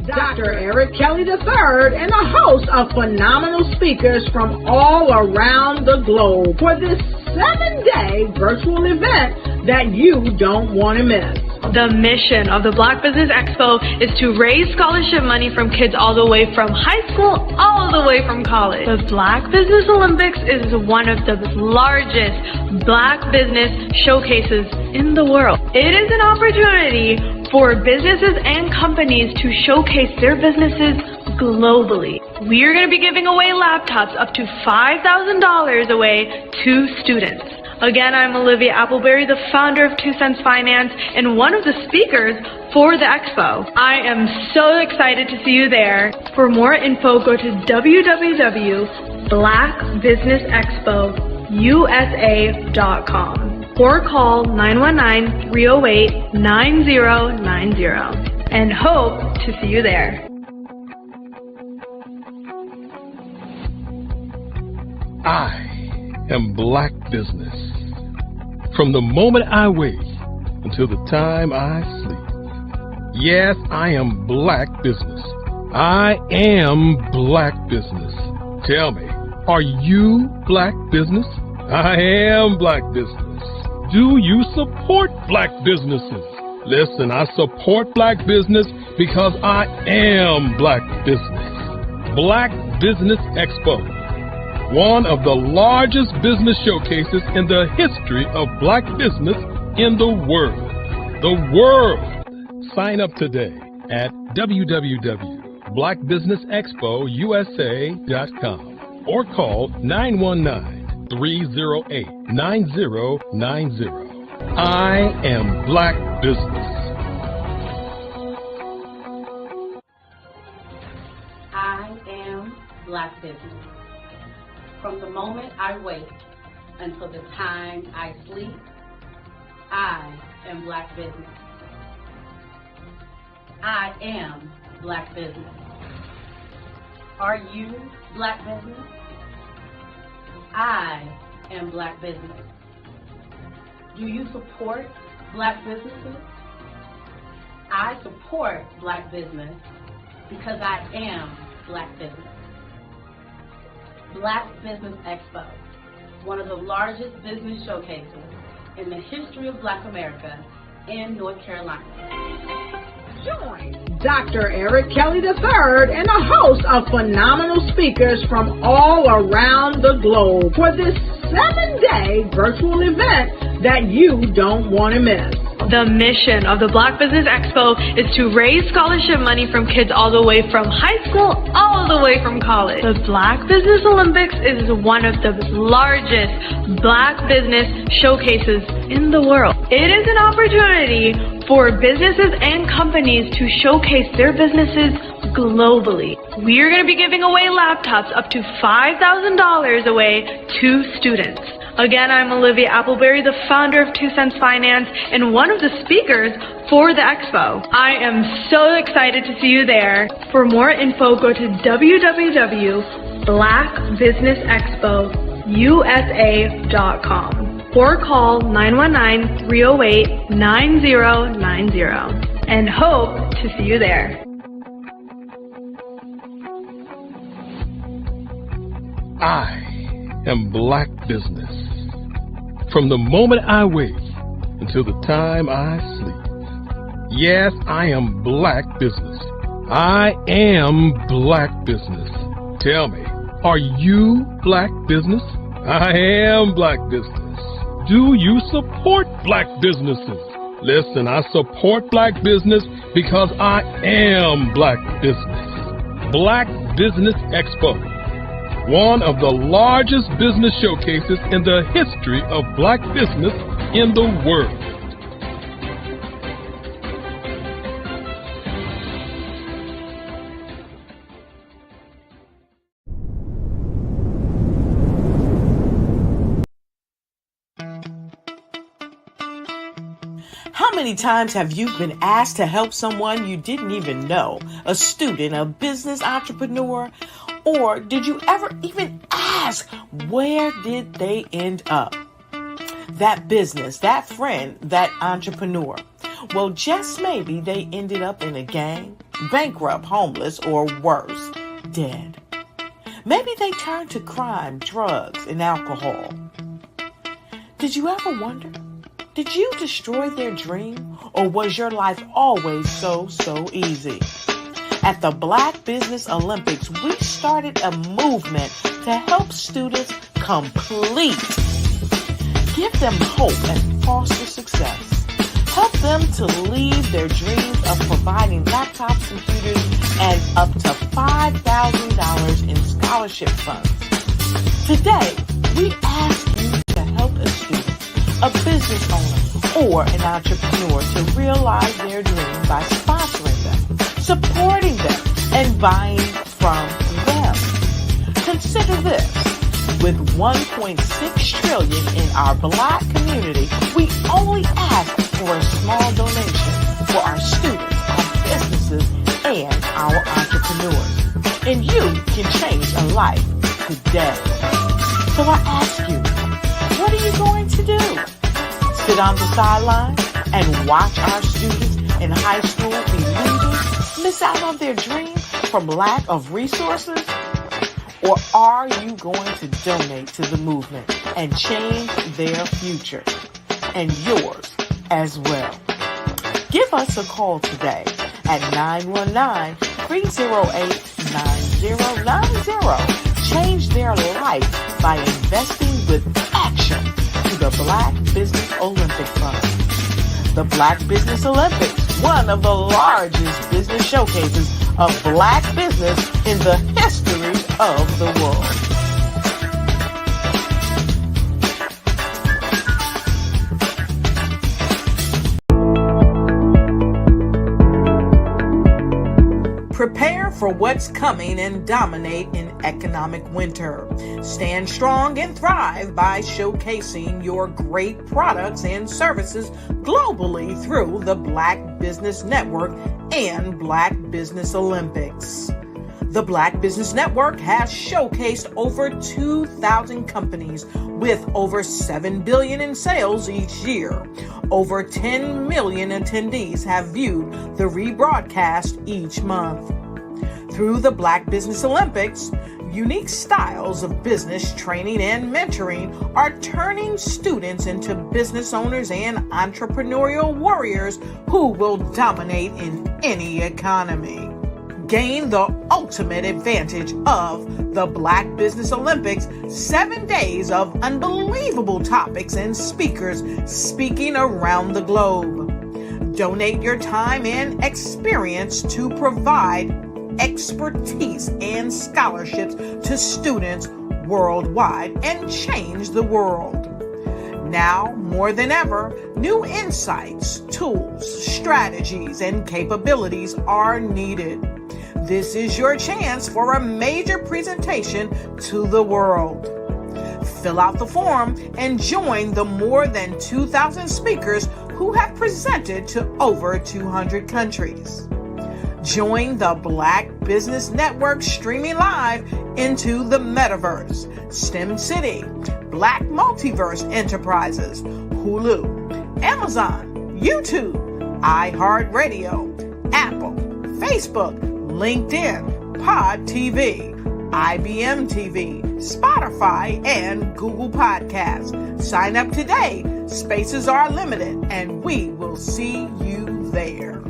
Dr. Eric Kelly III and a host of phenomenal speakers from all around the globe for this 7-day virtual event that you don't want to miss. The mission of the Black Business Expo is to raise scholarship money from kids all the way from high school all the way from college. The Black Business Olympics is one of the largest Black business showcases in the world. It is an opportunity for businesses and companies to showcase their businesses globally. We are going to be giving away laptops up to $5,000 away to students. Again, I'm Olivia Appleberry, the founder of 2 Cents Finance and one of the speakers for the expo. I am so excited to see you there. For more info, go to www.blackbusinessexpousa.com or call 919-308-9090 and hope to see you there. I am Black Business. From the moment I wake until the time I sleep. Yes, I am Black Business. I am Black Business. Tell me, are you Black Business? I am Black Business. Do you support Black businesses? Listen, I support Black business because I am Black Business. Black Business Expo, one of the largest business showcases in the history of Black business in the world. The world! Sign up today at www.blackbusinessexpousa.com or call 919-308-9090. I am Black Business. I am Black Business. From the moment I wake until the time I sleep, I am Black Business. I am Black Business. Are you Black Business? I am Black Business. Do you support Black businesses? I support Black business because I am Black Business. Black Business Expo, one of the largest business showcases in the history of Black America in North Carolina. Join Dr. Eric Kelly III and a host of phenomenal speakers from all around the globe for this 7-day virtual event that you don't want to miss. The mission of the Black Business Expo is to raise scholarship money from kids all the way from high school all the way from college. The Black Business Olympics is one of the largest Black business showcases in the world. It is an opportunity for businesses and companies to showcase their businesses globally. We are going to be giving away laptops up to $5,000 away to students. Again, I'm Olivia Appleberry, the founder of 2 Cents Finance and one of the speakers for the expo. I am so excited to see you there. For more info, go to www.blackbusinessexpousa.com or call 919-308-9090 and hope to see you there. I am Black Business. From the moment I wake until the time I sleep. Yes, I am Black Business. I am Black Business. Tell me, are you Black Business? I am Black Business. Do you support Black businesses? Listen, I support Black business because I am Black Business. Black Business Expo, one of the largest business showcases in the history of Black business in the world. How many times have you been asked to help someone you didn't even know? A student, a business entrepreneur? Or did you ever even ask, where did they end up? That business, that friend, that entrepreneur. Well, just maybe they ended up in a gang, bankrupt, homeless, or worse, dead. Maybe they turned to crime, drugs, and alcohol. Did you ever wonder? Did you destroy their dream, or was your life always so easy? At the Black Business Olympics, we started a movement to help students complete. Give them hope and foster success. Help them to leave their dreams of providing laptops, computers, and up to $5,000 in scholarship funds. Today, we ask you to help a student, a business owner, or an entrepreneur to realize their dreams by sponsoring them, supporting them, and buying from them. Consider this. With $1.6 trillion in our Black community, we only ask for a small donation for our students, our businesses, and our entrepreneurs. And you can change a life today. So I ask you, what are you going to do? Sit on the sideline and watch our students in high school be losers, miss out on their dream from lack of resources? Or are you going to donate to the movement and change their future and yours as well? Give us a call today at 919-308-9090. Change their life by investing with action to the Black Business Olympic Fund. The Black Business Olympics, one of the largest business showcases of Black business in the history of the world. Prepare for what's coming and dominate in economic winter. Stand strong and thrive by showcasing your great products and services globally through the Black Business Network and Black Business Olympics. The Black Business Network has showcased over 2,000 companies with over $7 billion in sales each year. Over 10 million attendees have viewed the rebroadcast each month. Through the Black Business Olympics, unique styles of business training and mentoring are turning students into business owners and entrepreneurial warriors who will dominate in any economy. Gain the ultimate advantage of the Black Business Olympics, 7 days of unbelievable topics and speakers speaking around the globe. Donate your time and experience to provide expertise and scholarships to students worldwide and change the world. Now, more than ever, new insights, tools, strategies, and capabilities are needed. This is your chance for a major presentation to the world. Fill out the form and join the more than 2,000 speakers who have presented to over 200 countries. Join the Black Business Network streaming live into the Metaverse, STEM City, Black Multiverse Enterprises, Hulu, Amazon, YouTube, iHeartRadio, Apple, Facebook, LinkedIn, Pod TV, IBM TV, Spotify, and Google Podcasts. Sign up today. Spaces are limited, and we will see you there.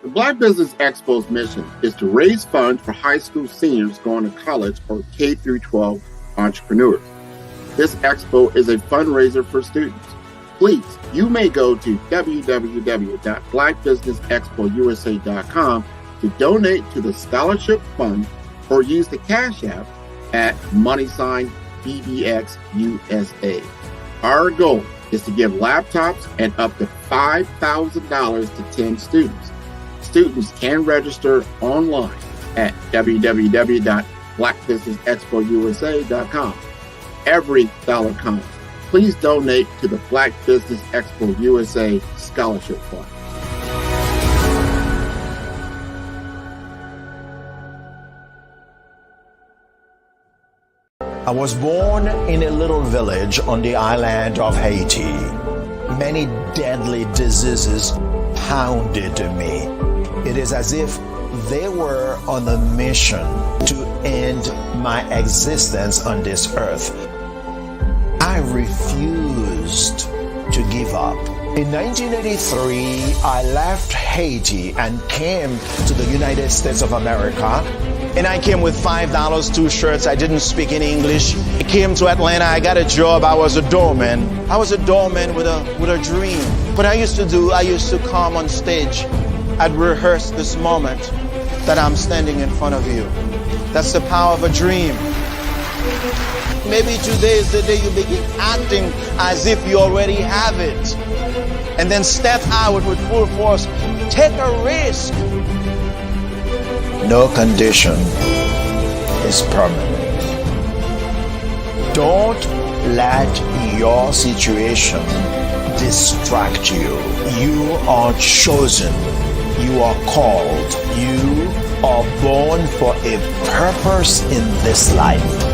The Black Business Expo's mission is to raise funds for high school seniors going to college or K-12 entrepreneurs. This expo is a fundraiser for students. Please, you may go to www.blackbusinessexpousa.com to donate to the scholarship fund or use the Cash App at $BBXUSA. Our goal is to give laptops and up to $5,000 to 10 students. Students can register online at www.blackbusinessexpousa.com. Every dollar counts. Please donate to the Black Business Expo USA Scholarship Fund. I was born in a little village on the island of Haiti. Many deadly diseases pounded me. It is as if they were on a mission to end my existence on this earth. I refused to give up. In 1983, I left Haiti and came to the United States of America. And I came with $5, 2 shirts. I didn't speak any English. I came to Atlanta. I got a job. I was a doorman. I was a doorman with a dream. What I used to come on stage. I'd rehearse this moment that I'm standing in front of you. That's the power of a dream. Maybe today is the day you begin acting as if you already have it. And then step out with full force. Take a risk. No condition is permanent. Don't let your situation distract you. You are chosen. You are called. You are born for a purpose in this life.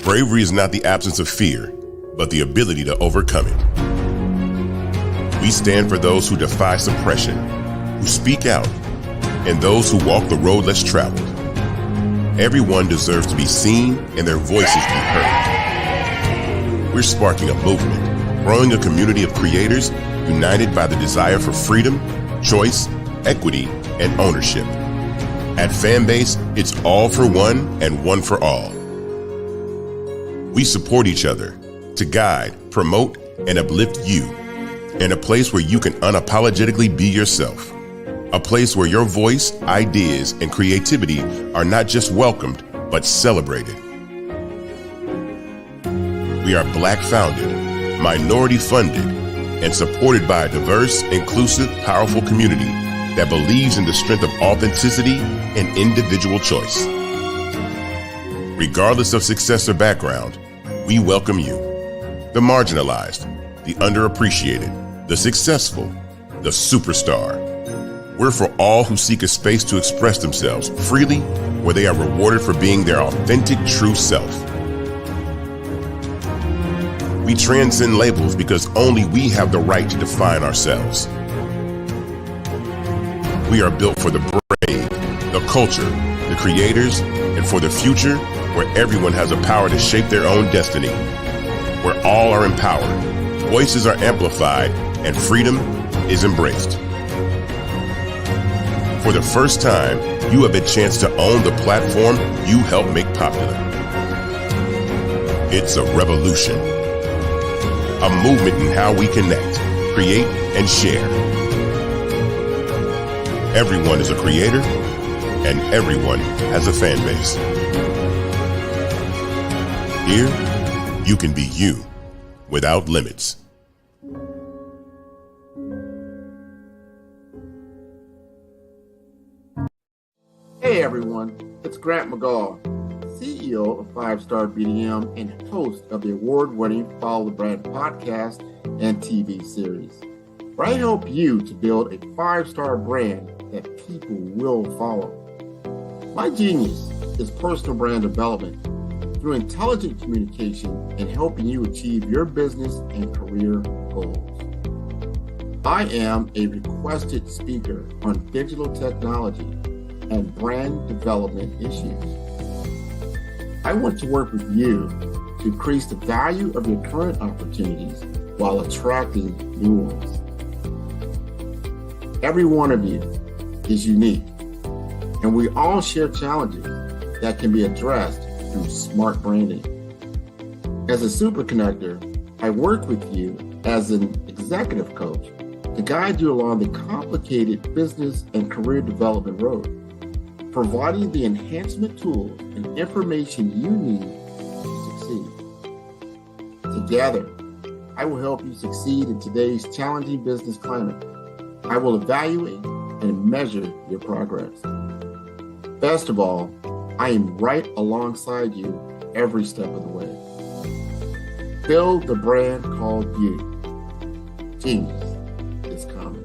Bravery is not the absence of fear, but the ability to overcome it. We stand for those who defy suppression, who speak out, and those who walk the road less traveled. Everyone deserves to be seen and their voices be heard. We're sparking a movement, growing a community of creators united by the desire for freedom, choice, equity, and ownership. At Fanbase, it's all for one and one for all. We support each other to guide, promote, and uplift you in a place where you can unapologetically be yourself. A place where your voice, ideas, and creativity are not just welcomed, but celebrated. We are Black founded, minority funded, and supported by a diverse, inclusive, powerful community that believes in the strength of authenticity and individual choice. Regardless of success or background, we welcome you, the marginalized, the underappreciated, the successful, the superstar. We're for all who seek a space to express themselves freely, where they are rewarded for being their authentic, true self. We transcend labels because only we have the right to define ourselves. We are built for the brave, the culture, the creators, and for the future where everyone has the power to shape their own destiny, where all are empowered, voices are amplified, and freedom is embraced. For the first time, you have a chance to own the platform you helped make popular. It's a revolution, a movement in how we connect, create, and share. Everyone is a creator, and everyone has a fan base. Here, you can be you without limits. Hey everyone, it's Grant McGaw, CEO of 5-Star BDM and host of the award-winning Follow the Brand podcast and TV series, where I help you to build a 5-star brand that people will follow. My genius is personal brand development through intelligent communication and helping you achieve your business and career goals. I am a requested speaker on digital technology and brand development issues. I want to work with you to increase the value of your current opportunities while attracting new ones. Every one of you is unique, and we all share challenges that can be addressed through smart branding. As a super connector, I work with you as an executive coach to guide you along the complicated business and career development road, providing the enhancement tools and information you need to succeed. Together, I will help you succeed in today's challenging business climate. I will evaluate and measure your progress. Best of all, I am right alongside you every step of the way. Build the brand called you. Genius is coming.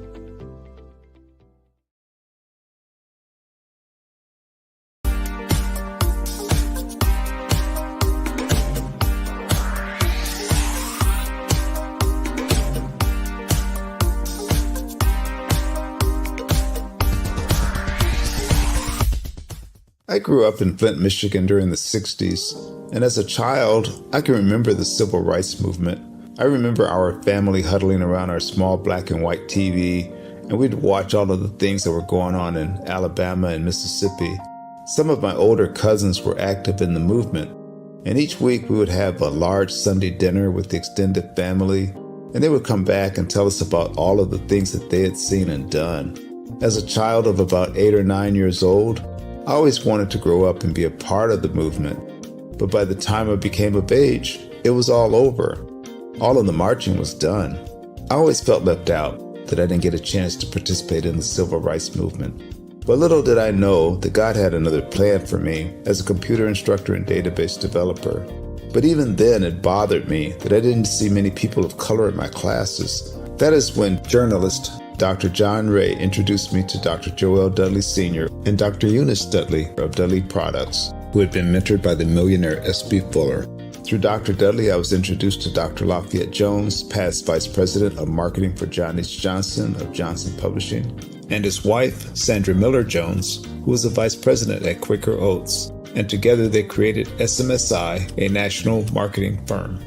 I grew up in Flint, Michigan during the 60s, and as a child, I can remember the civil rights movement. I remember our family huddling around our small black and white TV, and we'd watch all of the things that were going on in Alabama and Mississippi. Some of my older cousins were active in the movement, and each week we would have a large Sunday dinner with the extended family, and they would come back and tell us about all of the things that they had seen and done. As a child of about 8 or 9 years old, I always wanted to grow up and be a part of the movement, but by the time I became of age, it was all over. All of the marching was done. I always felt left out, that I didn't get a chance to participate in the civil rights movement. But little did I know that God had another plan for me as a computer instructor and database developer. But even then, it bothered me that I didn't see many people of color in my classes. That is when journalist Dr. John Ray introduced me to Dr. Joel Dudley Sr. and Dr. Eunice Dudley of Dudley Products, who had been mentored by the millionaire S.B. Fuller. Through Dr. Dudley, I was introduced to Dr. Lafayette Jones, past Vice President of Marketing for John H. Johnson of Johnson Publishing, and his wife, Sandra Miller Jones, who was a Vice President at Quaker Oats, and together they created SMSI, a national marketing firm.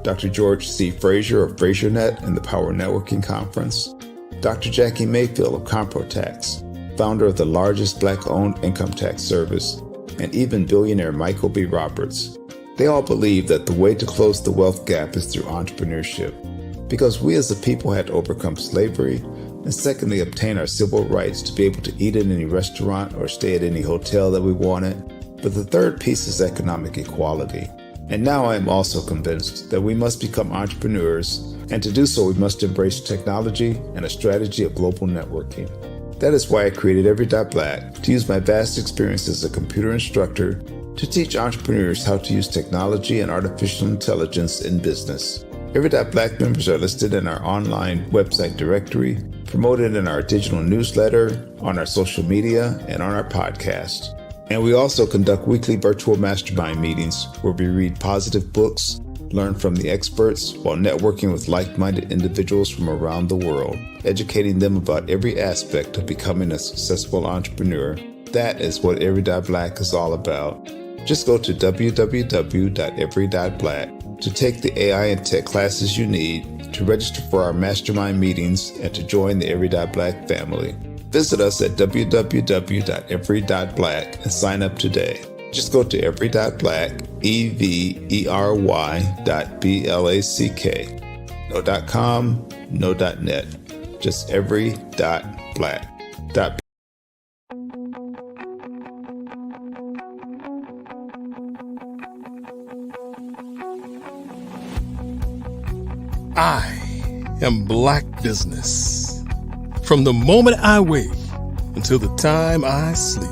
Dr. George C. Frazier of FrazierNet and the Power Networking Conference, Dr. Jackie Mayfield of ComproTax, founder of the largest Black-owned income tax service, and even billionaire Michael B. Roberts. They all believe that the way to close the wealth gap is through entrepreneurship, because we as a people had to overcome slavery, and secondly, obtain our civil rights to be able to eat in any restaurant or stay at any hotel that we wanted. But the third piece is economic equality. And now I am also convinced that we must become entrepreneurs, and to do so we must embrace technology and a strategy of global networking. That is why I created Every.Black, to use my vast experience as a computer instructor to teach entrepreneurs how to use technology and artificial intelligence in business. Every.Black members are listed in our online website directory, promoted in our digital newsletter, on our social media, and on our podcast. And we also conduct weekly virtual mastermind meetings where we read positive books, learn from the experts, while networking with like-minded individuals from around the world, educating them about every aspect of becoming a successful entrepreneur. That is what Every.Black is all about. Just go to www.every.black to take the AI and tech classes you need, to register for our mastermind meetings, and to join the Every.Black family. Visit us at www.every.black and sign up today. Just go to every.black, every.black. No .com, no .net. Just every.black. I am Black Business. From the moment I wake until the time I sleep.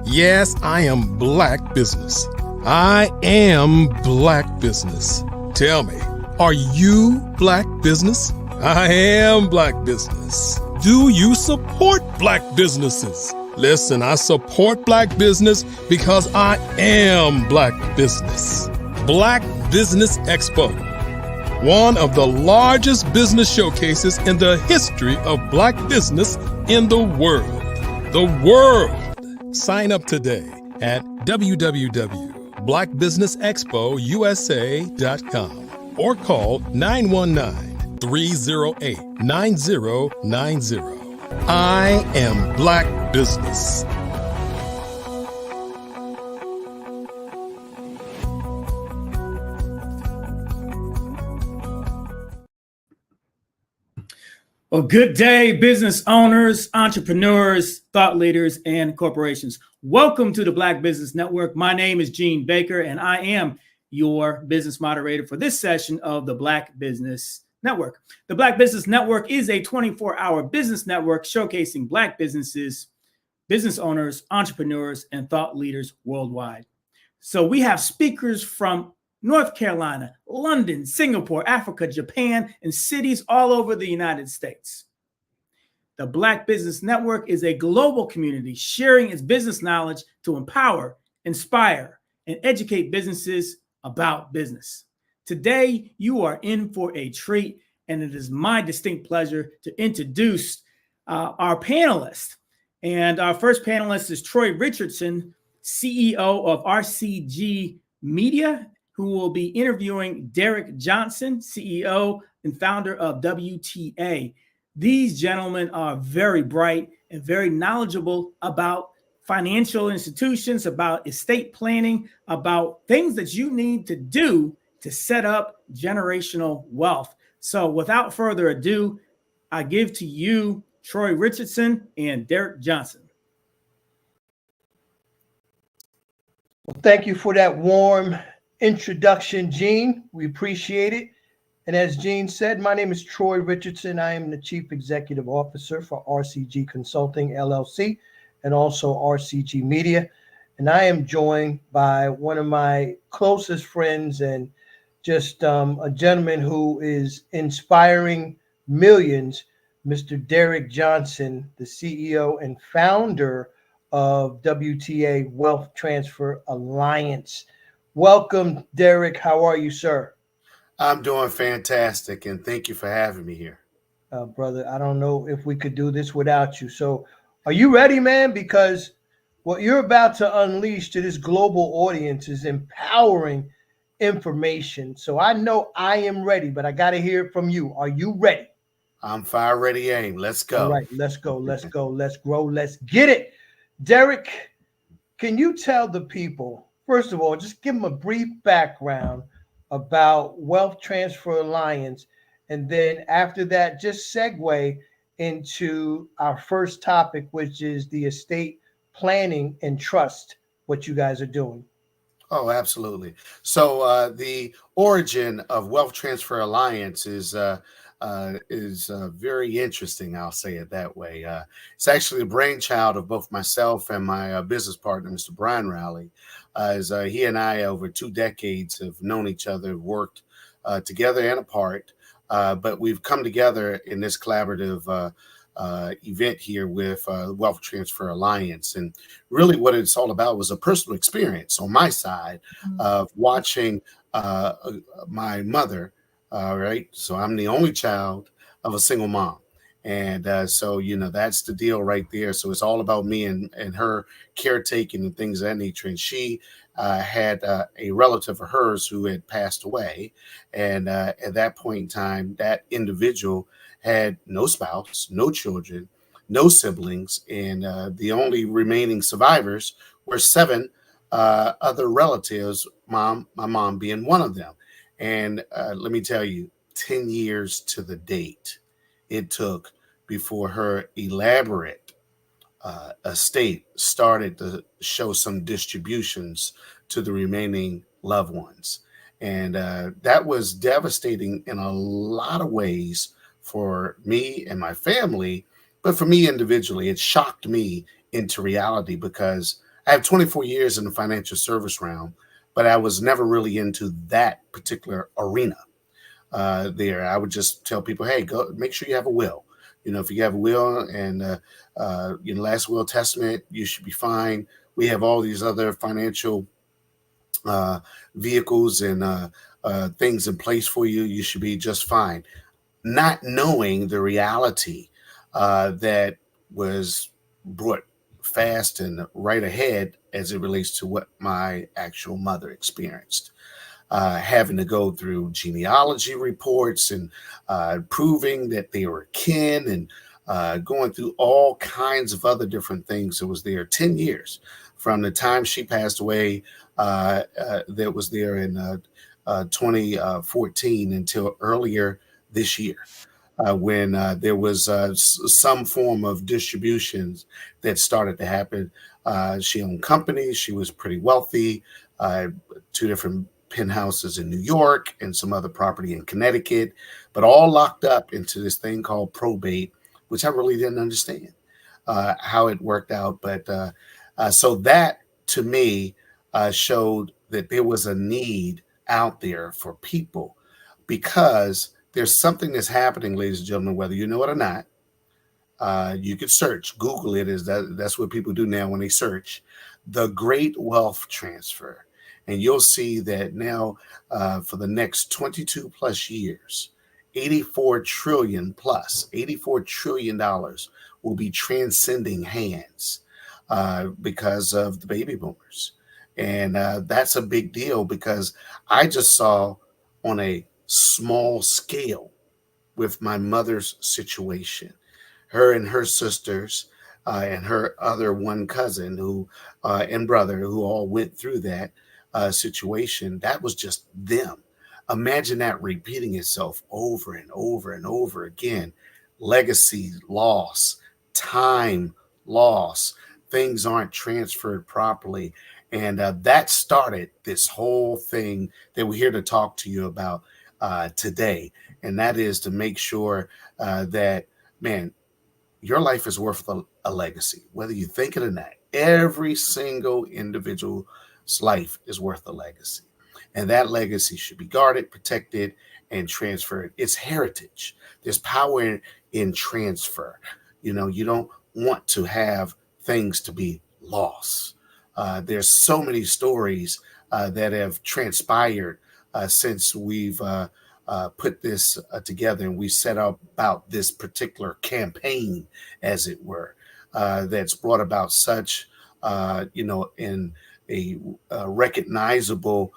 Yes, I am Black Business. I am Black Business. Tell me, are you Black Business? I am Black Business. Do you support Black businesses? Listen, I support Black business because I am Black Business. Black Business Expo, one of the largest business showcases in the history of Black business in the world. The world! Sign up today at www.blackbusiness.com. blackbusinessexpousa.com or call 919-308-9090. I am Black Business. Well, good day, business owners, entrepreneurs, thought leaders, and corporations. Welcome to the Black Business Network. My name is Gene Baker, and I am your business moderator for this session of the Black Business Network. The Black Business Network is a 24-hour business network showcasing Black businesses, business owners, entrepreneurs, and thought leaders worldwide. So we have speakers from North Carolina, London, Singapore, Africa, Japan, and cities all over the United States. The Black Business Network is a global community sharing its business knowledge to empower, inspire, and educate businesses about business. Today, you are in for a treat, and it is my distinct pleasure to introduce our panelists. And our first panelist is Troy Richardson, CEO of RCG Media, who will be interviewing Derek Johnson, CEO and founder of WTA. These gentlemen are very bright and very knowledgeable about financial institutions, about estate planning, about things that you need to do to set up generational wealth. So without further ado, I give to you Troy Richardson and Derek Johnson. Well, thank you for that warm introduction, Gene. We appreciate it. And as Gene said, my name is Troy Richardson. I am the Chief Executive Officer for RCG Consulting, LLC, and also RCG Media. And I am joined by one of my closest friends and just a gentleman who is inspiring millions, Mr. Derek Johnson, the CEO and founder of WTA Wealth Transfer Alliance. Welcome, Derek. How are you, sir? I'm doing fantastic, and thank you for having me here. Brother, I don't know if we could do this without you. So are you ready, man? Because what you're about to unleash to this global audience is empowering information. So I know I am ready, but I got to hear it from you. Are you ready? I'm fire, ready, aim. Let's go. All right, let's go. Let's go. Let's grow. Let's get it. Derek, can you tell the people, first of all, just give them a brief background about Wealth Transfer Alliance, and then after that, just segue into our first topic, which is the estate planning and trust, what you guys are doing. Oh, absolutely. So the origin of Wealth Transfer Alliance is very interesting. I'll say it that way. It's actually the brainchild of both myself and my business partner, Mr. Brian Rowley. As he and I, over 2 decades, have known each other, worked together and apart, but we've come together in this collaborative event here with Wealth Transfer Alliance. And really what it's all about was a personal experience on my side of watching my mother. Right. So I'm the only child of a single mom. And so, you know, that's the deal right there. So it's all about me and her caretaking and things of that nature. And she had a relative of hers who had passed away. And at that point in time, that individual had no spouse, no children, no siblings. And the only remaining survivors were 7 other relatives, my mom being one of them. And let me tell you, 10 years to the date it took before her elaborate estate started to show some distributions to the remaining loved ones. And that was devastating in a lot of ways for me and my family. But for me individually, it shocked me into reality because I have 24 years in the financial service realm, but I was never really into that particular arena. There, I would just tell people, hey, go make sure you have a will. You know, if you have a will and your last will testament, you should be fine. We have all these other financial vehicles and things in place for you. You should be just fine. Not knowing the reality that was brought fast and right ahead as it relates to what my actual mother experienced. Having to go through genealogy reports and proving that they were kin and going through all kinds of other different things. It was there 10 years from the time she passed away, that was there in 2014 until earlier this year. When there was some form of distributions that started to happen. She owned companies. She was pretty wealthy, 2 different penthouses in New York and some other property in Connecticut, but all locked up into this thing called probate, which I really didn't understand how it worked out. But so that to me showed that there was a need out there for people, because there's something that's happening, ladies and gentlemen, whether you know it or not. You could search, Google it. That's what people do now when they search the great wealth transfer. And you'll see that now for the next 22 plus years, 84 trillion plus, $84 trillion will be transcending hands because of the baby boomers. And that's a big deal, because I just saw on a small scale with my mother's situation, her and her sisters and her other one cousin who and brother who all went through that situation. That was just them. Imagine that repeating itself over and over and over again. Legacy loss, time loss, things aren't transferred properly. And that started this whole thing that we're here to talk to you about today. And that is to make sure that, man, your life is worth a legacy, whether you think it or not. Every single individual's life is worth a legacy. And that legacy should be guarded, protected, and transferred. It's heritage. There's power in transfer. You know, you don't want to have things to be lost. There's so many stories that have transpired since we've put this together, and we set up about this particular campaign, as it were, that's brought about such, in a recognizable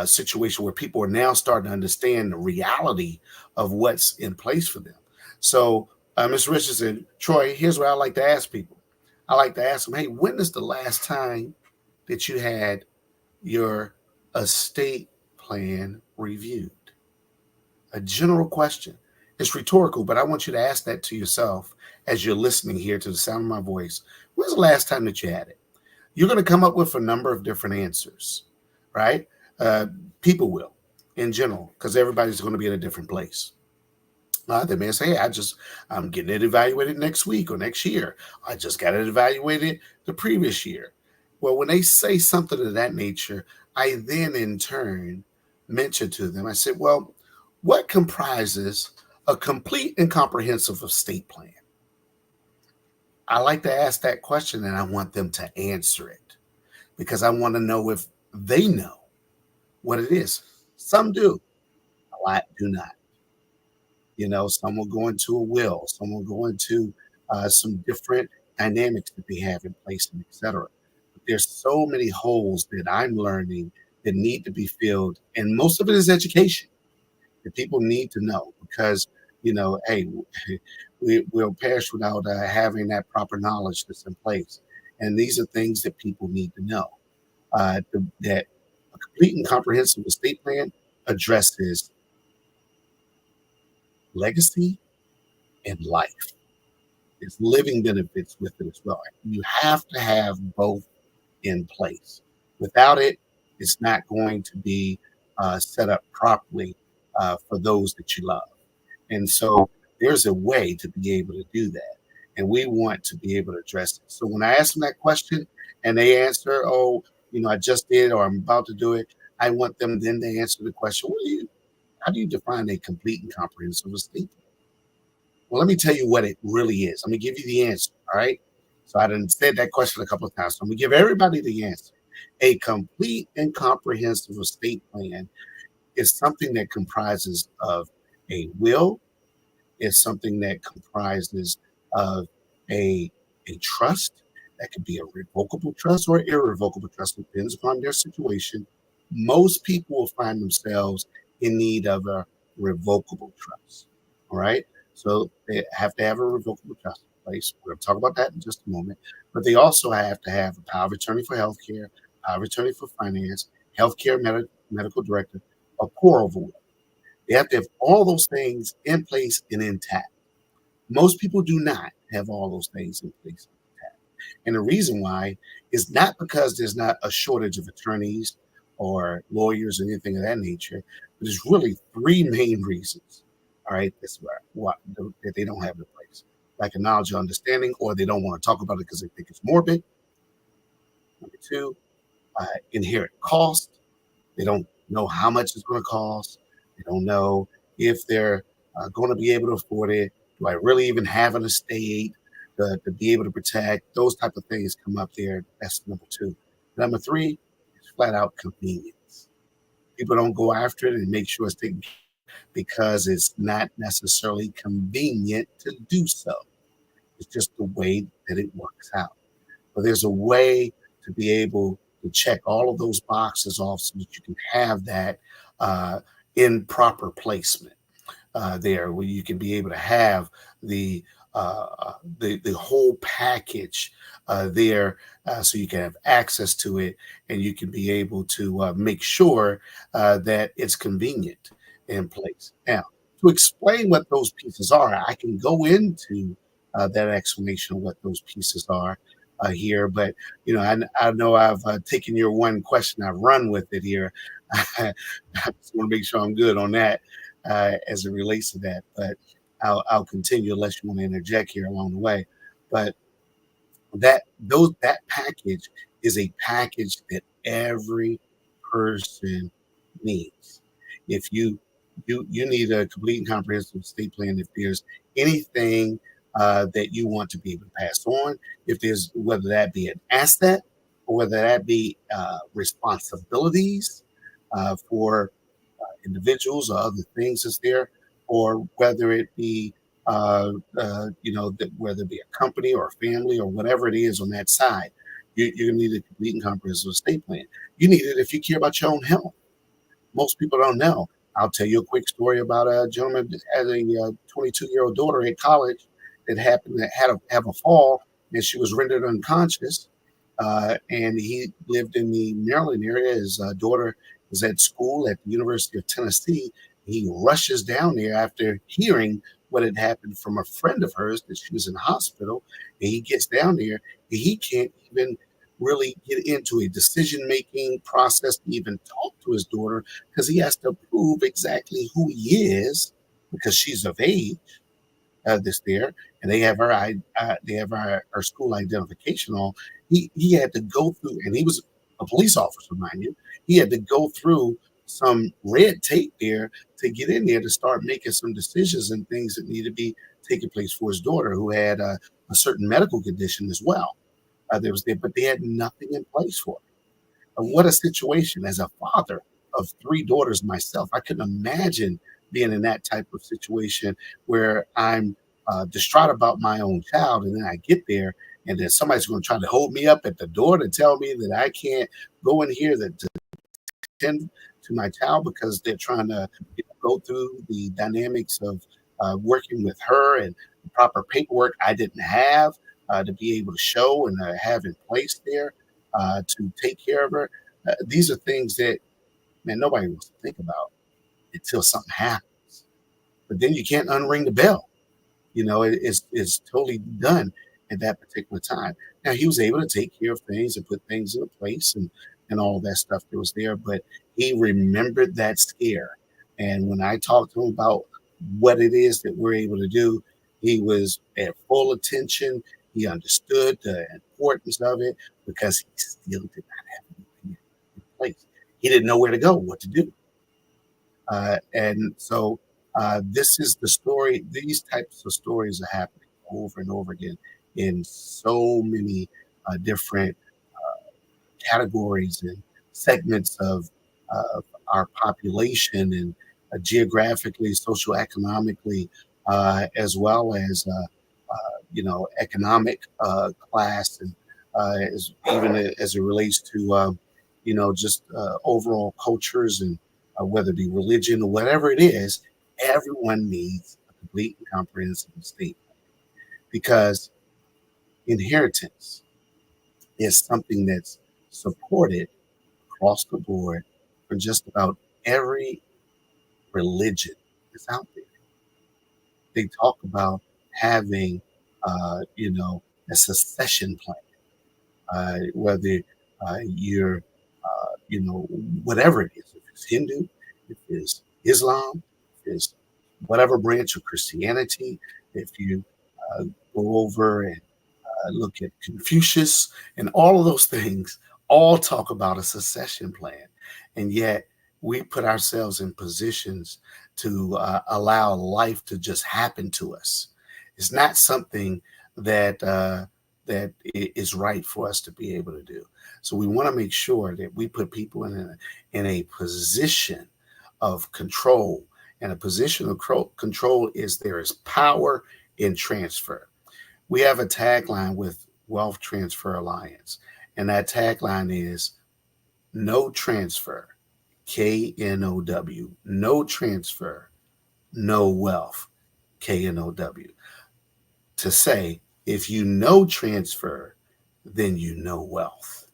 situation where people are now starting to understand the reality of what's in place for them. So, Ms. Richardson, Troy, here's what I like to ask people. I like to ask them, hey, when is the last time that you had your estate plan reviewed? A general question. It's rhetorical, but I want you to ask that to yourself as you're listening here to the sound of my voice. When's the last time that you had it? You're going to come up with a number of different answers, right? People will, in general, because everybody's going to be in a different place. They may say, hey, I'm getting it evaluated next week or next year. I just got it evaluated the previous year. Well, when they say something of that nature, I then in turn mention to them, I said, well, what comprises a complete and comprehensive estate plan? I like to ask that question, and I want them to answer it, because I want to know if they know what it is. Some do, a lot do not. You know, some will go into a will, some will go into some different dynamics that they have in place, and et cetera. But there's so many holes that I'm learning that need to be filled, and most of it is education that people need to know, because, you know, hey, we'll perish without having that proper knowledge that's in place. And these are things that people need to know. That a complete and comprehensive estate plan addresses legacy and life. There's living benefits with it as well. You have to have both in place. Without it, it's not going to be set up properly for those that you love. And so there's a way to be able to do that. And we want to be able to address it. So when I ask them that question and they answer, oh, you know, I just did, or I'm about to do it, I want them then to answer the question, how do you define a complete and comprehensive estate plan? Well, let me tell you what it really is. Let me give you the answer, all right? So I done said that question a couple of times. So I'm going to give everybody the answer. A complete and comprehensive estate plan is something that comprises of a will, is something that comprises of a trust, That could be a revocable trust or irrevocable trust, depends upon their situation. Most people will find themselves in need of a revocable trust. All right. So they have to have a revocable trust in place. We're going to talk about that in just a moment. But they also have to have a power of attorney for healthcare, power of attorney for finance, healthcare medical director, a pour over will. They have to have all those things in place and intact. Most people do not have all those things in place. And the reason why is not because there's not a shortage of attorneys or lawyers or anything of that nature, but there's really three main reasons. All right, that's why that they don't have it in place. Lack of knowledge or understanding, or they don't want to talk about it because they think it's morbid. Number two, inherent cost. They don't know how much it's going to cost. They don't know if they're going to be able to afford it. Do I really even have an estate to be able to protect? Those type of things come up there. That's number two. Number three is flat out convenience. People don't go after it and make sure it's taken care of because it's not necessarily convenient to do so. It's just the way that it works out. But there's a way to be able to check all of those boxes off so that you can have that in proper placement there, where you can be able to have the whole package there, so you can have access to it and you can be able to make sure that it's convenient in place. Now, to explain what those pieces are, I can go into that explanation of what those pieces are here, but I know I've taken your one question, I've run with it here. I just want to make sure I'm good on that as it relates to that, but I'll continue unless you want to interject here along the way. But that package is a package that every person needs. If you need a complete and comprehensive estate plan, if there's anything that you want to be able to pass on, if there's, whether that be an asset or whether that be responsibilities for individuals or other things that's there, or whether it be whether it be a company or a family or whatever it is on that side, you're going to need a complete and comprehensive estate plan. You need it if you care about your own health. Most people don't know. I'll tell you a quick story about a gentleman that had a 22-year-old daughter at college that happened to have a fall, and she was rendered unconscious. And he lived in the Maryland area. His daughter was at school at the University of Tennessee. He rushes down there after hearing what had happened from a friend of hers, that she was in the hospital. And he gets down there and he can't even really get into a decision-making process to even talk to his daughter, because he has to prove exactly who he is, because she's of age. This there, and they have her school identification on. He had to go through, and he was a police officer, mind you. He had to go through some red tape there to get in there to start making some decisions and things that need to be taking place for his daughter, who had a certain medical condition as well. But they had nothing in place for her. And what a situation! As a father of three daughters myself, I couldn't imagine being in that type of situation where I'm distraught about my own child, and then I get there and then somebody's going to try to hold me up at the door to tell me that I can't go in here to tend to my child, because they're trying to go through the dynamics of working with her and the proper paperwork I didn't have to be able to show and have in place there to take care of her. These are things that, man, nobody wants to think about until something happens. But then you can't unring the bell. It's totally done at that particular time. Now, he was able to take care of things and put things in place and all that stuff that was there, but he remembered that scare. And when I talked to him about what it is that we're able to do, he was at full attention. He understood the importance of it, because he still did not have anything in place. He didn't know where to go, what to do. And so this is the story. These types of stories are happening over and over again in so many different categories and segments of our population, and geographically, socioeconomically, as well as economic class and even as it relates to, just overall cultures and whether it be religion or whatever it is, everyone needs a complete and comprehensive estate because inheritance is something that's supported across the board for just about every religion that's out there. They talk about having, a succession plan, whether you're, whatever it is, if it's Hindu, if it's Islam, if it's whatever branch of Christianity, if you go over and look at Confucius and all of those things, all talk about a succession plan. And yet we put ourselves in positions to allow life to just happen to us. It's not something that is right for us to be able to do. So we want to make sure that we put people in a position of control. And a position of control is there is power in transfer. We have a tagline with Wealth Transfer Alliance, and that tagline is no transfer, KNOW, no transfer, no wealth, KNOW. To say, if you know transfer, then you know wealth.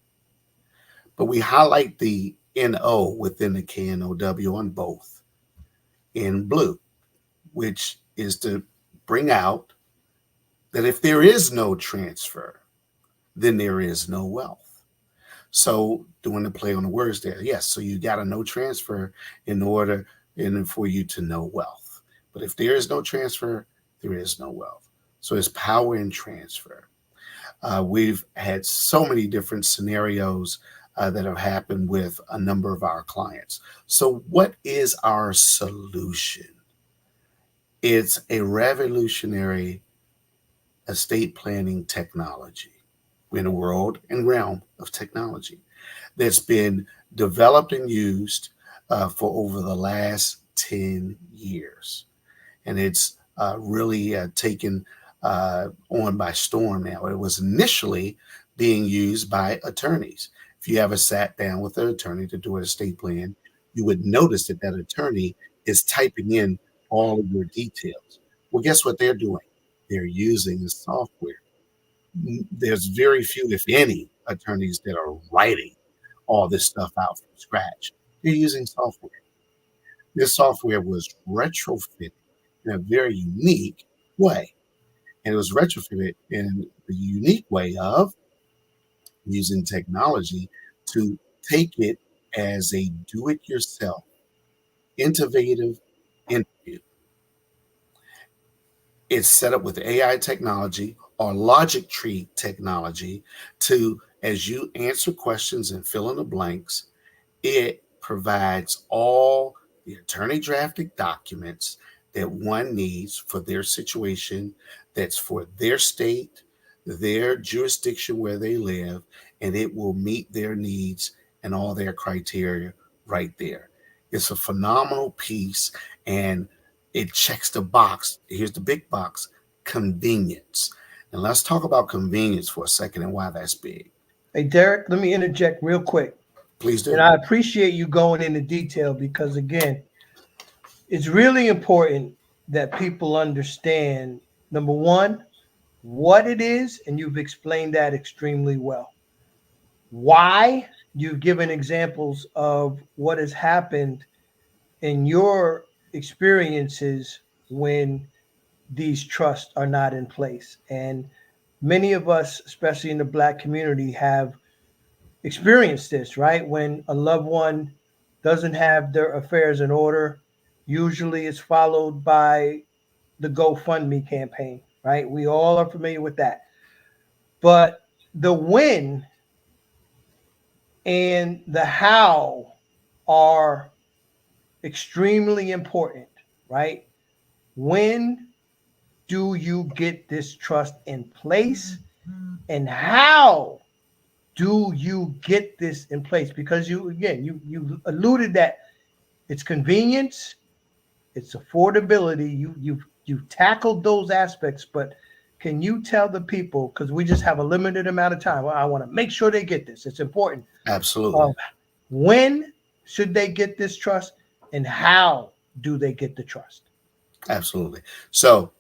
But we highlight the NO within the KNOW on both in blue, which is to bring out that if there is no transfer, then there is no wealth. So doing the play on the words there, yes, so you got to know transfer in order for you to know wealth. But if there is no transfer, there is no wealth. So it's power in transfer. We've had so many different scenarios that have happened with a number of our clients. So what is our solution? It's a revolutionary estate planning technology. We're in a world and realm of technology that's been developed and used for over the last 10 years. And it's really taken on by storm now. It was initially being used by attorneys. If you ever sat down with an attorney to do an estate plan, you would notice that attorney is typing in all of your details. Well, guess what they're doing? They're using the software. There's very few, if any, attorneys that are writing all this stuff out from scratch. They're using software. This software was retrofitted in a very unique way. And it was retrofitted in the unique way of using technology to take it as a do-it-yourself, innovative interview. It's set up with AI technology or logic tree technology to, as you answer questions and fill in the blanks, it provides all the attorney drafted documents that one needs for their situation, that's for their state, their jurisdiction where they live, and it will meet their needs and all their criteria right there. It's a phenomenal piece, and it checks the box. Here's the big box: convenience. And let's talk about convenience for a second and why that's big. Hey, Derek, let me interject real quick. Please do. And I appreciate you going into detail because, again, it's really important that people understand, number one, what it is, and you've explained that extremely well. Why, you've given examples of what has happened in your experiences when these trusts are not in place. And many of us, especially in the Black community, have experienced this, right? When a loved one doesn't have their affairs in order, usually it's followed by the GoFundMe campaign, right? We all are familiar with that. But the when and the how are extremely important, right? When do you get this trust in place? And how do you get this in place? Because you alluded that it's convenience, it's affordability. You've tackled those aspects, but Can you tell the people, because we just have a limited amount of time, I want to make sure they get this. It's important. Absolutely. When should they get this trust, and how do they get the trust? Absolutely. So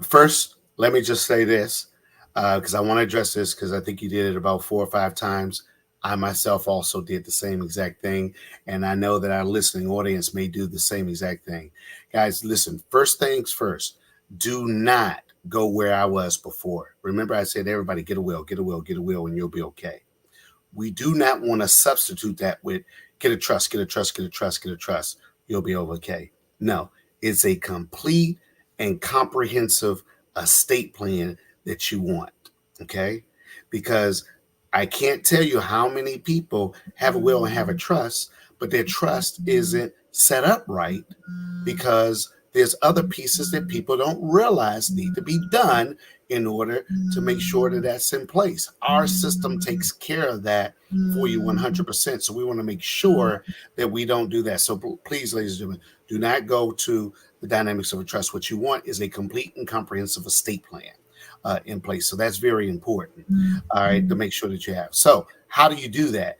first, let me just say this, because I want to address this, because I think you did it about 4 or 5 times. I myself also did the same exact thing, and I know that our listening audience may do the same exact thing. Guys, listen, first things first, do not go where I was before. Remember, I said, everybody get a will, get a will, get a will, and you'll be okay. We do not want to substitute that with get a trust, get a trust, get a trust, get a trust. You'll be okay. No, it's a complete and comprehensive estate plan that you want. Okay. Because I can't tell you how many people have a will and have a trust, but their trust isn't set up right because there's other pieces that people don't realize need to be done in order to make sure that that's in place. Our system takes care of that for you 100%. So we want to make sure that we don't do that. So please, ladies and gentlemen, do not go to the dynamics of a trust. What you want is a complete and comprehensive estate plan in place. So that's very important, all right, to make sure that you have. So how do you do that?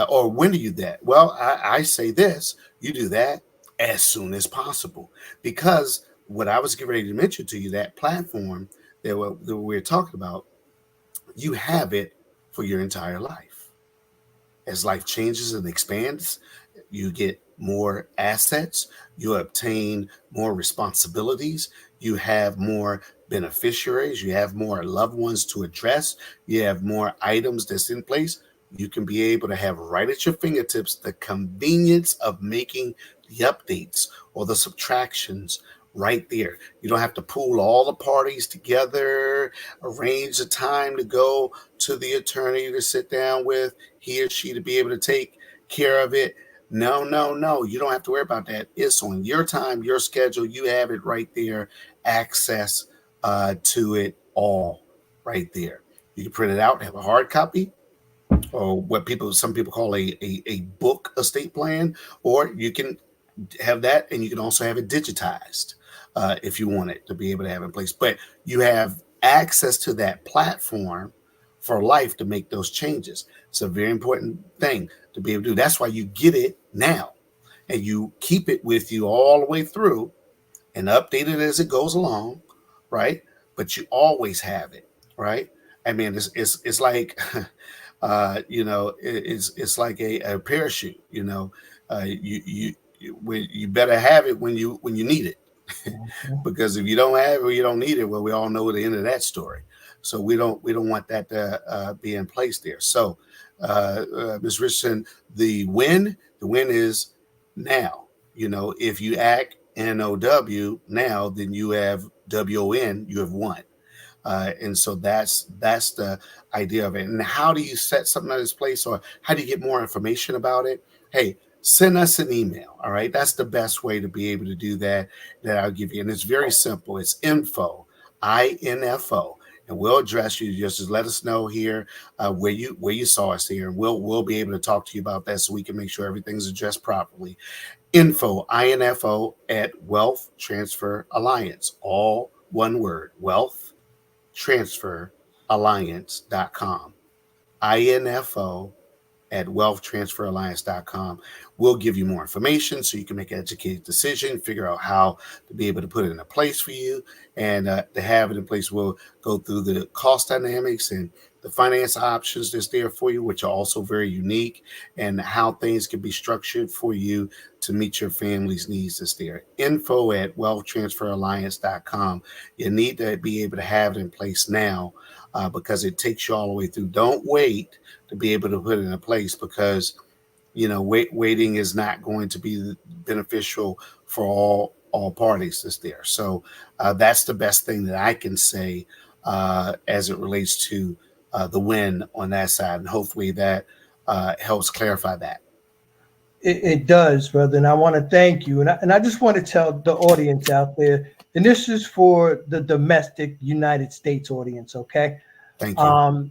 Or when do you do that? Well, I say this, you do that as soon as possible, because what I was getting ready to mention to you, that platform that we're talking about, you have it for your entire life. As life changes and expands, you get more assets, you obtain more responsibilities, you have more beneficiaries, you have more loved ones to address, you have more items that's in place. You can be able to have right at your fingertips the convenience of making the updates or the subtractions right there. You don't have to pool all the parties together, arrange a time to go to the attorney to sit down with he or she to be able to take care of it. No. You don't have to worry about that. It's on your time, your schedule. You have it right there, access to it all right there. You can print it out, have a hard copy, or what some people call a book estate plan, or you can have that and you can also have it digitized if you want it to be able to have in place. But you have access to that platform for life to make those changes. It's a very important thing to be able to do. That's why you get it now and you keep it with you all the way through and update it as it goes along, right? But you always have it, right? I mean, it's like it's like a parachute. You better have it when you need it, because if you don't have it or you don't need it, well, we all know the end of that story. So we don't want that to be in place there. So, Ms. Richardson, the win is now. If you act NOW now, then you have WON, you have won. And so that's the idea of it. And how do you set something in this place, or how do you get more information about it? Hey, send us an email. All right. That's the best way to be able to do that I'll give you. And it's very simple. It's info, INFO. And we'll address you. Just let us know here where you saw us here. And we'll be able to talk to you about that so we can make sure everything's addressed properly. Info, INFO at Wealth Transfer Alliance. All one word, wealthtransferalliance.com. INFO at wealthtransferalliance.com. We'll give you more information so you can make an educated decision, figure out how to be able to put it in a place for you, and to have it in place. We'll go through the cost dynamics and the finance options that's there for you, which are also very unique, and how things can be structured for you to meet your family's needs that's there. Info at wealthtransferalliance.com. You need to be able to have it in place now because it takes you all the way through. Don't wait to be able to put it in place, because waiting is not going to be beneficial for all parties that's there. So that's the best thing that I can say as it relates to the win on that side. And hopefully that helps clarify that. It does, brother. And I want to thank you. And I just want to tell the audience out there, and this is for the domestic United States audience, okay? Thank you.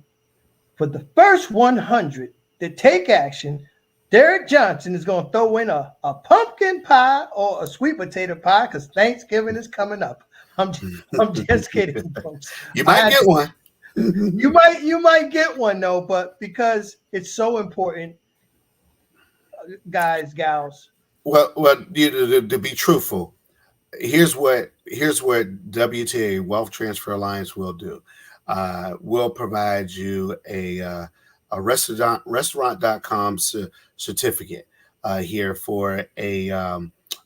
For the first 100 that take action, Derek Johnson is going to throw in a pumpkin pie or a sweet potato pie, because Thanksgiving is coming up. I'm just kidding, folks. You might get one. You might get one though, but because it's so important, guys, gals. Well, to be truthful, here's what WTA, Wealth Transfer Alliance, will do. We'll provide you a restaurant.com certificate here for a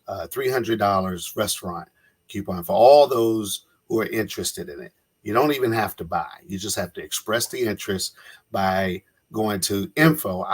$300 restaurant coupon for all those who are interested in it. You don't even have to buy. You just have to express the interest by going to info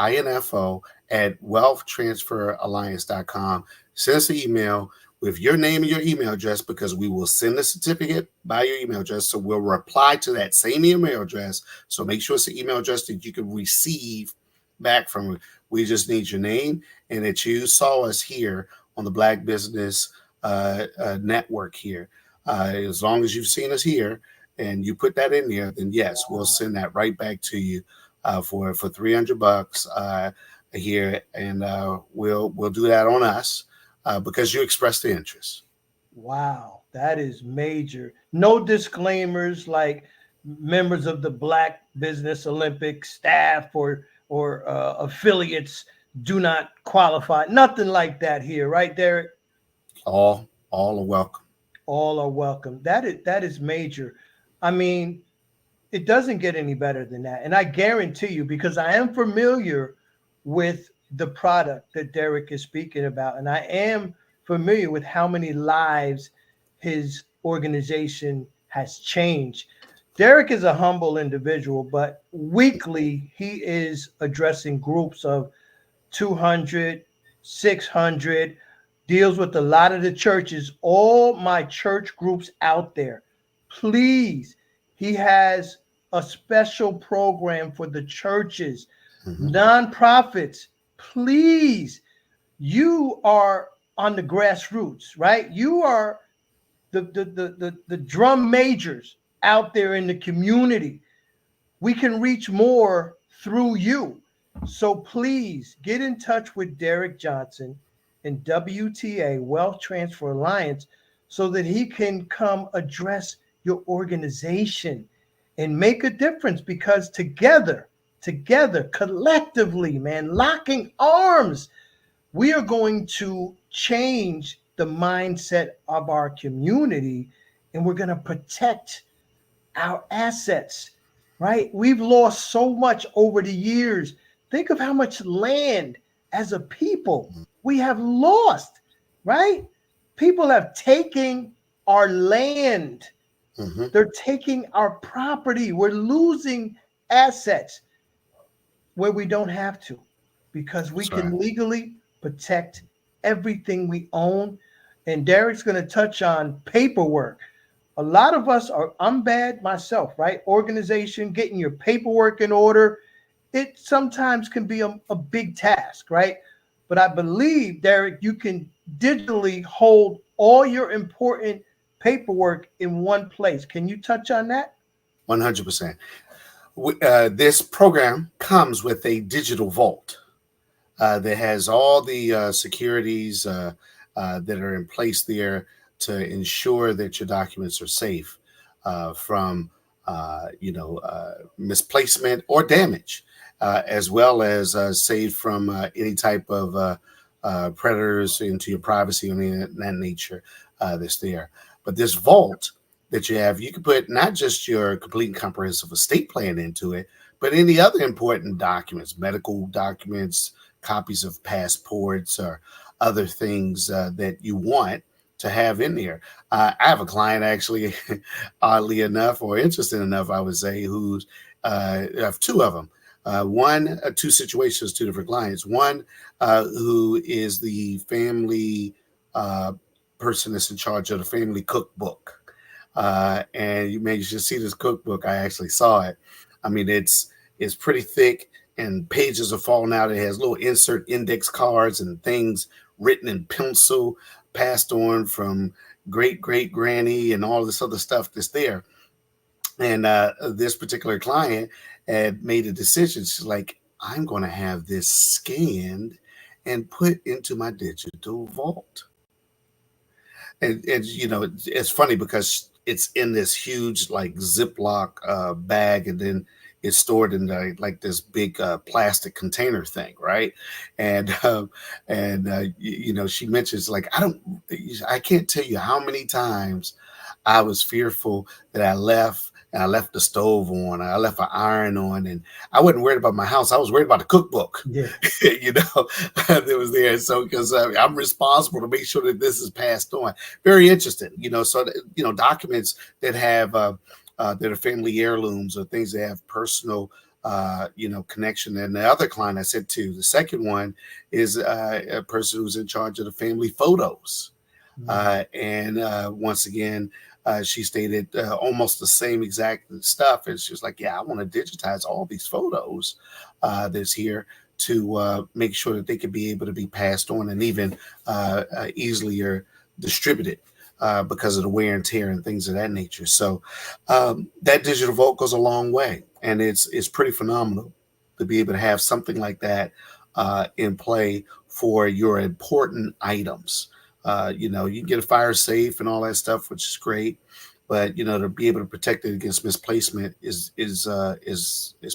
at wealthtransferalliance.com. Send us an email with your name and your email address, because we will send the certificate by your email address. So we'll reply to that same email address. So make sure it's an email address that you can receive back from. We just need your name and that you saw us here on the Black Business Network here. As long as you've seen us here and you put that in there, then yes, we'll send that right back to you for $300 here, and we'll do that on us because you expressed the interest. Wow, that is major. No disclaimers like members of the Black Business Olympic staff or affiliates do not qualify. Nothing like that here, right, Derek? All are welcome. All are welcome. That is major. I mean, it doesn't get any better than that. And I guarantee you, because I am familiar with the product that Derek is speaking about, and I am familiar with how many lives his organization has changed. Derek is a humble individual, but weekly he is addressing groups of 200, 600, deals with a lot of the churches, all my church groups out there. Please, he has a special program for the churches, nonprofits. Please, you are on the grassroots, right? You are the drum majors out there in the community. We can reach more through you. So please get in touch with Derek Johnson and WTA, Wealth Transfer Alliance, so that he can come address your organization and make a difference, because together, collectively, man, locking arms, we are going to change the mindset of our community, and we're going to protect our assets, right? We've lost so much over the years. Think of how much land as a people we have lost, right? People have taken our land. They're taking our property. We're losing assets where we don't have to, because we can legally protect everything we own. And Derek's going to touch on paperwork. A lot of us are, I'm bad myself, right? Organization, getting your paperwork in order. It sometimes can be a big task, right? But I believe, Derek, you can digitally hold all your important paperwork in one place. Can you touch on that? 100%. This program comes with a digital vault that has all the securities that are in place there to ensure that your documents are safe from misplacement or damage, as well as saved from any type of predators into your privacy and that nature that's there. But this vault that you have, you can put not just your complete and comprehensive estate plan into it, but any other important documents, medical documents, copies of passports, or other things that you want to have in there. I have a client, actually, oddly enough, or interesting enough, I would say, who's I have two of them. Two situations, two different clients. One who is the family person that's in charge of the family cookbook. And you should see this cookbook. I actually saw it. I mean, it's pretty thick and pages are falling out. It has little insert index cards and things written in pencil, passed on from great granny and all this other stuff that's there. And this particular client had made a decision. She's like, I'm going to have this scanned and put into my digital vault. and you know, it's funny because it's in this huge like Ziploc bag, and then it's stored in like this big plastic container thing, right? And you know, she mentions like I can't tell you how many times I was fearful that I left the stove on, I left an iron on, and I wasn't worried about my house. I was worried about the cookbook, Yeah. you know, that was there. So, because I'm responsible to make sure that this is passed on. Very interesting, you know. So, you know, documents that have that are family heirlooms or things that have personal, you know, connection. And the other client I said to, the second one is a person who's in charge of the family photos. And once again, she stated almost the same exact stuff. And she was like, yeah, I want to digitize all these photos that's here to make sure that they can be able to be passed on and even easier distributed because of the wear and tear and things of that nature. So that digital vault goes a long way, and it's pretty phenomenal to be able to have something like that in play for your important items. You know, you can get a fire safe and all that stuff, which is great, but you know, to be able to protect it against misplacement is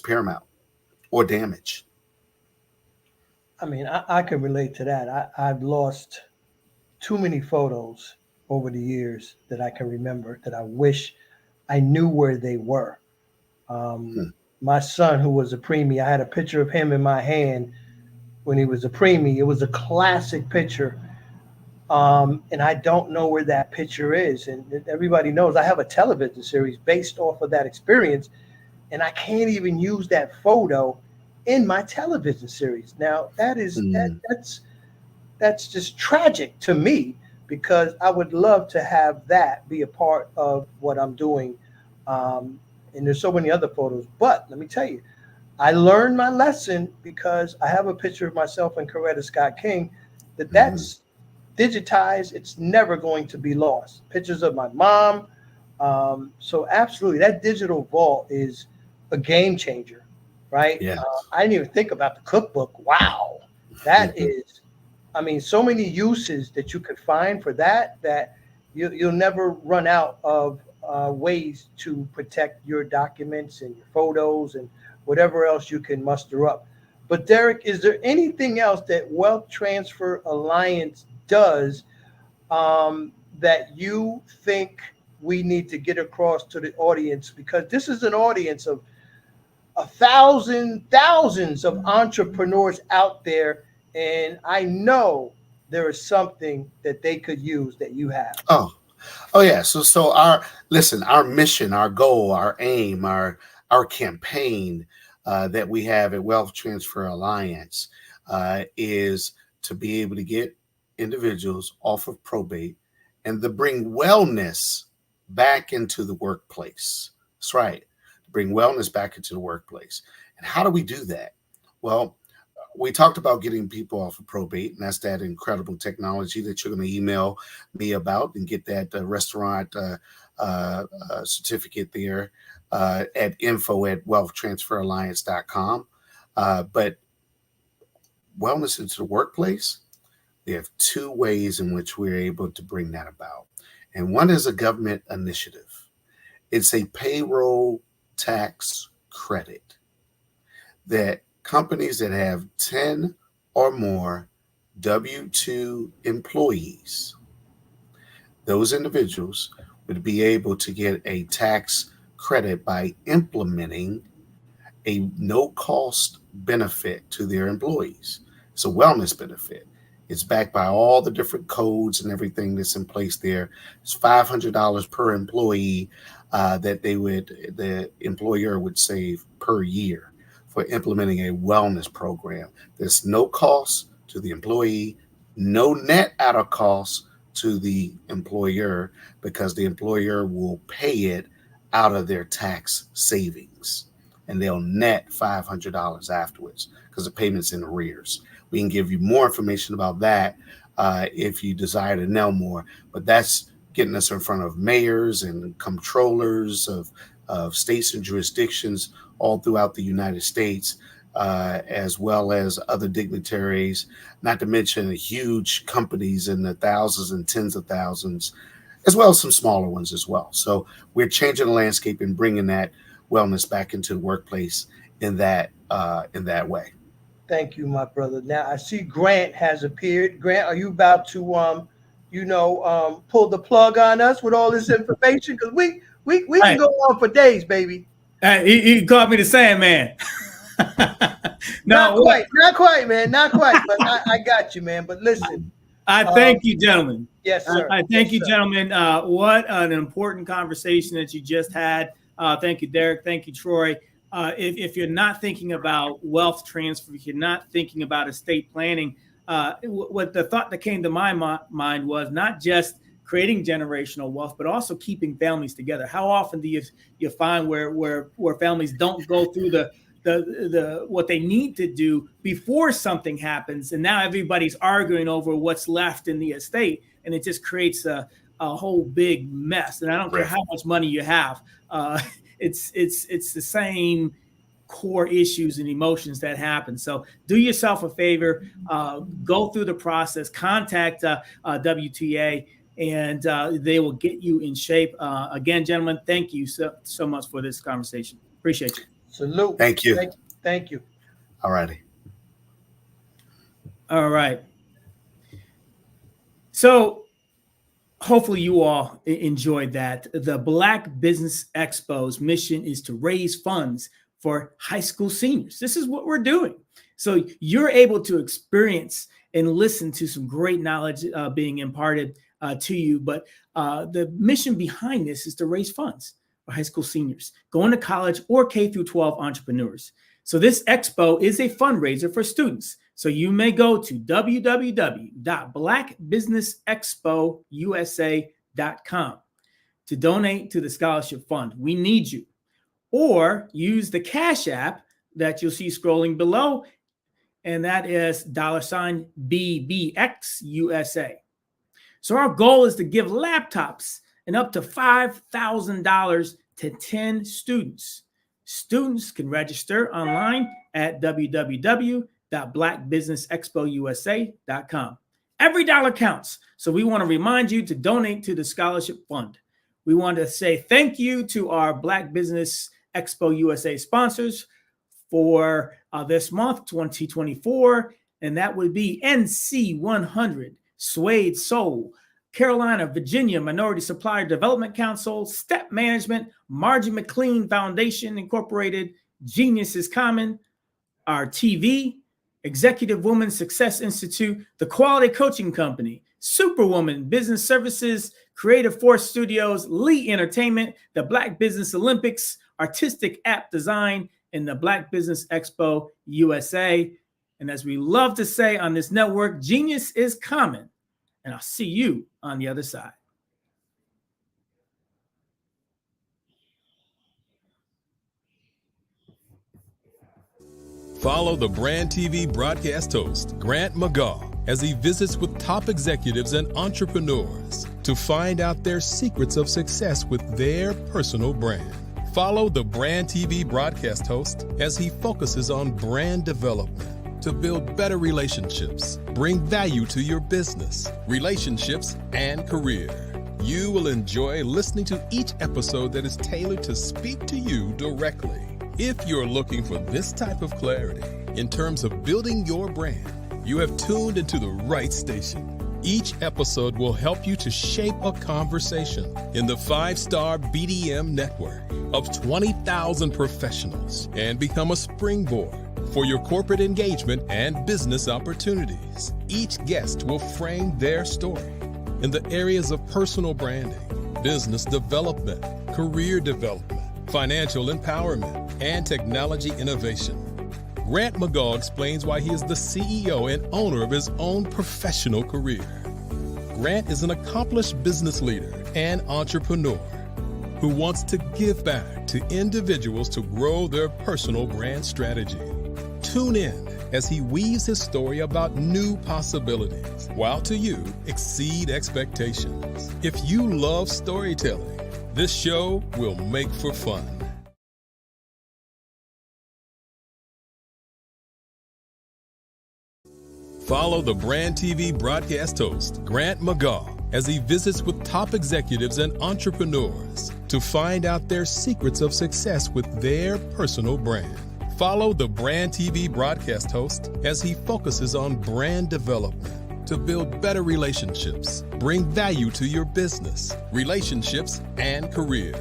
paramount, or damage. I mean, I can relate to that. I've lost too many photos over the years that I can remember that I wish I knew where they were. My son, who was a preemie, I had a picture of him in my hand when he was a preemie. It was a classic picture. And I don't know where that picture is. And everybody knows I have a television series based off of that experience, and I can't even use that photo in my television series. Now that is that's just tragic to me, because I would love to have that be a part of what I'm doing. And there's so many other photos, but let me tell you, I learned my lesson because I have a picture of myself and Coretta Scott King that's digitized. It's never going to be lost. Pictures of my mom. So absolutely, that digital vault is a game changer, right? Yeah. I didn't even think about the cookbook. Wow. That is, I mean, so many uses that you could find for that you'll never run out of ways to protect your documents and your photos and whatever else you can muster up. But Derek, is there anything else that Wealth Transfer Alliance does that you think we need to get across to the audience? Because this is an audience of thousands of entrepreneurs out there, and I know there is something that they could use that you have. Oh yeah. So our mission, our goal, our aim, our campaign that we have at Wealth Transfer Alliance is to be able to get individuals off of probate and to bring wellness back into the workplace. That's right. Bring wellness back into the workplace. And how do we do that? Well, we talked about getting people off of probate, and that's that incredible technology that you're going to email me about and get that restaurant certificate there at info@wealthtransferalliance.com. But wellness into the workplace, they have two ways in which we're able to bring that about. And one is a government initiative. It's a payroll tax credit that companies that have 10 or more W-2 employees, those individuals would be able to get a tax credit by implementing a no-cost benefit to their employees. It's a wellness benefit. It's backed by all the different codes and everything that's in place there. It's $500 per employee that the employer would save per year for implementing a wellness program. There's no cost to the employee, no net out of cost to the employer, because the employer will pay it out of their tax savings, and they'll net $500 afterwards because the payment's in arrears. We can give you more information about that if you desire to know more, but that's getting us in front of mayors and comptrollers of states and jurisdictions all throughout the United States as well as other dignitaries, not to mention huge companies in the thousands and tens of thousands, as well as some smaller ones as well. So we're changing the landscape and bringing that wellness back into the workplace in that way. Thank you, my brother. Now I see Grant has appeared. Grant, are you about to pull the plug on us with all this information? Because we can go on for days, baby. He called me the Sandman. Not quite, man. Not quite. But I got you, man. But listen. I thank you, gentlemen. Yes, sir. I thank you, gentlemen. What an important conversation that you just had. Thank you, Derek. Thank you, Troy. If you're not thinking about wealth transfer, if you're not thinking about estate planning, what the thought that came to my mind was not just creating generational wealth, but also keeping families together. How often do you find where families don't go through the what they need to do before something happens, and now everybody's arguing over what's left in the estate, and it just creates a whole big mess. And I don't care how much money you have. It's the same core issues and emotions that happen. So do yourself a favor, go through the process, contact WTA, and they will get you in shape. Again, gentlemen, thank you so much for this conversation. Appreciate you. Salute. Thank you. Thank you. All righty. All right. So hopefully you all enjoyed that. The Black Business Expo's mission is to raise funds for high school seniors. This is what we're doing. So you're able to experience and listen to some great knowledge being imparted to you. But the mission behind this is to raise funds for high school seniors going to college or K through 12 entrepreneurs. So this expo is a fundraiser for students. So you may go to www.blackbusinessexpousa.com to donate to the scholarship fund. We need you. Or use the Cash App that you'll see scrolling below, and that is $BBXUSA. So our goal is to give laptops and up to $5,000 to 10 students. Students can register online at www.blackbusinessexpousa.com. Every dollar counts. So we want to remind you to donate to the scholarship fund. We want to say thank you to our Black Business Expo USA sponsors for this month, 2024. And that would be NC 100, Suede Soul, Carolina, Virginia Minority Supplier Development Council, Step Management, Margie McLean Foundation Incorporated, Genius is Common, our TV, Executive Woman Success Institute, the Quality Coaching Company, Superwoman Business Services, Creative Force Studios, Lee Entertainment, the Black Business Olympics, Artistic App Design, and the Black Business Expo USA. And as we love to say on this network, genius is common. And I'll see you on the other side. Follow the Brand TV broadcast host, Grant McGaw, as he visits with top executives and entrepreneurs to find out their secrets of success with their personal brand. Follow the Brand TV broadcast host as he focuses on brand development to build better relationships, bring value to your business, relationships, and career. You will enjoy listening to each episode that is tailored to speak to you directly. If you're looking for this type of clarity in terms of building your brand, you have tuned into the right station. Each episode will help you to shape a conversation in the 5-star BDM network of 20,000 professionals and become a springboard for your corporate engagement and business opportunities. Each guest will frame their story in the areas of personal branding, business development, career development, financial empowerment, and technology innovation. Grant McGaw explains why he is the CEO and owner of his own professional career. Grant is an accomplished business leader and entrepreneur who wants to give back to individuals to grow their personal brand strategy. Tune in as he weaves his story about new possibilities, while to you exceed expectations. If you love storytelling, this show will make for fun. Follow the Brand TV broadcast host, Grant McGaugh, as he visits with top executives and entrepreneurs to find out their secrets of success with their personal brand. Follow the Brand TV broadcast host as he focuses on brand development to build better relationships, bring value to your business, relationships, and career.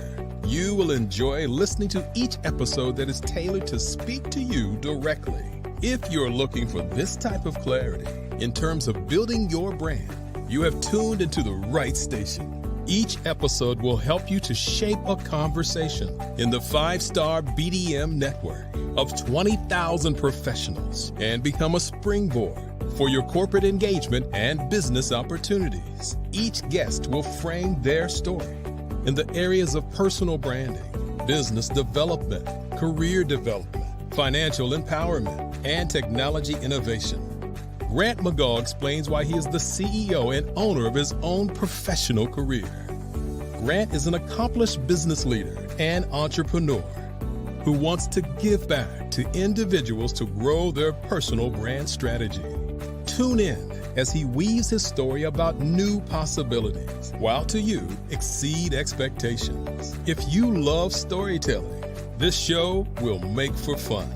You will enjoy listening to each episode that is tailored to speak to you directly. If you're looking for this type of clarity in terms of building your brand, you have tuned into the right station. Each episode will help you to shape a conversation in the 5-star BDM network of 20,000 professionals and become a springboard for your corporate engagement and business opportunities. Each guest will frame their story in the areas of personal branding, business development, career development, financial empowerment, and technology innovation. Grant McGaugh explains why he is the CEO and owner of his own professional career. Grant is an accomplished business leader and entrepreneur who wants to give back to individuals to grow their personal brand strategy. Tune in as he weaves his story about new possibilities, while to you exceed expectations. If you love storytelling, this show will make for fun.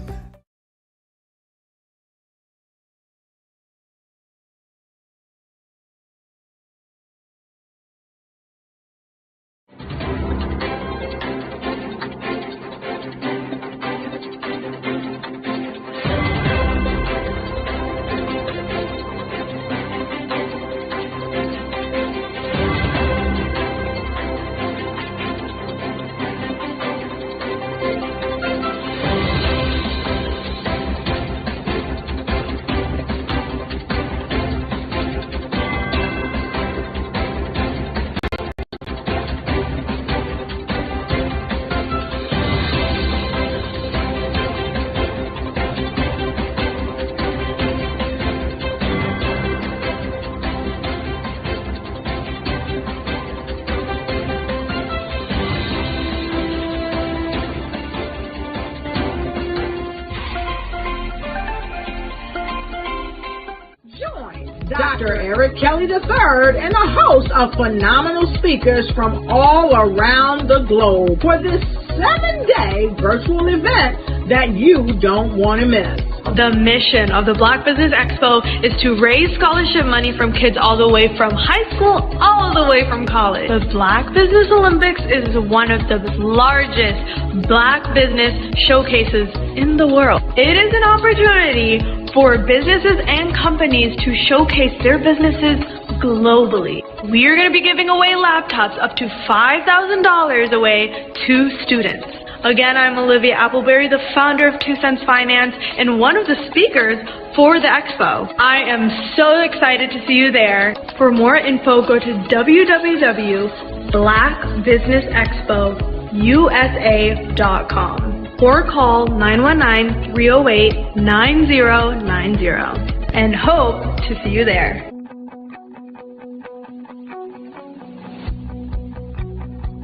Dr. Eric Kelly III and a host of phenomenal speakers from all around the globe for this 7-day virtual event that you don't want to miss. The mission of the Black Business Expo is to raise scholarship money from kids all the way from high school, all the way from college. The Black Business Olympics is one of the largest Black business showcases in the world. It is an opportunity for businesses and companies to showcase their businesses globally. We are going to be giving away laptops up to $5,000 away to students. Again, I'm Olivia Appleberry, the founder of 2 Cents Finance and one of the speakers for the expo. I am so excited to see you there. For more info, go to www.blackbusinessexpousa.com or call 919-308-9090 and hope to see you there.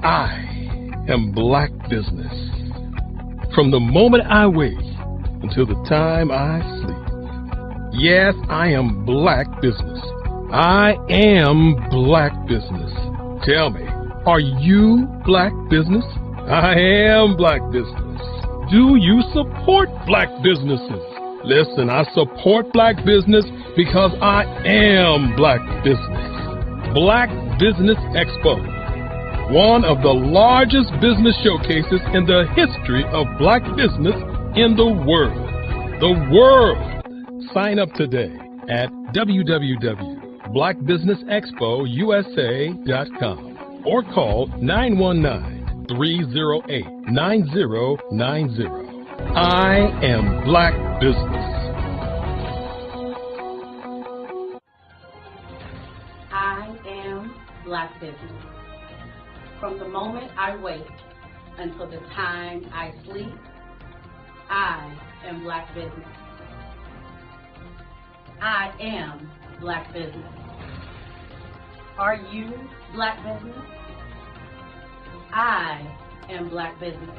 I am Black Business. From the moment I wake until the time I sleep. Yes, I am Black Business. I am Black Business. Tell me, are you Black Business? I am Black Business. Do you support Black businesses? Listen, I support Black business because I am Black Business. Black Business Expo, one of the largest business showcases in the history of Black business in the world. The world! Sign up today at www.blackbusinessexpousa.com or call 919-308-9090. I am Black Business. I am Black Business. From the moment I wake until the time I sleep, I am Black Business. I am Black Business. Are you Black Business? I am Black Business.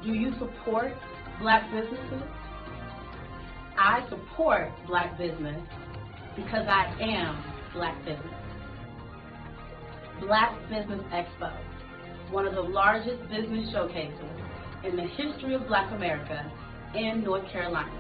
Do you support Black businesses? I support Black business because I am Black business. Black Business Expo, one of the largest business showcases in the history of Black America in North Carolina.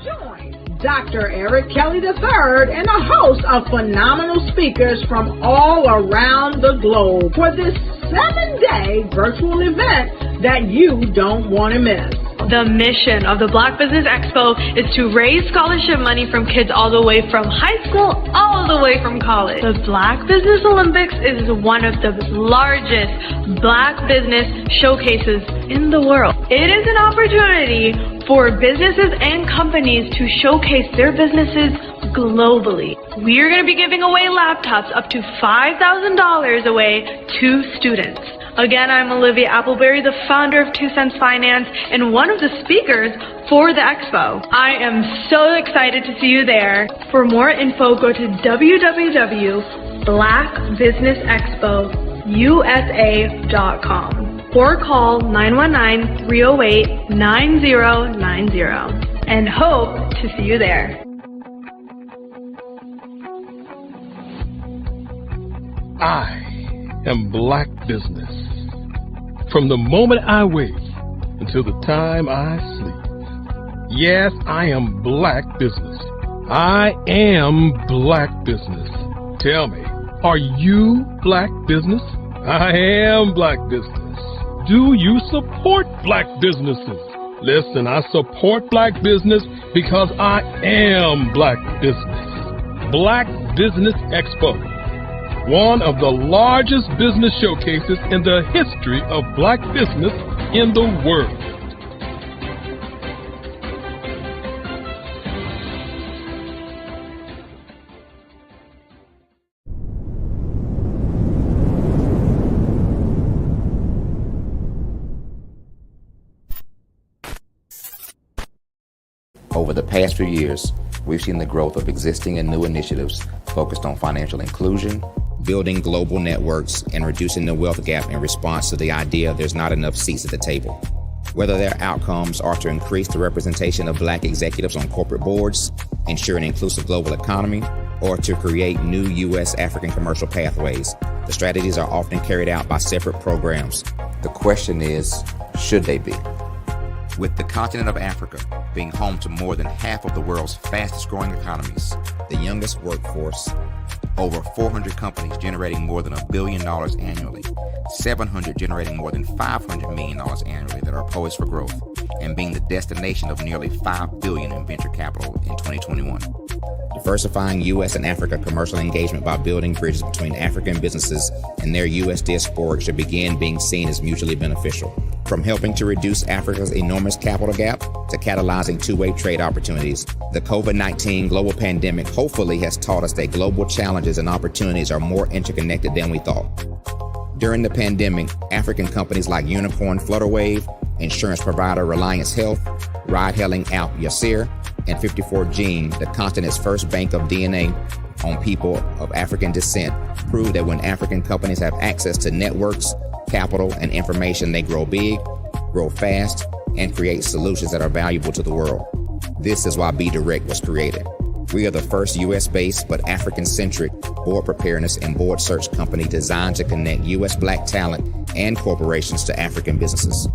Join Dr. Eric Kelly III and a host of phenomenal speakers from all around the globe for this 7-day virtual event that you don't want to miss. The mission of the Black Business Expo is to raise scholarship money from kids all the way from high school, all the way from college. The Black Business Olympics is one of the largest Black business showcases in the world. It is an opportunity for businesses and companies to showcase their businesses globally. We are going to be giving away laptops up to $5,000 away to students. Again, I'm Olivia Appleberry, the founder of 2 Cents Finance and one of the speakers for the expo. I am so excited to see you there. For more info, go to www.blackbusinessexpousa.com or call 919-308-9090 and hope to see you there. I am Black business. From the moment I wake until the time I sleep. Yes, I am Black business. I am Black business. Tell me, are you Black business? I am Black business. Do you support Black businesses? Listen, I support Black business because I am Black business. Black Business Expo, one of the largest business showcases in the history of Black business in the world. Over the past few years, we've seen the growth of existing and new initiatives focused on financial inclusion, building global networks, and reducing the wealth gap in response to the idea there's not enough seats at the table. Whether their outcomes are to increase the representation of Black executives on corporate boards, ensure an inclusive global economy, or to create new U.S. African commercial pathways, the strategies are often carried out by separate programs. The question is, should they be? With the continent of Africa being home to more than half of the world's fastest growing economies, the youngest workforce, over 400 companies generating more than $1 billion annually, 700 generating more than $500 million annually that are poised for growth, and being the destination of nearly $5 billion in venture capital in 2021. Diversifying U.S. and Africa commercial engagement by building bridges between African businesses and their U.S. diaspora should begin being seen as mutually beneficial. From helping to reduce Africa's enormous capital gap to catalyzing two-way trade opportunities, the COVID-19 global pandemic hopefully has taught us that global challenges and opportunities are more interconnected than we thought. During the pandemic, African companies like Unicorn Flutterwave, insurance provider Reliance Health, ride-hailing app Yasir, and 54Gene, the continent's first bank of DNA on people of African descent, proved that when African companies have access to networks, capital, and information, they grow big, grow fast, and create solutions that are valuable to the world. This is why Be Direct was created. We are the first U.S.-based but African-centric board preparedness and board search company designed to connect U.S. Black talent and corporations to African businesses.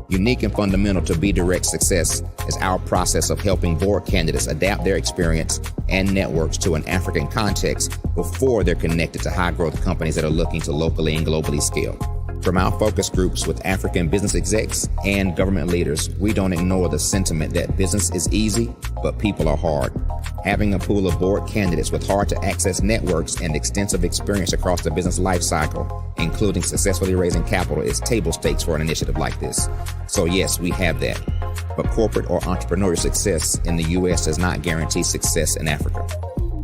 Unique and fundamental to Be Direct's success is our process of helping board candidates adapt their experience and networks to an African context before they're connected to high-growth companies that are looking to locally and globally scale. From our focus groups with African business execs and government leaders, we don't ignore the sentiment that business is easy, but people are hard. Having a pool of board candidates with hard-to-access networks and extensive experience across the business life cycle, including successfully raising capital, is table stakes for an initiative like this. So yes, we have that. But corporate or entrepreneurial success in the U.S. does not guarantee success in Africa.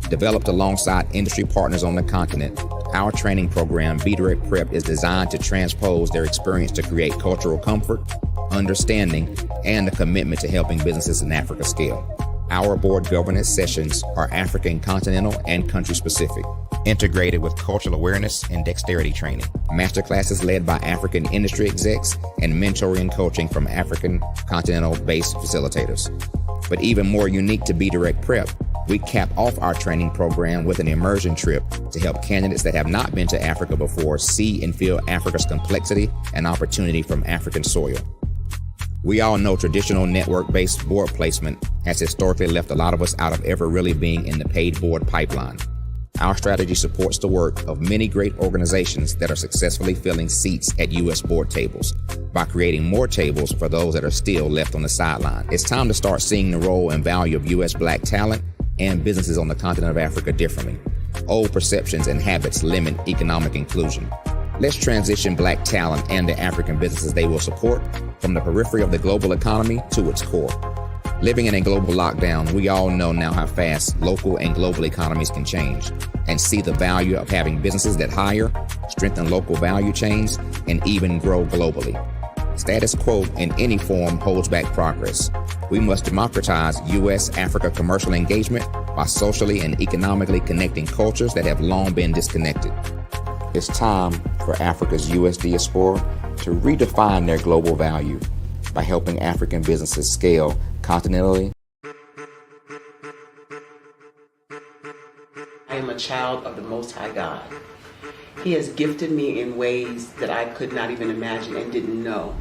Developed alongside industry partners on the continent, our training program, Be Direct Prep, is designed to transpose their experience to create cultural comfort, understanding, and a commitment to helping businesses in Africa scale. Our board governance sessions are African continental and country specific, integrated with cultural awareness and dexterity training, masterclasses led by African industry execs, and mentoring and coaching from African continental based facilitators. But even more unique to Be Direct Prep, we cap off our training program with an immersion trip to help candidates that have not been to Africa before see and feel Africa's complexity and opportunity from African soil. We all know traditional network-based board placement has historically left a lot of us out of ever really being in the paid board pipeline. Our strategy supports the work of many great organizations that are successfully filling seats at U.S. board tables by creating more tables for those that are still left on the sideline. It's time to start seeing the role and value of U.S. Black talent and businesses on the continent of Africa differently. Old perceptions and habits limit economic inclusion. Let's transition Black talent and the African businesses they will support from the periphery of the global economy to its core. Living in a global lockdown, we all know now how fast local and global economies can change, and see the value of having businesses that hire, strengthen local value chains, and even grow globally. Status quo in any form holds back progress. We must democratize U.S.-Africa commercial engagement by socially and economically connecting cultures that have long been disconnected. It's time for Africa's U.S. diaspora to redefine their global value by helping African businesses scale continentally. I am a child of the Most High God. He has gifted me in ways that I could not even imagine and didn't know.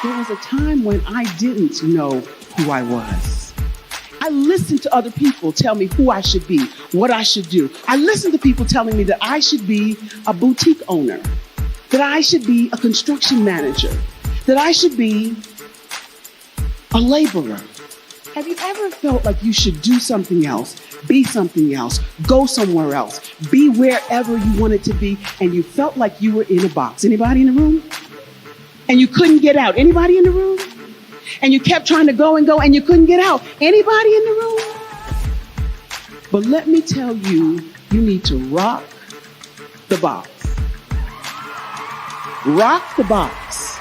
There was a time when I didn't know who I was. I listened to other people tell me who I should be, what I should do. I listened to people telling me that I should be a boutique owner, that I should be a construction manager, that I should be a laborer. Have you ever felt like you should do something else, be something else, go somewhere else, be wherever you wanted to be, and you felt like you were in a box? Anybody in the room? And you couldn't get out. Anybody in the room? And you kept trying to go and you couldn't get out. Anybody in the room? But let me tell you, you need to rock the box. Rock the box.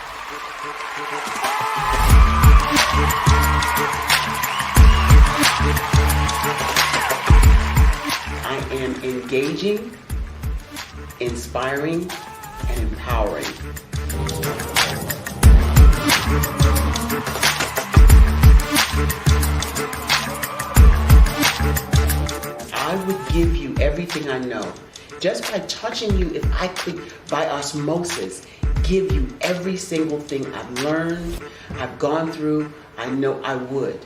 I am engaging, inspiring, and empowering. I would give you everything I know. Just by touching you, if I could, by osmosis, give you every single thing I've learned, I've gone through, I know I would.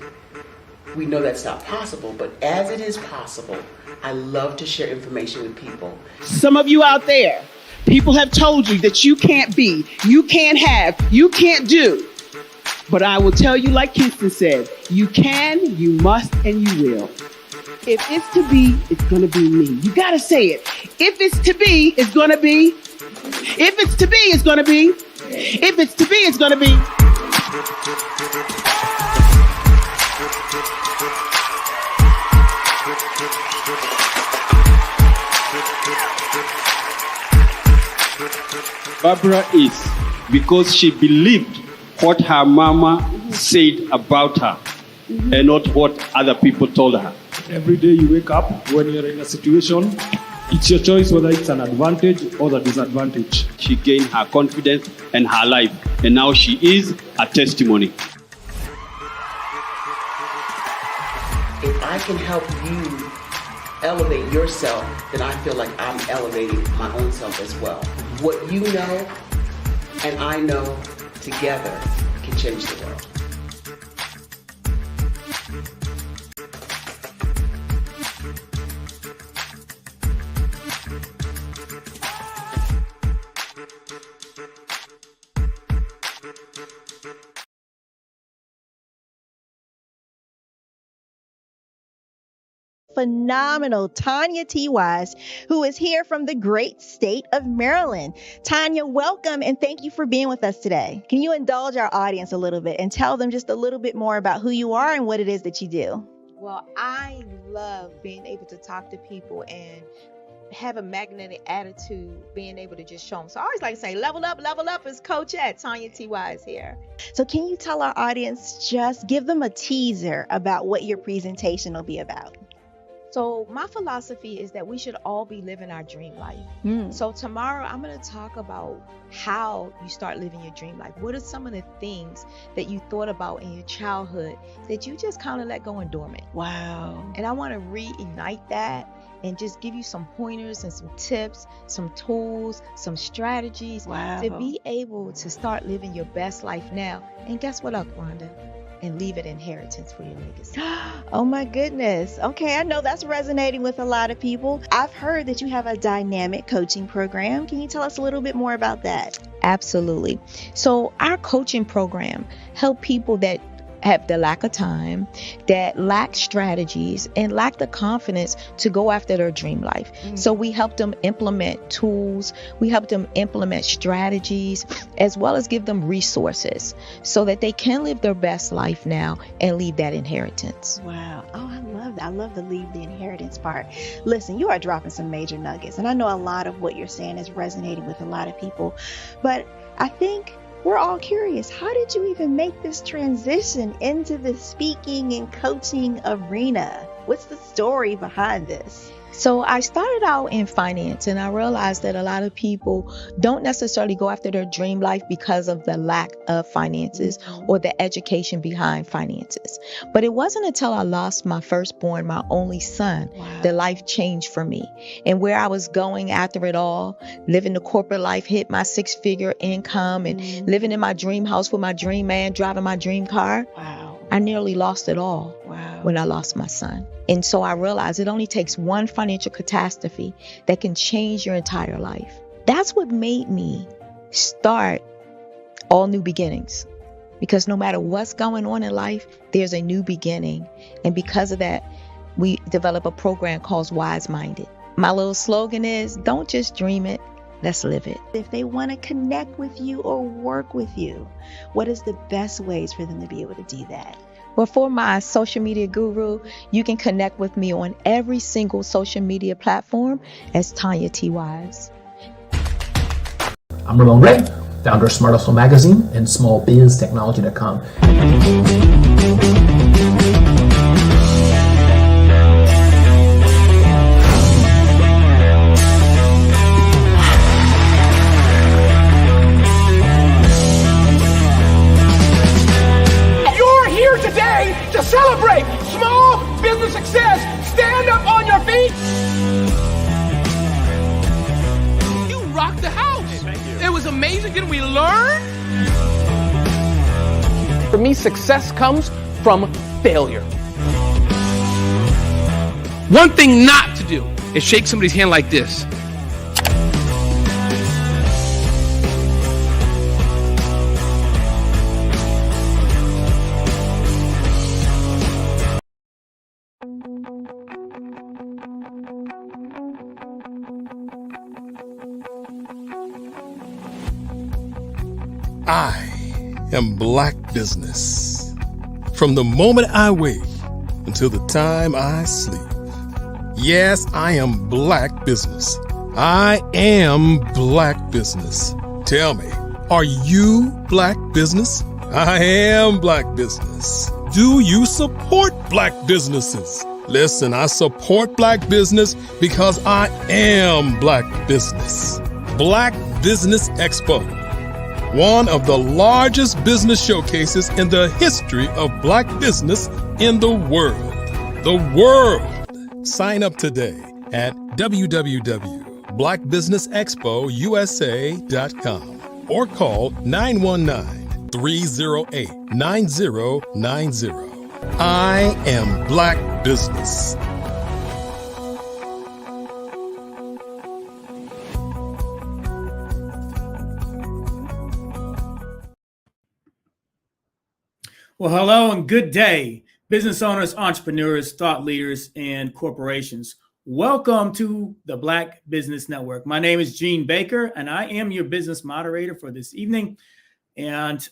We know that's not possible, but as it is possible, I love to share information with people. Some of you out there, people have told you that you can't be, you can't have, you can't do. But I will tell you, like Kingston said, you can, you must, and you will. If it's to be, it's going to be me. You got to say it. If it's to be, it's going to be. If it's to be, it's going to be. If it's to be, it's going to be. Barbara is because she believed what her mama said about her and not what other people told her. Every day you wake up, when you're in a situation, it's your choice whether it's an advantage or the disadvantage. She gained her confidence and her life, and now she is a testimony. If I can help you elevate yourself, then I feel like I'm elevating my own self as well. What you know and I know together can change the world. Phenomenal Tanya T. Wise, who is here from the great state of Maryland. Tanya, welcome and thank you for being with us today. Can you indulge our audience a little bit and tell them just a little bit more about who you are and what it is that you do? Well, I love being able to talk to people and have a magnetic attitude, being able to just show them. So I always like to say, level up is Coach at Tanya T. Wise here. So can you tell our audience, just give them a teaser about what your presentation will be about? So my philosophy is that we should all be living our dream life. So tomorrow I'm going to talk about how you start living your dream life. What are some of the things that you thought about in your childhood that you just kind of let go and dormant? Wow. And I want to reignite that and just give you some pointers and some tips, some tools, some strategies to be able to start living your best life now. And guess what, Rhonda? And leave an inheritance for your legacy. Oh my goodness. Okay, I know that's resonating with a lot of people. I've heard that you have a dynamic coaching program. Can you tell us a little bit more about that? Absolutely. So our coaching program help people that have the lack of time, that lack strategies, and lack the confidence to go after their dream life. So we help them implement tools, we help them implement strategies, as well as give them resources so that they can live their best life now and leave that inheritance. Wow. Oh, I love that. I love the leave the inheritance part. Listen, you are dropping some major nuggets, and I know a lot of what you're saying is resonating with a lot of people, but I think we're all curious. How did you even make this transition into the speaking and coaching arena? What's the story behind this? So I started out in finance, and I realized that a lot of people don't necessarily go after their dream life because of the lack of finances or the education behind finances. But it wasn't until I lost my firstborn, my only son, that life changed for me. And where I was going after it all, living the corporate life, hit my 6-figure income and living in my dream house with my dream man, driving my dream car. I nearly lost it all when I lost my son. And so I realized it only takes one financial catastrophe that can change your entire life. That's what made me start All New Beginnings. Because no matter what's going on in life, there's a new beginning. And because of that, we develop a program called Wise Minded. My little slogan is, don't just dream it, let's live it. If they want to connect with you or work with you, what is the best ways for them to be able to do that? Well, for my social media guru, you can connect with me on every single social media platform as Tanya T. Wise. I'm Ramon Ray, founder of Smart Hustle Magazine and smallbiztechnology.com. To celebrate small business success. Stand up on your feet. You rocked the house. Hey, thank you. It was amazing. Didn't we learn? For me, success comes from failure. One thing not to do is shake somebody's hand like this. I am Black Business. From the moment I wake until the time I sleep. Yes, I am Black Business. I am Black Business. Tell me, are you Black Business? I am Black Business. Do you support Black businesses? Listen, I support Black business because I am Black Business. Black Business Expo, one of the largest business showcases in the history of Black business in the world. The world! Sign up today at www.blackbusinessexpousa.com or call 919-308-9090. I am Black Business. Well, hello and good day, business owners, entrepreneurs, thought leaders, and corporations. Welcome to the Black Business Network. My name is Gene Baker, and I am your business moderator for this evening and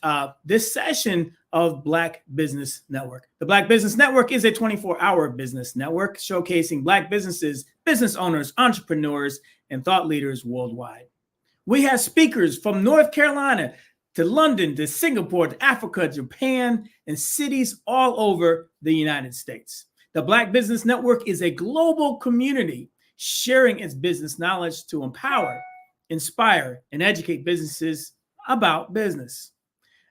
this session of Black Business Network. The Black Business Network is a 24-hour business network showcasing Black businesses, business owners, entrepreneurs, and thought leaders worldwide. We have speakers from North Carolina to London, to Singapore, to Africa, Japan, and cities all over the United States. The Black Business Network is a global community sharing its business knowledge to empower, inspire, and educate businesses about business.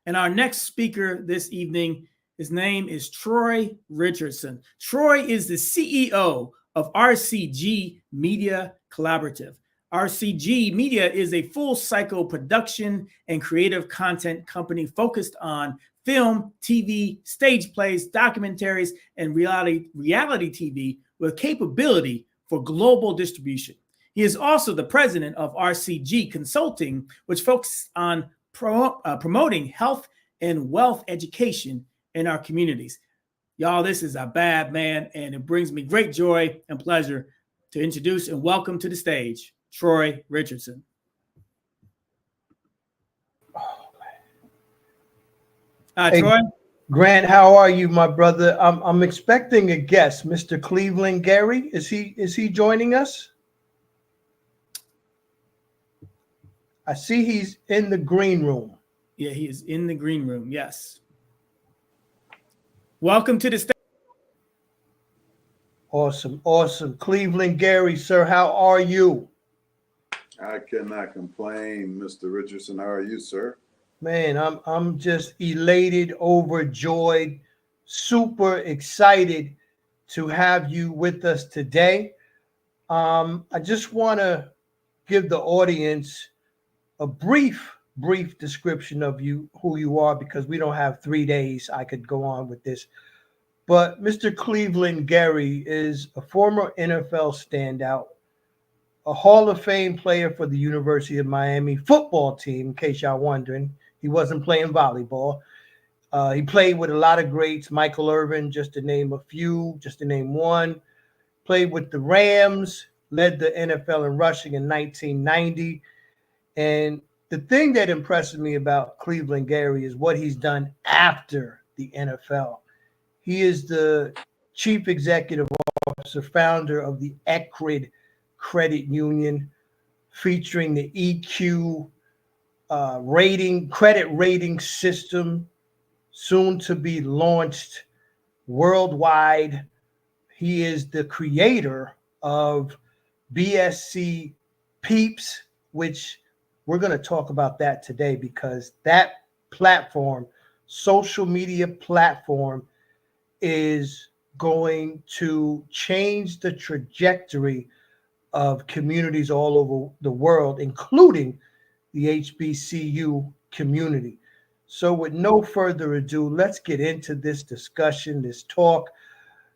And our next speaker this evening, his name is Troy Richardson. Troy is the CEO of RCG Media Collaborative. RCG Media is a full cycle production and creative content company focused on film, TV, stage plays, documentaries, and reality TV with capability for global distribution. He is also the president of RCG Consulting, which focuses on promoting health and wealth education in our communities. Y'all, this is a bad man, and it brings me great joy and pleasure to introduce and welcome to the stage, Troy Richardson. Hey, Troy. Grant, how are you, my brother? I'm expecting a guest, Mr. Cleveland Gary. Is he joining us? I see he's in the green room. Yeah, he is in the green room. Yes. Welcome to the stage. Awesome. Cleveland Gary, sir, how are you? I cannot complain, Mr. Richardson. How are you, sir? Man, I'm just elated, overjoyed, super excited to have you with us today. I just want to give the audience a brief description of you, who you are, because we don't have 3 days. I could go on with this. But Mr. Cleveland Gary is a former NFL standout, a Hall of Fame player for the University of Miami football team, in case y'all wondering. He wasn't playing volleyball. He played with a lot of greats, Michael Irvin, just to name a few, just to name one. Played with the Rams, led the NFL in rushing in 1990. And the thing that impresses me about Cleveland Gary is what he's done after the NFL. He is the chief executive officer, founder of the ECRID Credit Union, featuring the EQ credit rating system, soon to be launched worldwide. He is the creator of BSC Peeps, which we're going to talk about that today, because that platform, social media platform, is going to change the trajectory of communities all over the world, including the HBCU community. So with no further ado, let's get into this discussion, this talk.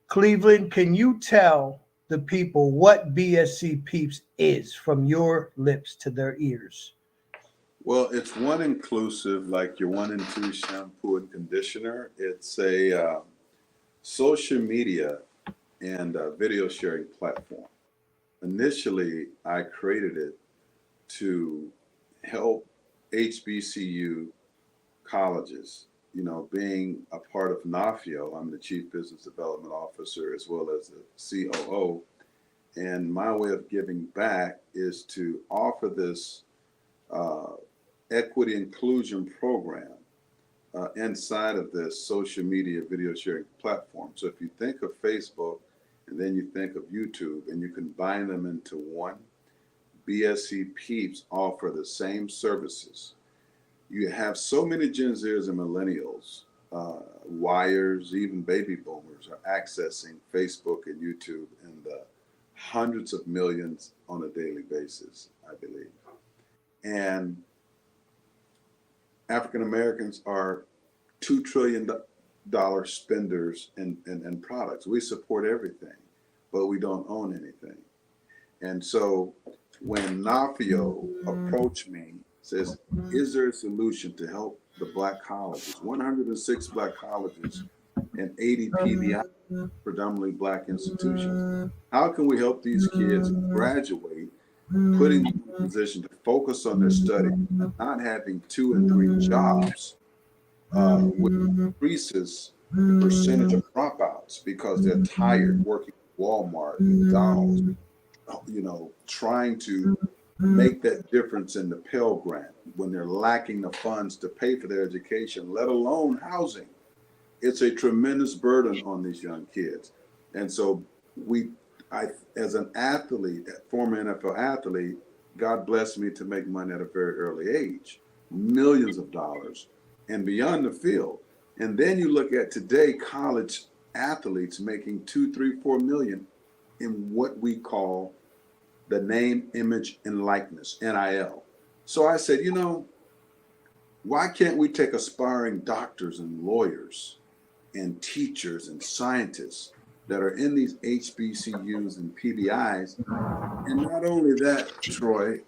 Cleveland, can you tell the people what BSC Peeps is from your lips to their ears? Well, it's one inclusive, like your 1 and 2 shampoo and conditioner. It's a social media and video sharing platform. Initially, I created it to help HBCU colleges, being a part of NAFIO. I'm the Chief Business Development Officer as well as the COO. And my way of giving back is to offer this equity inclusion program inside of this social media video sharing platform. So if you think of Facebook and then you think of YouTube and you combine them into one, BSC Peeps offer the same services. You have so many Gen Zers and millennials, wires, even baby boomers are accessing Facebook and YouTube in the hundreds of millions on a daily basis, I believe. And African Americans are $2 trillion spenders in products. We support everything, but we don't own anything. And so when NAFIO approached me, says, is there a solution to help the Black colleges, 106 Black colleges and 80 PBI, predominantly Black institutions? How can we help these kids graduate, putting them in a position to focus on their study, not having 2 and 3 jobs, which increases the percentage of dropouts because they're tired working at Walmart, McDonald's, trying to make that difference in the Pell Grant when they're lacking the funds to pay for their education, let alone housing. It's a tremendous burden on these young kids. And so I, as an athlete, former NFL athlete, God blessed me to make money at a very early age, millions of dollars and beyond the field. And then you look at today, college athletes making 2, 3, 4 million in what we call the name, image, and likeness, NIL. So I said, why can't we take aspiring doctors and lawyers and teachers and scientists that are in these HBCUs and PBIs? And not only that, Troy,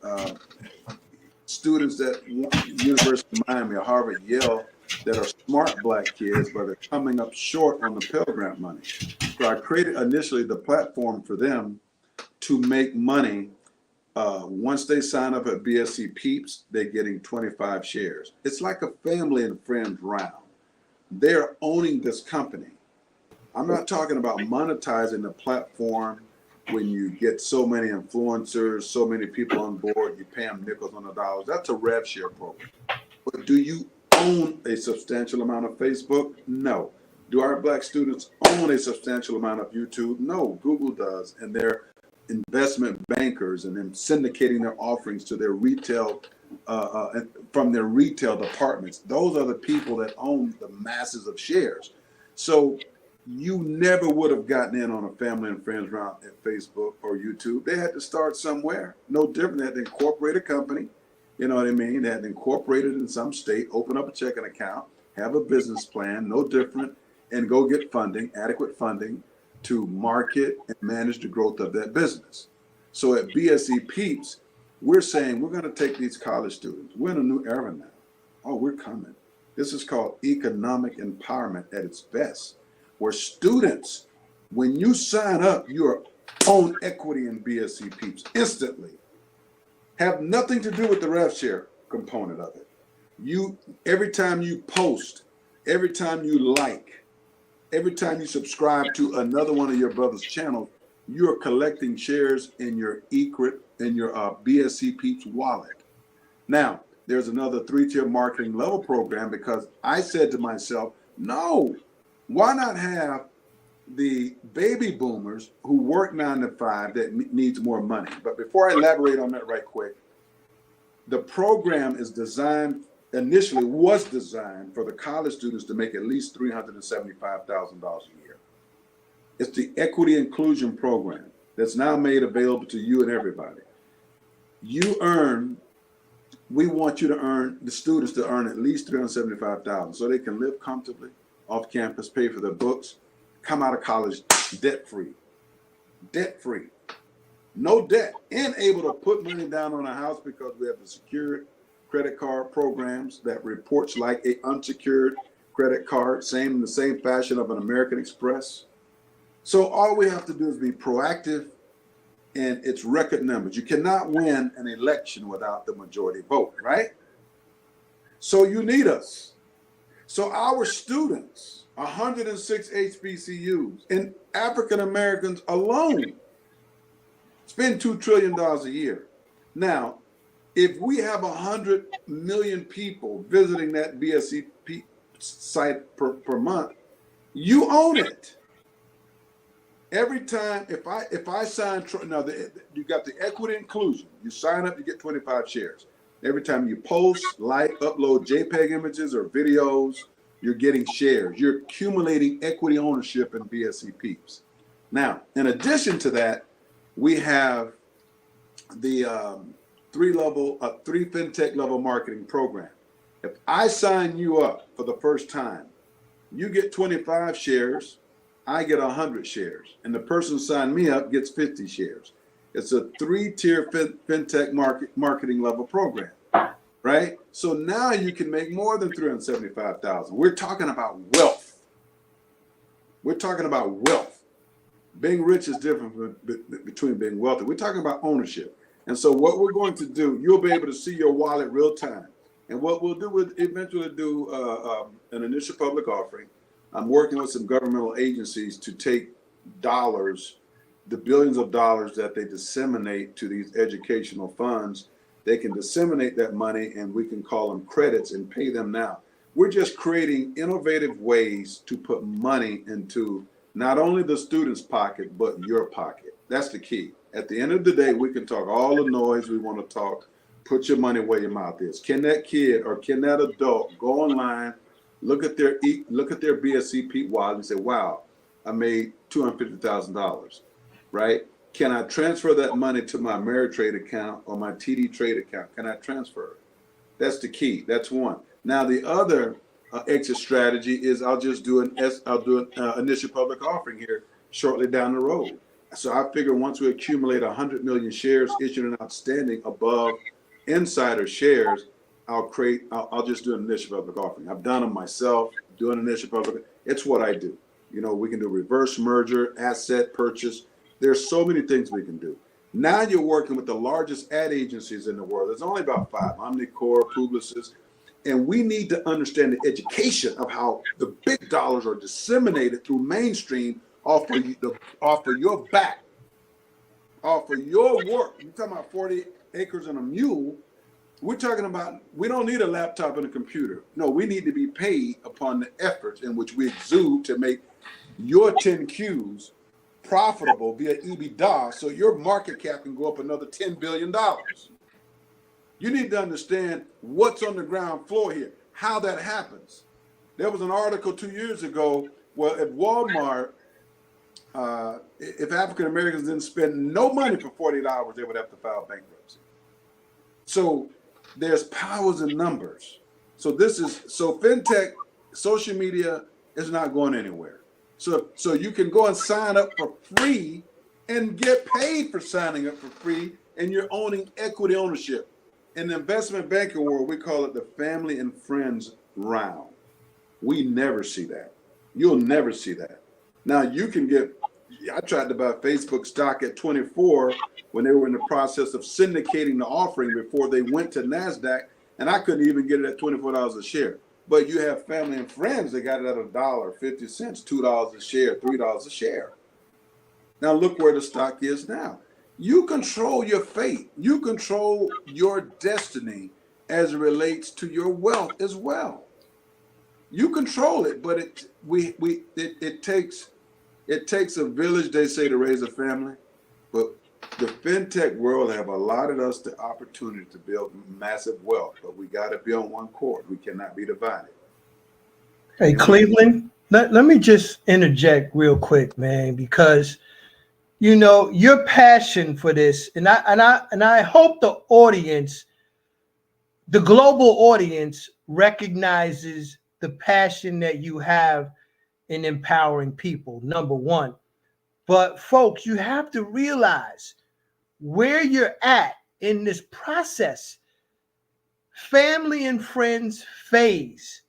students at University of Miami or Harvard, Yale, that are smart Black kids, but are coming up short on the Pell Grant money. So I created initially the platform for them to make money. Once they sign up at BSC Peeps, they're getting 25 shares. It's like a family and friends round. They're owning this company. I'm not talking about monetizing the platform when you get so many influencers, so many people on board, you pay them nickels on the dollars. That's a rev share program. But do you own a substantial amount of Facebook? No. Do our Black students own a substantial amount of YouTube? No, Google does. And they're investment bankers and then syndicating their offerings to their retail, from their retail departments. Those are the people that own the masses of shares. So you never would have gotten in on a family and friends round at Facebook or YouTube. They had to start somewhere. No different. They had to incorporate a company. You know what I mean? They had to incorporate it in some state, open up a checking account, have a business plan, no different, and go get funding, adequate funding to market and manage the growth of that business. So at BSE Peeps, we're saying we're going to take these college students. We're in a new era now. Oh, we're coming. This is called economic empowerment at its best, where students, when you sign up, you own equity in BSE Peeps instantly. Have nothing to do with the rev share component of it. Every time you post, every time you like, every time you subscribe to another one of your brother's channels, you're collecting shares in your BSC Peeps wallet. Now, there's another 3-tier marketing level program because I said to myself, no, why not have the baby boomers who work 9 to 5 that needs more money? But before I elaborate on that right quick, the program is initially was designed for the college students to make at least $375,000 a year. It's the equity inclusion program that's now made available to you and everybody. We want you to earn, the students to earn at least $375,000 so they can live comfortably off campus, pay for their books, come out of college debt-free, no debt, and able to put money down on a house because we have the secured credit card programs that reports like a unsecured credit card, in the same fashion of an American Express. So all we have to do is be proactive, and it's record numbers. You cannot win an election without the majority vote, right? So you need us. So our students, 106 HBCUs, and African Americans alone spend $2 trillion a year. Now, if we have 100 million people visiting that BSC site per month, you own it. Every time, if I sign, now you got the equity inclusion. You sign up, you get 25 shares. Every time you post, upload JPEG images or videos, you're getting shares. You're accumulating equity ownership in BSC Peeps. Now, in addition to that, we have the 3 FinTech level marketing program. If I sign you up for the first time, you get 25 shares, I get 100 shares, and the person who signed me up gets 50 shares. It's a 3-tier FinTech marketing level program, right? So now you can make more than $375,000. We're talking about wealth. We're talking about wealth. Being rich is different between being wealthy. We're talking about ownership. And so what we're going to do, you'll be able to see your wallet real time. And what we'll do is eventually do an initial public offering. I'm working with some governmental agencies to take dollars, the billions of dollars that they disseminate to these educational funds. They can disseminate that money and we can call them credits and pay them now. We're just creating innovative ways to put money into Not only the student's pocket, but your pocket. That's the key. At the end of the day, we can talk all the noise we want to talk. Put your money where your mouth is. Can that kid or can that adult go online, look at their BSCP wallet and say, wow, I made $250,000, right? Can I transfer that money to my Ameritrade account or my TD Trade account? Can I transfer it? That's the key. That's one. Now the other exit strategy is I'll do an initial public offering here shortly down the road. So I figure once we accumulate 100 million shares issued and outstanding above insider shares, I'll just do an initial public offering. I've done them myself, doing an initial public. It's what I do. You know, we can do reverse merger, asset purchase. There's so many things we can do. Now you're working with the largest ad agencies in the world. There's only about 5, Omnicore, Publicis, and we need to understand the education of how the big dollars are disseminated through mainstream off of your back, off of your work. You're talking about 40 acres and a mule. We're talking about, we don't need a laptop and a computer. No, we need to be paid upon the efforts in which we exude to make your 10 Qs profitable via EBITDA, so your market cap can go up another $10 billion. You need to understand what's on the ground floor here, how that happens. There was an article 2 years ago where at Walmart, if African Americans didn't spend no money for 48 hours, they would have to file bankruptcy. So there's powers in numbers. So fintech, social media is not going anywhere. So you can go and sign up for free and get paid for signing up for free, and you're owning equity ownership. In the investment banking world, we call it the family and friends round. We never see that. You'll never see that. Now I tried to buy Facebook stock at 24 when they were in the process of syndicating the offering before they went to NASDAQ, and I couldn't even get it at $24 a share. But you have family and friends that got it at $1, 50 cents, $2 a share, $3 a share. Now look where the stock is now. You control your fate. You control your destiny as it relates to your wealth as well. You control it, but it takes a village, they say, to raise a family. But the fintech world have allotted us the opportunity to build massive wealth, but we got to be on one cord. We cannot be divided. Hey, Cleveland, let me just interject real quick, man, because you know your passion for this, and I hope the audience, the global audience, recognizes the passion that you have in empowering people. Number one, but folks, you have to realize where you're at in this process. Family and friends phase.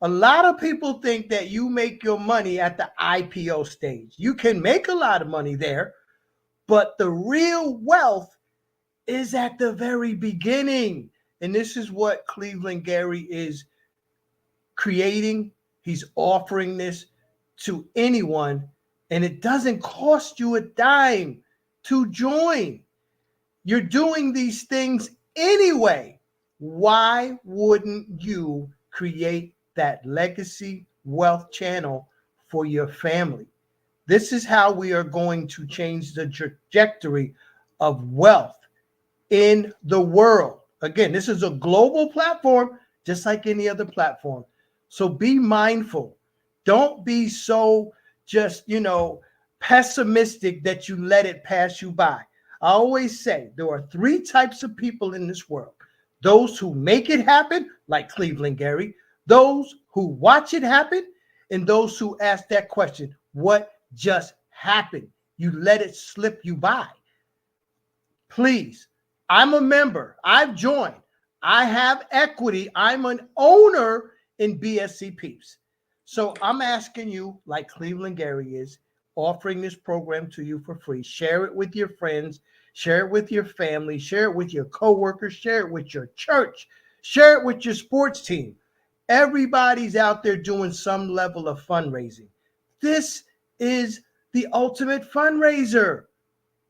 A lot of people think that you make your money at the IPO stage. You can make a lot of money there, but the real wealth is at the very beginning. And this is what Cleveland Gary is creating. He's offering this to anyone, and it doesn't cost you a dime to join. You're doing these things anyway. Why wouldn't you create that legacy wealth channel for your family? This is how we are going to change the trajectory of wealth in the world. Again, this is a global platform, just like any other platform. So be mindful. Don't be so just, pessimistic that you let it pass you by. I always say there are 3 types of people in this world. Those who make it happen, like Cleveland Gary, those who watch it happen, and those who ask that question, what just happened? You let it slip you by. Please, I'm a member. I've joined. I have equity. I'm an owner in BSCPs. So I'm asking you, like Cleveland Gary is, offering this program to you for free. Share it with your friends. Share it with your family. Share it with your coworkers. Share it with your church. Share it with your sports team. Everybody's out there doing some level of fundraising. This is the ultimate fundraiser,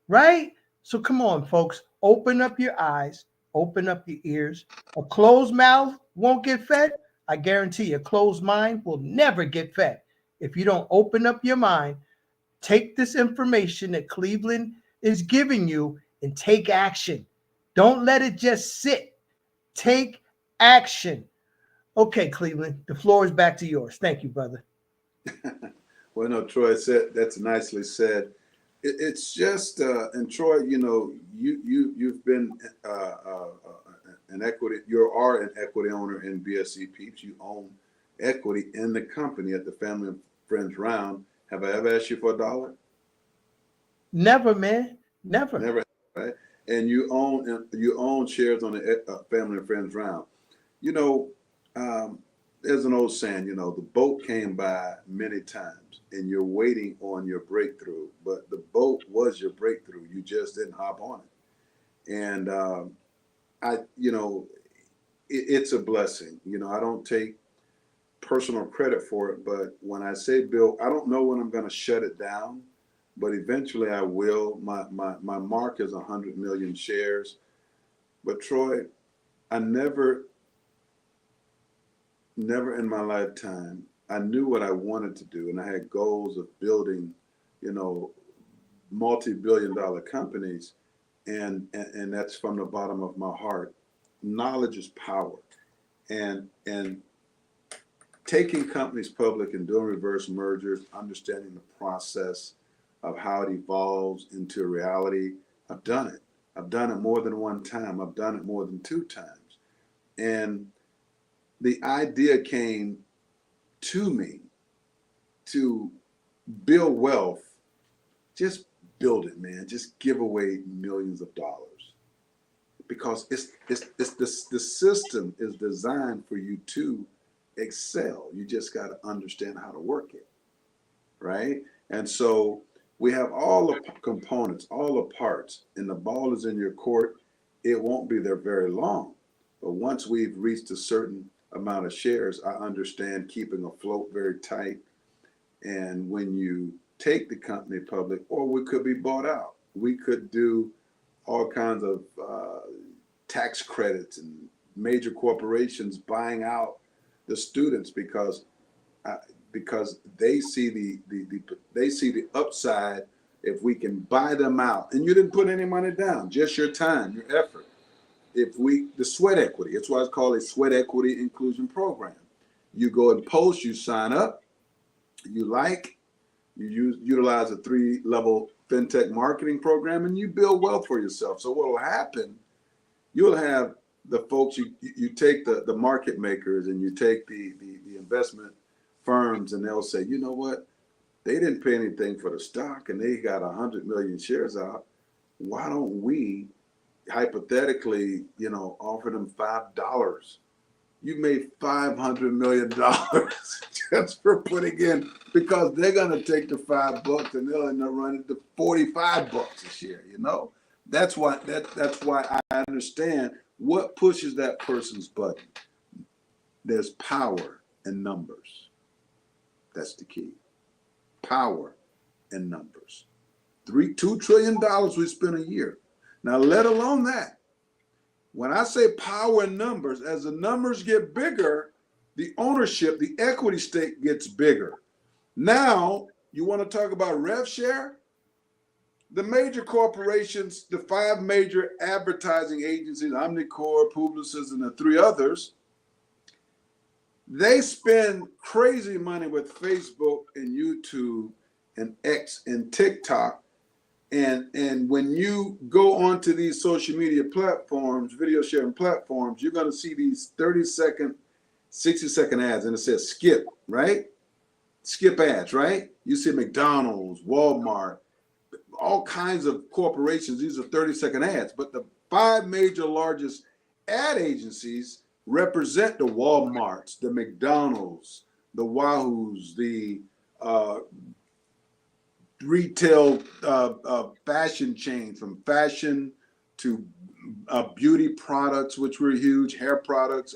right? So come on, folks. Open up your eyes. Open up your ears. A closed mouth won't get fed. I guarantee you, a closed mind will never get fed. if you don't open up your mind, take this information that Cleveland is giving you and take action. Don't let it just sit. Take action. Okay, Cleveland, the floor is back to yours. Thank you, brother. Well, no, Troy said that's nicely said. It's just, and Troy, you know, you've been an equity. You are an equity owner in BSC Peeps. You own equity in the company at the Family and Friends Round. Have I ever asked you for $1? Never, man. Never. Never, right? And you own shares on the Family and Friends Round. You know, there's an old saying, you know, the boat came by many times and you're waiting on your breakthrough, but the boat was your breakthrough. You just didn't hop on it. And you know, it's a blessing. You know, I don't take personal credit for it, but when I say Bill, I don't know when I'm going to shut it down, but eventually I will. My mark is 100 million shares. But Troy, I never in my lifetime, I knew what I wanted to do, and I had goals of building, you know, multi-billion-dollar companies, and that's from the bottom of my heart. Knowledge is power, and taking companies public and doing reverse mergers, understanding the process of how it evolves into reality. I've done it. I've done it more than one time. I've done it more than 2 times, and the idea came to me to build wealth. Just build it, man. Just give away millions of dollars, because the system is designed for you to excel. You just got to understand how to work it, right? And so we have all the components, all the parts, and the ball is in your court. It won't be there very long, but once we've reached a certain amount of shares, I understand keeping afloat very tight. And when you take the company public, or we could be bought out, we could do all kinds of tax credits and major corporations buying out the students because they see the upside if we can buy them out. And you didn't put any money down, just your time, your effort. The sweat equity, it's why it's called a sweat equity inclusion program. You go and post, you sign up, you utilize a 3-level fintech marketing program, and you build wealth for yourself. So what will happen, you'll have the folks, you take the market makers and you take the investment firms, and they'll say, you know what, they didn't pay anything for the stock and they got 100 million shares out. Why don't we hypothetically, you know, offer them $5? You made $500 million just for putting in, because they're gonna take the $5 and they'll end up running to $45 a share. You know, that's why I understand what pushes that person's button. There's power in numbers. That's the key. Power in numbers. $2 trillion we spend a year. Now, let alone that, when I say power in numbers, as the numbers get bigger, the ownership, the equity stake gets bigger. Now, you want to talk about rev share? The major corporations, the 5 major advertising agencies, Omnicorp, Publicis, and the 3 others, they spend crazy money with Facebook and YouTube and X and TikTok. And when you go onto these social media platforms, video sharing platforms, you're going to see these 30-second, 60-second ads, and it says skip, right? Skip ads, right? You see McDonald's, Walmart, all kinds of corporations. These are 30-second ads. But the 5 major largest ad agencies represent the Walmarts, the McDonald's, the Wahoos, the retail fashion chain, from fashion to beauty products, which were huge, hair products,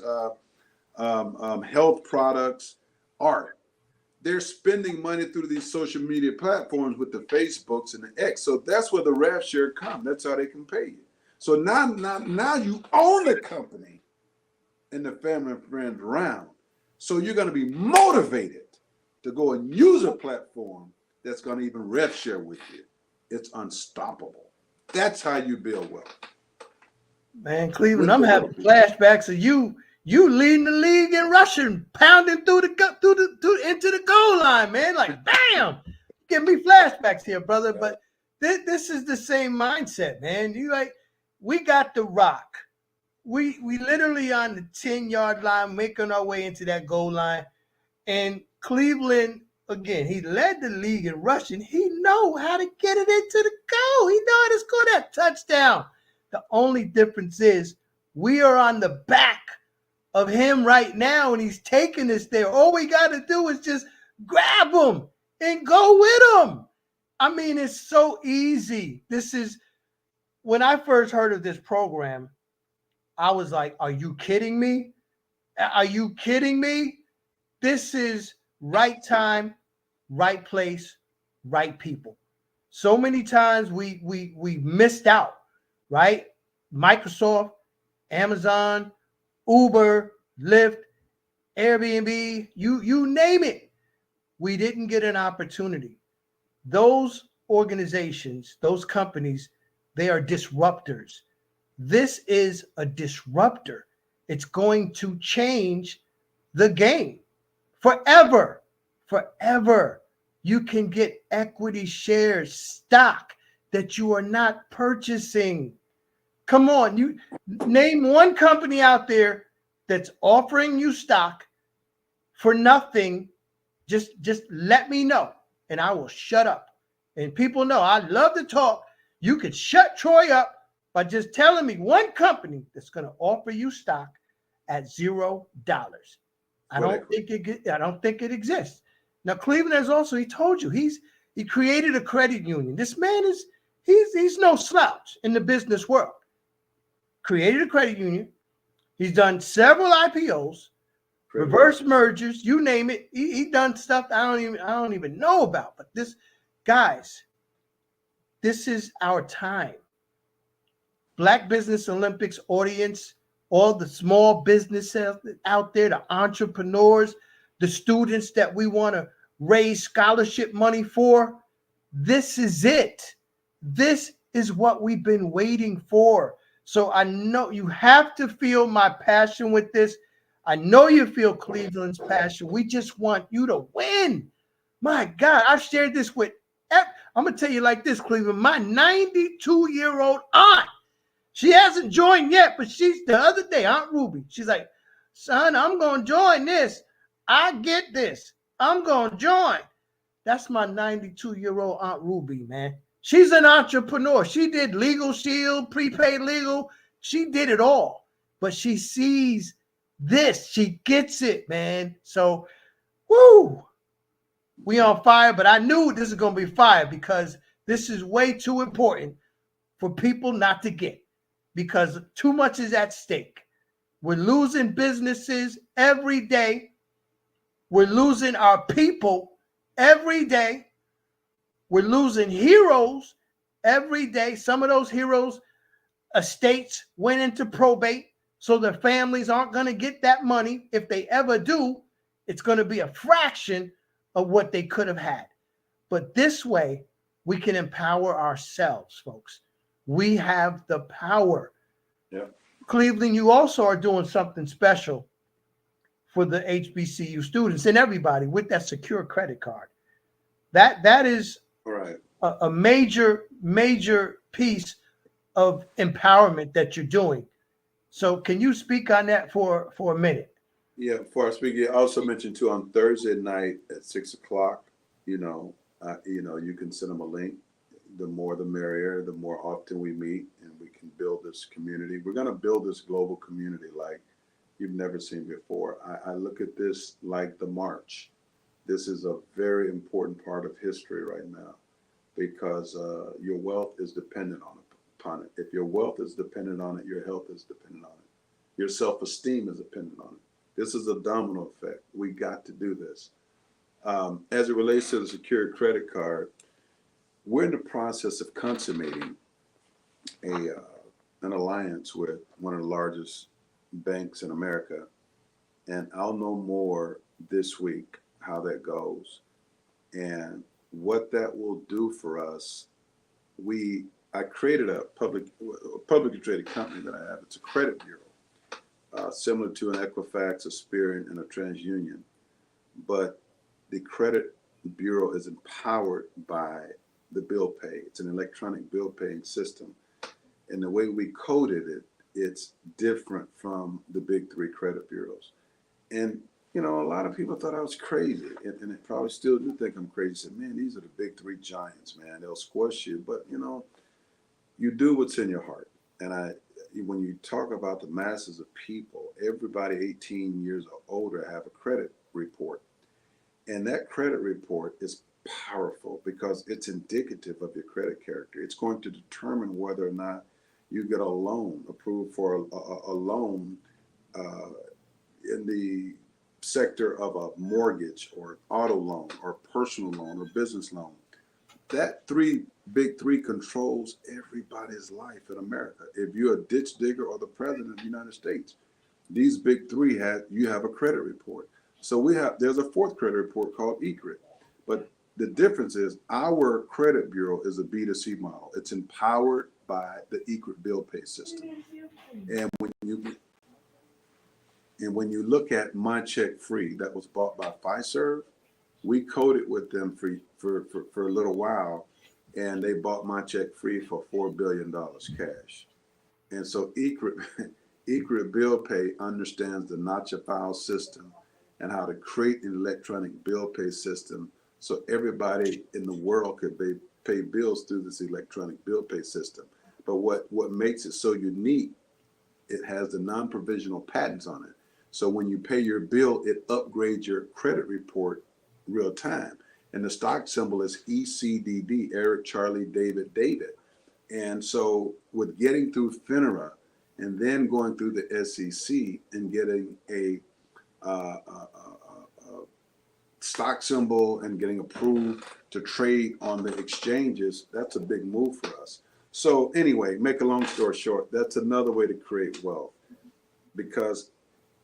health products, art. They're spending money through these social media platforms with the Facebooks and the X. So that's where the rev share comes. That's how they can pay you. So now you own the company in the Family and Friends Round. So you're going to be motivated to go and use a platform that's going to even rev share with you. It's unstoppable. That's how you build wealth. Man, Cleveland, I'm having flashbacks of you leading the league in rushing, pounding into the goal line, man. Like, bam! Give me flashbacks here, brother. But this is the same mindset, man. We got the rock. We literally on the 10-yard line, making our way into that goal line. And Cleveland, again, he led the league in rushing. He know how to get it into the goal. He know how to score that touchdown. The only difference is we are on the back of him right now, and he's taking us there. All we got to do is just grab him and go with him. I mean, it's so easy. When I first heard of this program, I was like, are you kidding me? Are you kidding me? This is right time, right place, right people. So many times we missed out, right? Microsoft, Amazon, Uber, Lyft, Airbnb, you name it. We didn't get an opportunity. Those organizations, those companies, they are disruptors. This is a disruptor. It's going to change the game forever. Forever. You can get equity shares, stock that you are not purchasing. Come on, you name one company out there that's offering you stock for nothing. Just let me know and I will shut up. And people know I love to talk. You could shut Troy up by just telling me one company that's going to offer you stock at $0. I don't think it exists. Now Cleveland has also, he told you, he created a credit union. This man he's no slouch in the business world. Created a credit union. He's done several IPOs, reverse mergers, you name it. He done stuff I don't even know about. But this is our time. Black Business Olympics audience, all the small businesses out there, the entrepreneurs, the students that we want to raise scholarship money for. This is it. This is what we've been waiting for. So I know you have to feel my passion with this. I know you feel Cleveland's passion. We just want you to win. My God, I've shared this with, I'm going to tell you like this, Cleveland, my 92-year-old aunt. She hasn't joined yet, but the other day, Aunt Ruby, she's like, son, I'm going to join this. I get this. I'm going to join. That's my 92-year-old Aunt Ruby, man. She's an entrepreneur. She did Legal Shield, prepaid legal. She did it all. But she sees this. She gets it, man. So, woo, we on fire. But I knew this is going to be fire because this is way too important for people not to get because too much is at stake. We're losing businesses every day. We're losing our people every day. We're losing heroes every day. Some of those heroes' estates went into probate, so their families aren't going to get that money. If they ever do, it's going to be a fraction of what they could have had. But this way, we can empower ourselves, folks. We have the power. Yeah. Cleveland, you also are doing something special for the HBCU students and everybody with that secure credit card. That is right. a major piece of empowerment that you're doing. So can you speak on that for a minute? Yeah, before I speak, I also mentioned too on Thursday night at 6:00, you can send them a link. The more the merrier, the more often we meet and we can build this community. We're going to build this global community like you've never seen before. I look at this like the march. This is a very important part of history right now because your wealth is dependent upon it. If your wealth is dependent on it, your health is dependent on it. Your self-esteem is dependent on it. This is a domino effect. We got to do this. As it relates to the secured credit card, we're in the process of consummating an alliance with one of the largest banks in America. And I'll know more this week how that goes. And what that will do for us, I created a publicly traded company that I have. It's a credit bureau, similar to an Equifax, a Experian, and a TransUnion. But the credit bureau is empowered by the bill pay. It's an electronic bill paying system. And the way we coded it, it's different from the big three credit bureaus. And, you know, a lot of people thought I was crazy, and they probably still do think I'm crazy. Said, man, these are the big three giants, man. They'll squash you. But, you know, you do what's in your heart. And when you talk about the masses of people, everybody 18 years or older have a credit report. And that credit report is powerful because it's indicative of your credit character. It's going to determine whether or not you get a loan approved for a loan in the sector of a mortgage or auto loan or personal loan or business loan. That big three controls everybody's life in America. If you're a ditch digger or the president of the United States, these big three you have a credit report. So there's a fourth credit report called ECRIT. But the difference is our credit bureau is a B2C model. It's empowered by the ECRIT bill pay system. And when you look at My Check Free that was bought by Fiserv, we coded with them for a little while, and they bought My Check Free for $4 billion cash. And so ECRIT bill pay understands the notch file system and how to create an electronic bill pay system so everybody in the world could pay bills through this electronic bill pay system. But what makes it so unique, it has the non-provisional patents on it. So when you pay your bill, it upgrades your credit report real time. And the stock symbol is ECDD, Eric, Charlie, David, David. And so with getting through FINRA and then going through the SEC and getting a stock symbol and getting approved to trade on the exchanges, that's a big move for us. So anyway, make a long story short, that's another way to create wealth, because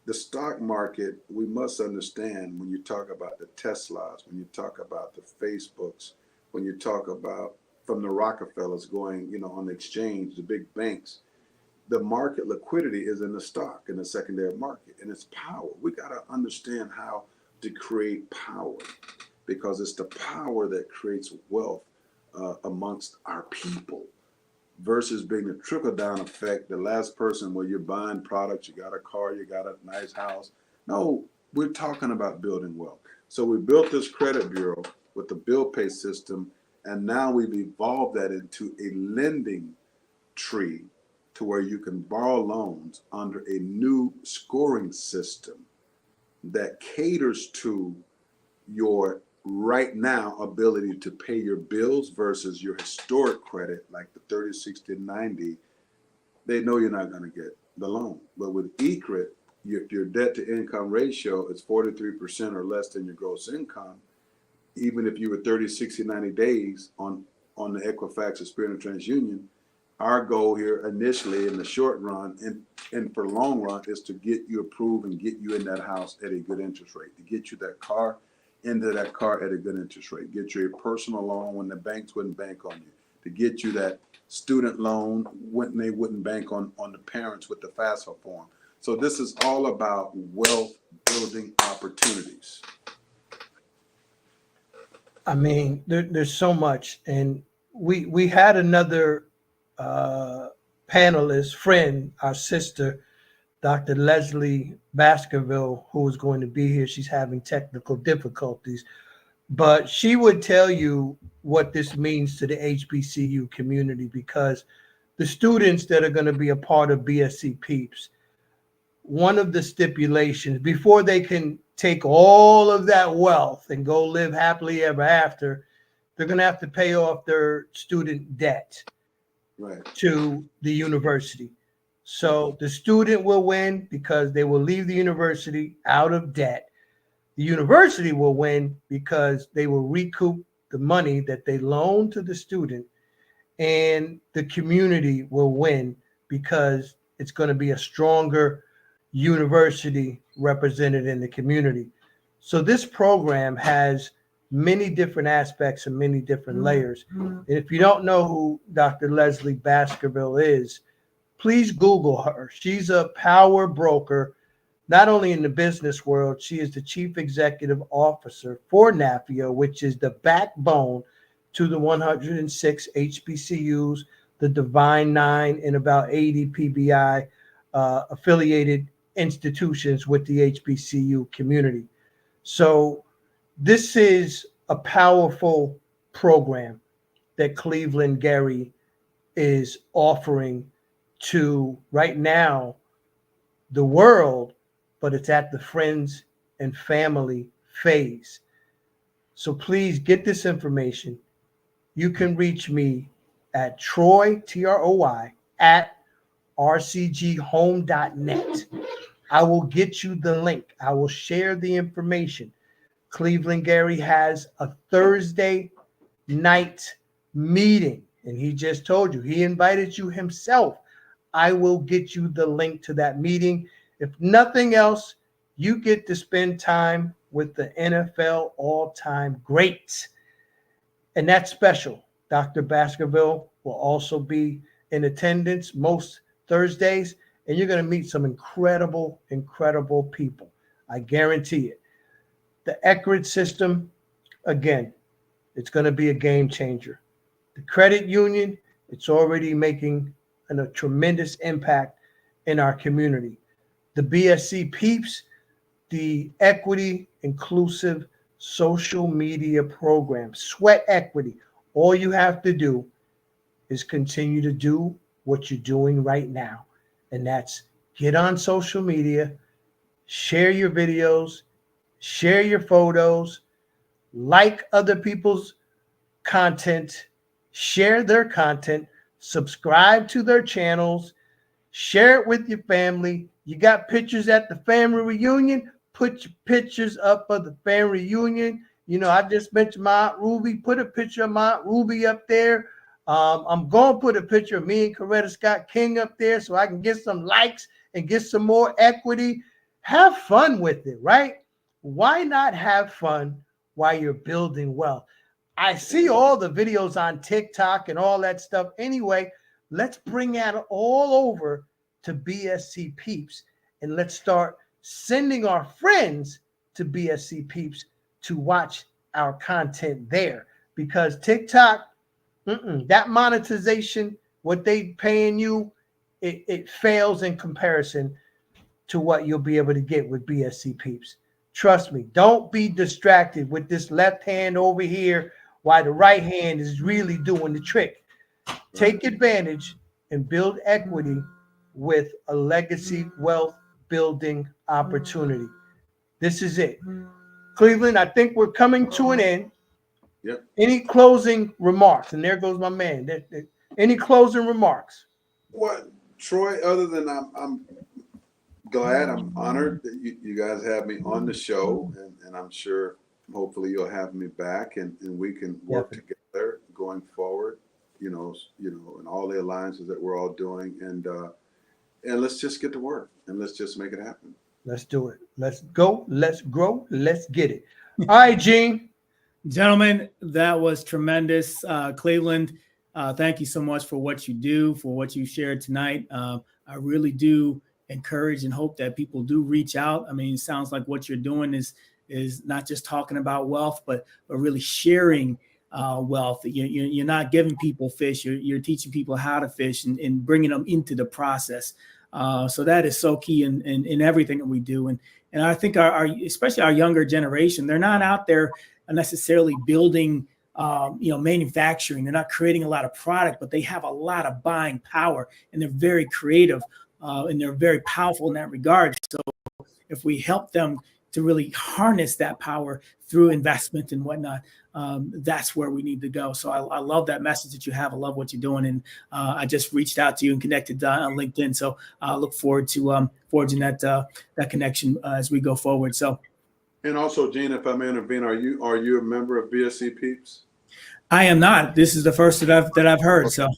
the stock market, we must understand when you talk about the Teslas, when you talk about the Facebooks, when you talk about from the Rockefellers going, on the exchange, the big banks, the market liquidity is in the stock, in the secondary market, and it's power. We got to understand how to create power, because it's the power that creates wealth amongst our people versus being a trickle-down effect. The last person where you're buying products, you got a car, you got a nice house. No, we're talking about building wealth. So we built this credit bureau with the bill pay system, and now we've evolved that into a lending tree to where you can borrow loans under a new scoring system that caters to your right now ability to pay your bills versus your historic credit, like the 30, 60, 90. They know you're not going to get the loan. But with ECRIT, your debt to income ratio is 43% or less than your gross income. Even if you were 30, 60, 90 days on the Equifax, Experian, TransUnion, our goal here initially in the short run and for long run is to get you approved and get you in that house at a good interest rate, to get you that car into that car at a good interest rate, get you a personal loan when the banks wouldn't bank on you, to get you that student loan when they wouldn't bank on the parents with the FAFSA form. So this is all about wealth building opportunities. I mean, there's so much. And we had another panelist friend, our sister, Dr. Leslie Baskerville, who is going to be here. She's having technical difficulties, but she would tell you what this means to the HBCU community, because the students that are going to be a part of BSC Peeps, one of the stipulations before they can take all of that wealth and go live happily ever after, they're going to have to pay off their student debt to the university. So the student will win because they will leave the university out of debt. The university will win because they will recoup the money that they loan to the student, and the community will win because it's going to be a stronger university represented in the community. So this program has many different aspects and many different layers. And if you don't know who Dr. Leslie Baskerville is, please Google her. She's a power broker, not only in the business world. She is the chief executive officer for NAFIO, which is the backbone to the 106 HBCUs, the Divine Nine, and about 80 PBI affiliated institutions with the HBCU community. So this is a powerful program that Cleveland Gary is offering to right now the world, but it's at the friends and family phase. So please get this information. You can reach me at Troy, Troy, at rcghome.net. I will get you the link. I will share the information. Cleveland Gary has a Thursday night meeting, and he just told you, he invited you himself. I will get you the link to that meeting. If nothing else, you get to spend time with the NFL all-time greats. And that's special. Dr. Baskerville will also be in attendance most Thursdays, and you're going to meet some incredible, incredible people. I guarantee it. The Eckerd system, again, it's going to be a game changer. The credit union, it's already making a tremendous impact in our community. The BSC Peeps, the Equity Inclusive Social Media Program, Sweat Equity. All you have to do is continue to do what you're doing right now. And that's get on social media, share your videos, share your photos, like other people's content, share their content, subscribe to their channels, share it with your family. You got pictures at the family reunion, put your pictures up of the family reunion. You know, I just mentioned my Aunt Ruby. Put a picture of my Aunt Ruby up there. I'm going to put a picture of me and Coretta Scott King up there so I can get some likes and get some more equity. Have fun with it, right? Why not have fun while you're building wealth? I see all the videos on TikTok and all that stuff. Anyway, let's bring that all over to BSC Peeps, and let's start sending our friends to BSC Peeps to watch our content there, because TikTok, that monetization, what they paying you, it fails in comparison to what you'll be able to get with BSC Peeps. Trust me, don't be distracted with this left hand over here while the right hand is really doing the trick. Take advantage and build equity with a legacy wealth building opportunity. This is it. Cleveland, I think we're coming to an end. Yep. Any closing remarks? And there goes my man. Any closing remarks? What, Troy, other than I'm glad, I'm honored that you guys have me on the show, and I'm sure hopefully you'll have me back, and we can work together going forward, you know, and all the alliances that we're all doing, and let's just get to work, and let's just make it happen. Let's do it. Let's go. Let's grow. Let's get it. All right, Gene. Gentlemen, that was tremendous. Cleveland, thank you so much for what you do, for what you shared tonight. I really do encourage and hope that people do reach out. I mean, it sounds like what you're doing is not just talking about wealth, but really sharing wealth. You're not giving people fish. You're teaching people how to fish and bringing them into the process. So that is so key in everything that we do. And I think especially our younger generation, they're not out there necessarily building, manufacturing. They're not creating a lot of product, but they have a lot of buying power, and they're very creative and they're very powerful in that regard. So if we help them to really harness that power through investment and whatnot, that's where we need to go. So I love that message that you have. I love what you're doing. And I just reached out to you and connected on LinkedIn. So I look forward to forging that connection as we go forward. So. And also, Gene, if I may intervene, are you a member of BSC Peeps? I am not. This is the first that I've heard. Okay. So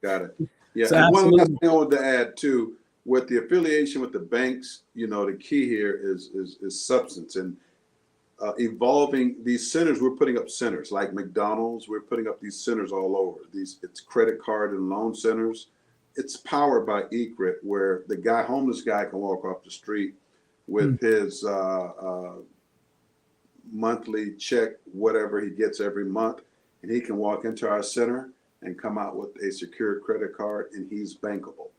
got it. Yeah. So and one last thing I wanted to add too, with the affiliation with the banks, the key here is substance, and evolving these centers. We're putting up centers like McDonald's. We're putting up these centers all over. It's credit card and loan centers. It's powered by eCredit, where the homeless guy can walk off the street with his monthly check, whatever he gets every month, and he can walk into our center and come out with a secure credit card, and he's bankable.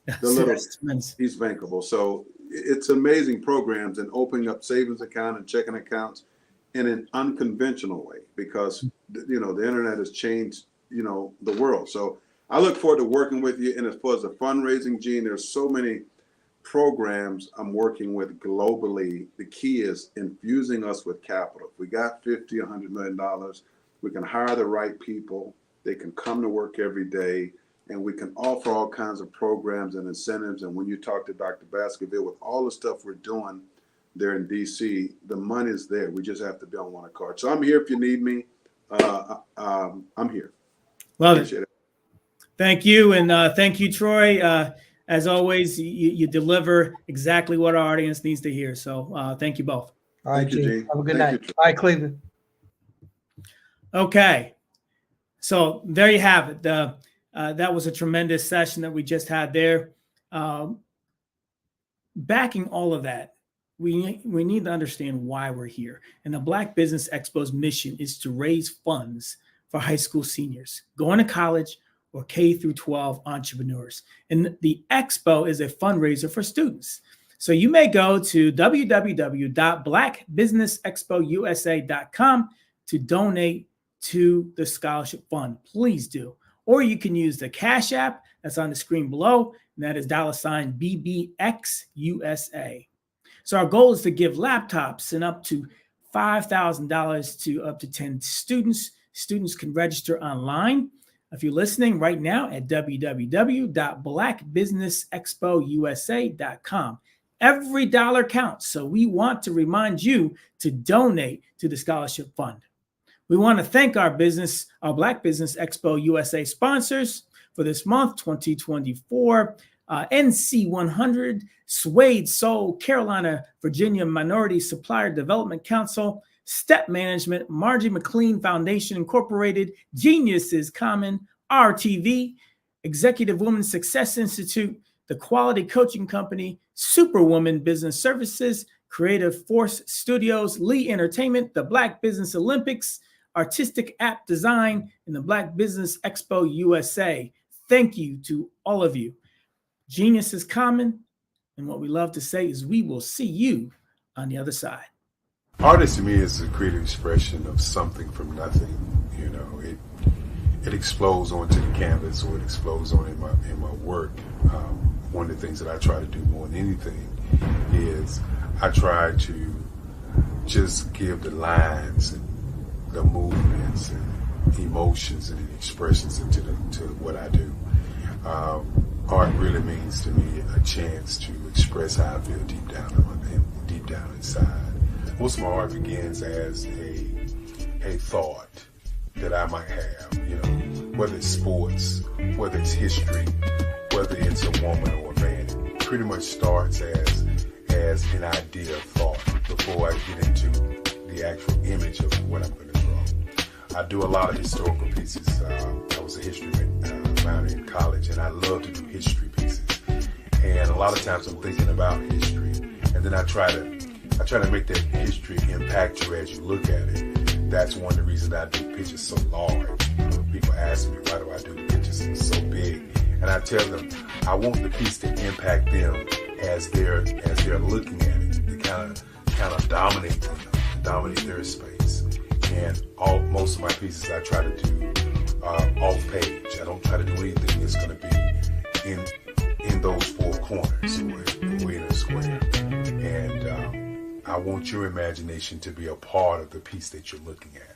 He's bankable. So it's amazing programs, and opening up savings account and checking accounts in an unconventional way, because the internet has changed the world. So I look forward to working with you. And as far as the fundraising, Gene, there's so many programs I'm working with globally. The key is infusing us with capital. If we got $50, $100 million, we can hire the right people. They can come to work every day, and we can offer all kinds of programs and incentives. And when you talk to Dr. Baskerville, with all the stuff we're doing there in DC, the money's there. We just have to be on one accord. So I'm here if you need me. I'm here. Love it. Thank you. And thank you, Troy. As always, you deliver exactly what our audience needs to hear. So thank you both. All right, Gene. Have a good night. All right, Cleveland. Okay. So there you have it. That was a tremendous session that we just had there. Backing all of that, we need to understand why we're here. And the Black Business Expo's mission is to raise funds for high school seniors going to college or K through 12 entrepreneurs. And the expo is a fundraiser for students. So you may go to www.blackbusinessexpousa.com to donate to the scholarship fund. Please do. Or you can use the Cash App that's on the screen below, and that is $BBXUSA. So our goal is to give laptops and up to $5,000 to up to 10 students. Students can register online. If you're listening right now at www.blackbusinessexpousa.com. Every dollar counts. So we want to remind you to donate to the scholarship fund. We want to thank our Black Business Expo USA sponsors for this month, 2024. NC100, Suede Soul, Carolina, Virginia Minority Supplier Development Council, Step Management, Margie McLean Foundation Incorporated, Geniuses Common, RTV, Executive Women Success Institute, The Quality Coaching Company, Superwoman Business Services, Creative Force Studios, Lee Entertainment, the Black Business Olympics, Artistic App Design, and the Black Business Expo USA. Thank you to all of you. Genius is common, and what we love to say is we will see you on the other side. Artist to me is a creative expression of something from nothing. It explodes onto the canvas, or it explodes on in my work. One of the things that I try to do more than anything is I try to just give the lines and the movements and emotions and expressions into what I do. Art really means to me a chance to express how I feel deep down inside. Most of my art begins as a thought that I might have, whether it's sports, whether it's history, whether it's a woman or a man. It pretty much starts as an idea of thought before I get into the actual image of what I'm going to draw. I do a lot of historical pieces. I was a history minor in college, and I love to do history pieces. And a lot of times I'm thinking about history, and then I try to make that history impact you as you look at it. That's one of the reasons I do pictures so large. People ask me, why do I do pictures so big? And I tell them, I want the piece to impact them as they're looking at it, to kind of dominate them, dominate their space. And most of my pieces I try to do off page. I don't try to do anything that's going to be in those four corners or in a square. And I want your imagination to be a part of the piece that you're looking at.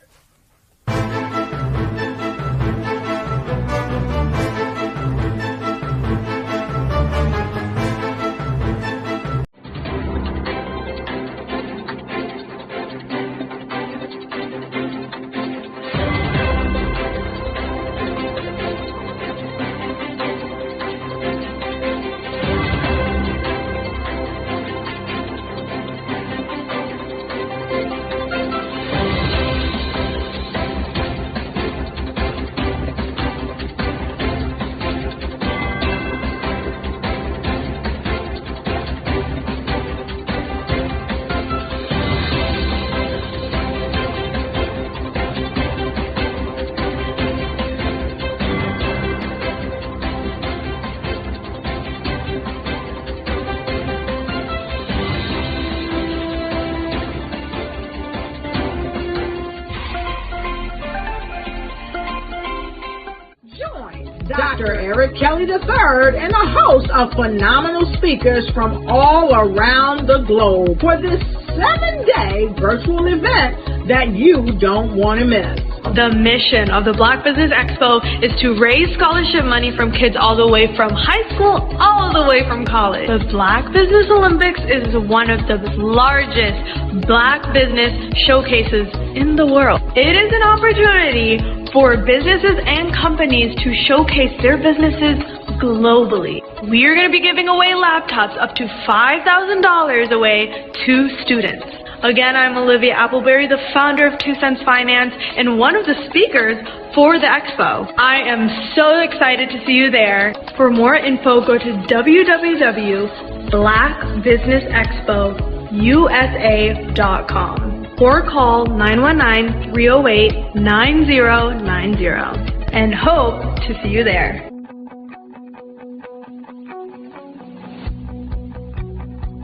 Dr. Eric Kelly III and a host of phenomenal speakers from all around the globe for this 7-day virtual event that you don't want to miss. The mission of the Black Business Expo is to raise scholarship money from kids all the way from high school, all the way from college. The Black Business Olympics is one of the largest Black business showcases in the world. It is an opportunity for businesses and companies to showcase their businesses globally. We are going to be giving away laptops up to $5,000 away to students. Again, I'm Olivia Appleberry, the founder of 2 Cents Finance and one of the speakers for the expo. I am so excited to see you there. For more info, go to www.blackbusinessexpousa.com or call 919-308-9090 and hope to see you there.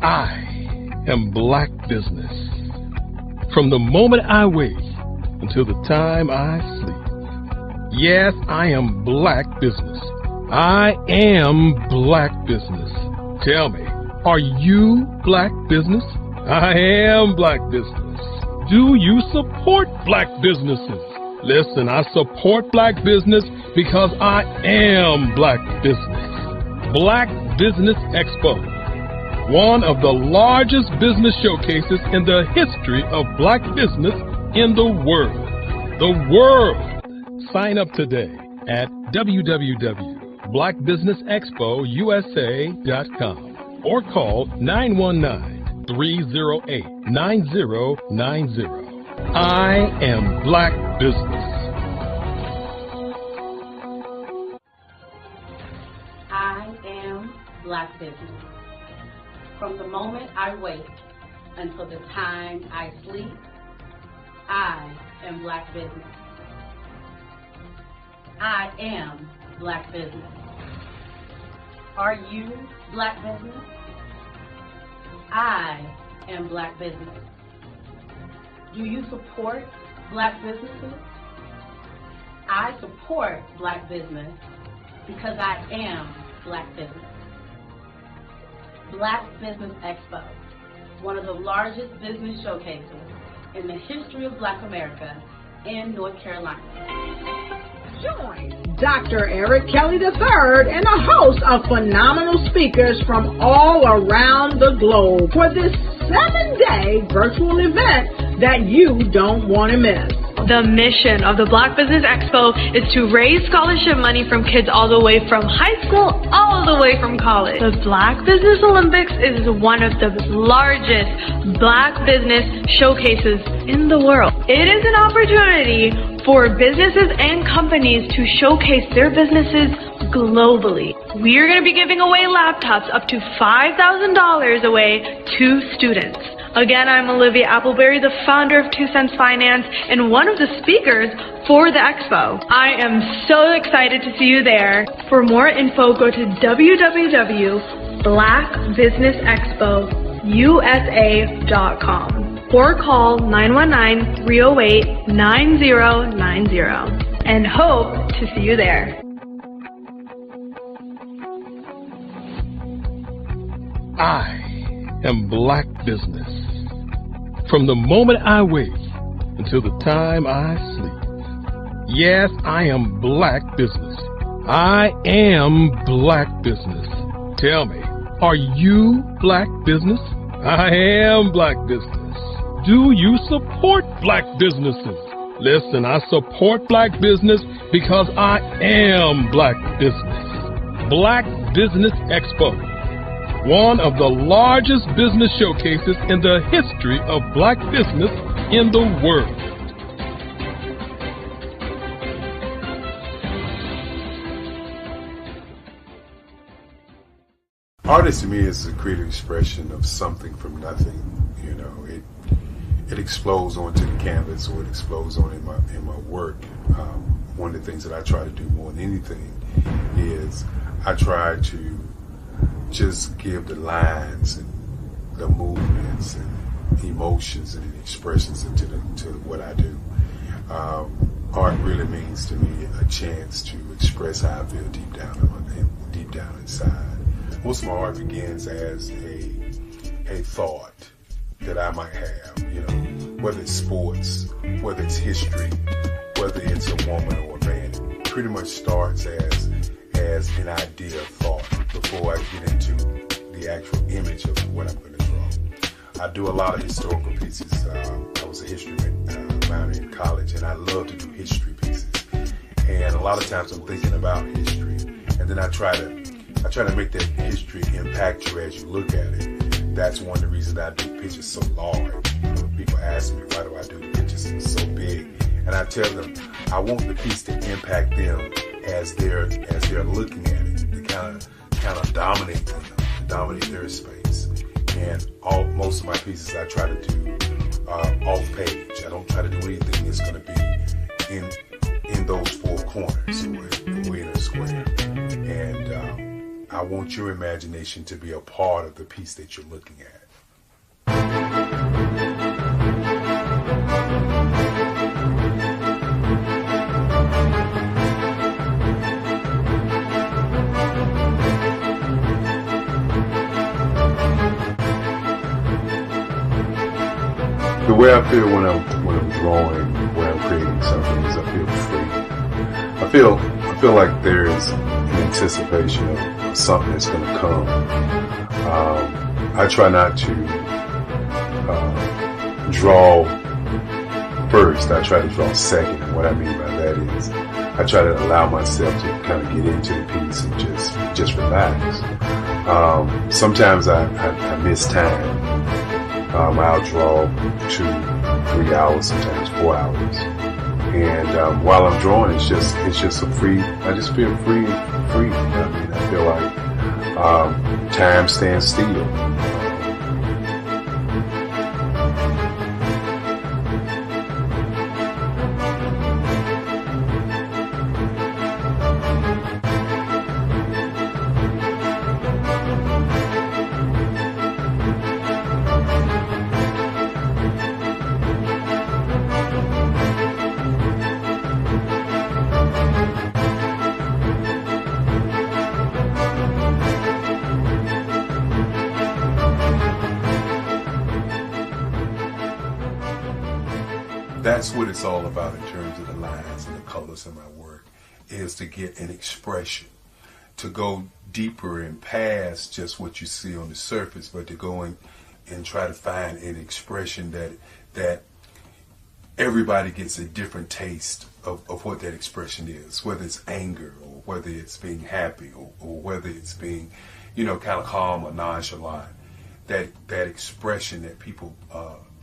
I am Black Business. From the moment I wake until the time I sleep. Yes, I am Black Business. I am Black Business. Tell me, are you Black Business? I am Black Business. Do you support Black businesses? Listen, I support Black business because I am Black Business. Black Business Expo, one of the largest business showcases in the history of Black business in the world. The world! Sign up today at www.blackbusinessexpousa.com or call 919-308-9090. I am Black Business. I am Black Business. From the moment I wake until the time I sleep, I am Black Business. I am Black Business. Are you Black Business? I am Black Business. Do you support Black businesses? I support Black business because I am Black Business. Black Business Expo, one of the largest business showcases in the history of Black America in North Carolina. Join Dr. Eric Kelly III and a host of phenomenal speakers from all around the globe for this 7-day virtual event that you don't want to miss. The mission of the Black Business Expo is to raise scholarship money from kids all the way from high school, all the way from college. The Black Business Olympics is one of the largest Black business showcases in the world. It is an opportunity for businesses and companies to showcase their businesses globally. We are going to be giving away laptops up to $5,000 away to students. Again, I'm Olivia Appleberry, the founder of 2 Cents Finance and one of the speakers for the expo. I am so excited to see you there. For more info, go to www.blackbusinessexpousa.com or call 919-308-9090 and hope to see you there. I am Black Business. From the moment I wake until the time I sleep. Yes, I am Black Business. I am Black Business. Tell me, are you Black Business? I am Black Business. Do you support Black businesses? Listen, I support Black business because I am Black Business. Black Business Expo, one of the largest business showcases in the history of Black business in the world. Art to me is a creative expression of something from nothing. You know, it explodes onto the canvas, or it explodes on in my work. One of the things that I try to do more than anything is I try to just give the lines and the movements and emotions and expressions to what I do. art really means to me a chance to express how I feel deep down inside. Most of my art begins as a thought that I might have, you know, whether it's sports, whether it's history, whether it's a woman or a man. It pretty much starts as an idea of thought before I get into the actual image of what I'm going to draw. I do a lot of historical pieces. I was a history minor in college, and I love to do history pieces. And a lot of times I'm thinking about history, and then I try to make that history impact you as you look at it. That's one of the reasons I do pictures so large. People ask me, why do I do the pictures so big? And I tell them, I want the piece to impact them as they're looking at it, to kind of dominate them, to dominate their space. And most of my pieces I try to do off page. I don't try to do anything that's going to be in those four corners or in a square. And I want your imagination to be a part of the piece that you're looking at. The way I feel when I'm drawing, when I'm creating something, is I feel free. I feel like there's an anticipation of something that's going to come. I try not to draw first. I try to draw second. And what I mean by that is I try to allow myself to kind of get into the piece and just relax. Sometimes I miss time. I'll draw 2-3 hours, sometimes 4 hours. And while I'm drawing, it's just a free. I just feel free. I mean, I feel like time stands still. That's what it's all about in terms of the lines and the colors in my work, is to get an expression, to go deeper and past just what you see on the surface, but to go in and try to find an expression that everybody gets a different taste of what that expression is, whether it's anger or whether it's being happy or whether it's being, kind of calm or nonchalant. That expression that people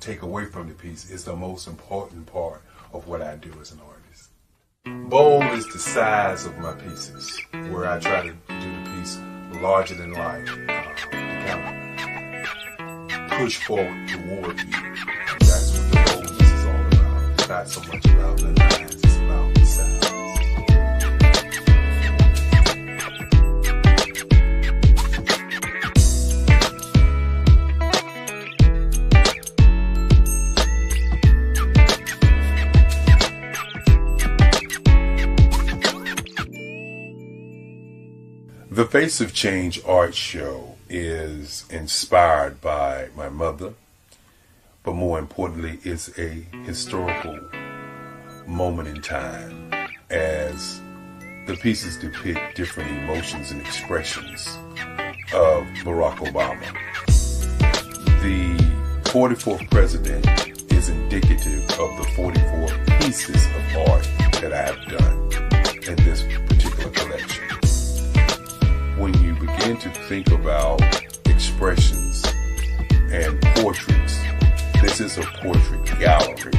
take away from the piece is the most important part of what I do as an artist. Bold is the size of my pieces, where I try to do the piece larger than life, to kind of push forward toward you. That's what the boldness is all about. It's not so much about the lines, it's about the size. The Face of Change art show is inspired by my mother, but more importantly, it's a historical moment in time as the pieces depict different emotions and expressions of Barack Obama. The 44th president is indicative of the 44 pieces of art that I have done in this particular collection. When you begin to think about expressions and portraits, this is a portrait gallery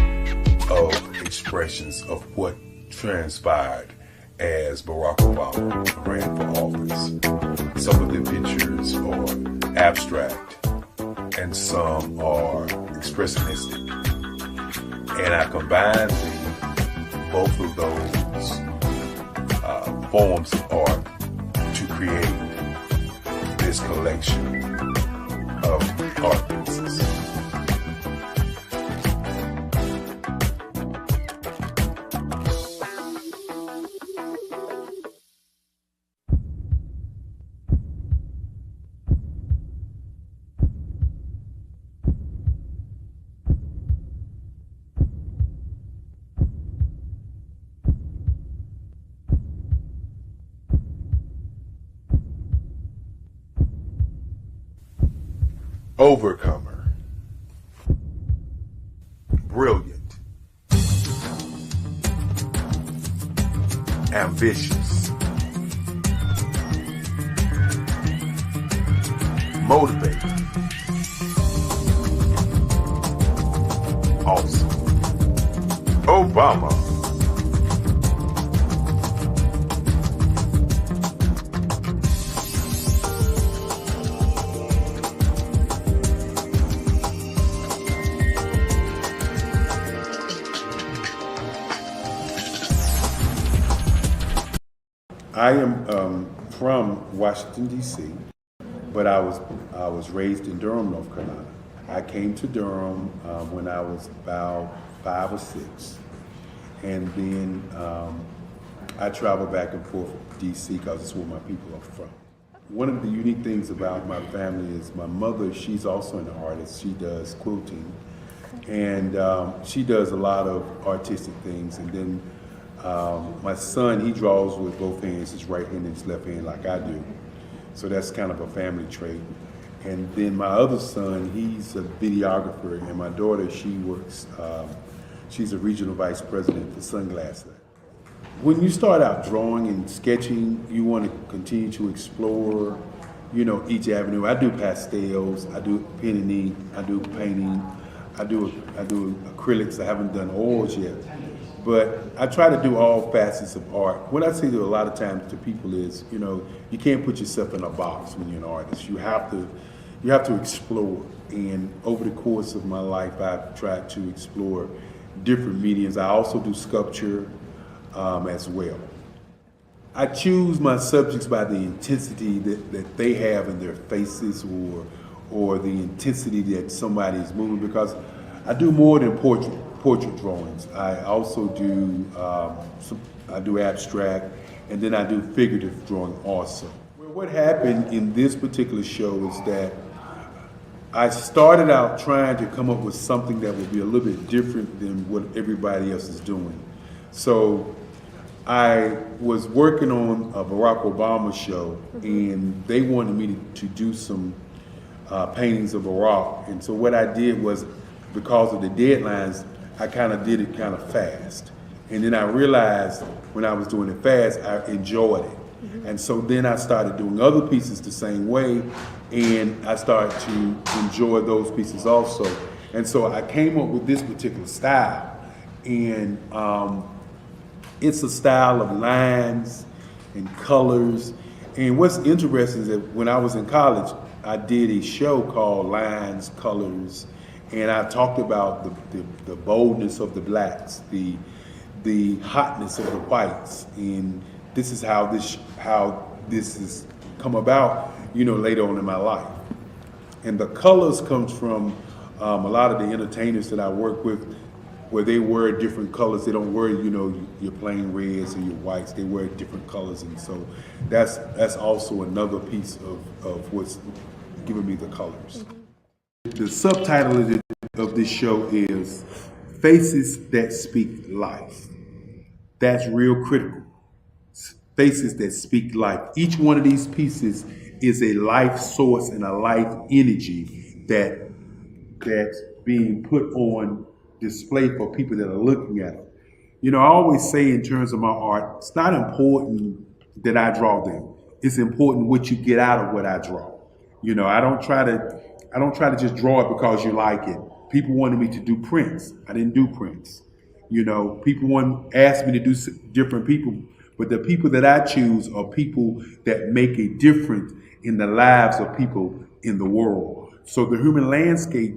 of expressions of what transpired as Barack Obama ran for office. Some of the pictures are abstract and some are expressionistic. And I combine both of those forms of art to create this collection of art pieces. overcomer, brilliant, ambitious, motivated, awesome, Obama. I am from Washington, D.C., but I was raised in Durham, North Carolina. I came to Durham when I was about 5 or 6, and then I traveled back and forth to D.C. because it's where my people are from. One of the unique things about my family is my mother, she's also an artist. She does quilting, and she does a lot of artistic things. And then my son, he draws with both hands, his right hand and his left hand, like I do. So that's kind of a family trait. And then my other son, he's a videographer, and my daughter, she works, she's a regional vice president for Sunglass Lab. When you start out drawing and sketching, you want to continue to explore, you know, each avenue. I do pastels, I do pen and ink, I do painting, I do acrylics. I haven't done oils yet. But I try to do all facets of art. What I say to a lot of times to people is, you know, you can't put yourself in a box when you're an artist. You have to explore. And over the course of my life, I've tried to explore different mediums. I also do sculpture as well. I choose my subjects by the intensity that they have in their faces, or the intensity that somebody is moving, because I do more than portrait drawings. I also do I do abstract, and then I do figurative drawing also. Well, what happened in this particular show is that I started out trying to come up with something that would be a little bit different than what everybody else is doing. So I was working on a Barack Obama show, and they wanted me to do some paintings of Barack. And so what I did was, because of the deadlines, I kind of did it kind of fast. And then I realized when I was doing it fast, I enjoyed it. And so then I started doing other pieces the same way, and I started to enjoy those pieces also. And so I came up with this particular style. And it's a style of lines and colors. And what's interesting is that when I was in college, I did a show called Lines, Colors, and I talked about the boldness of the blacks, the hotness of the whites, and this is how this has come about, you know, later on in my life. And the colors comes from a lot of the entertainers that I work with, where they wear different colors. They don't wear, you know, your plain reds or your whites. They wear different colors, and so that's also another piece of what's giving me the colors. The subtitle of this show is Faces That Speak Life. That's real critical. Faces that speak life. Each one of these pieces is a life source and a life energy that's being put on display for people that are looking at them. You know, I always say in terms of my art, it's not important that I draw them. It's important what you get out of what I draw. You know, I don't try to just draw it because you like it. People wanted me to do prints. I didn't do prints. You know, people asked me to do different people, but the people that I choose are people that make a difference in the lives of people in the world. So the human landscape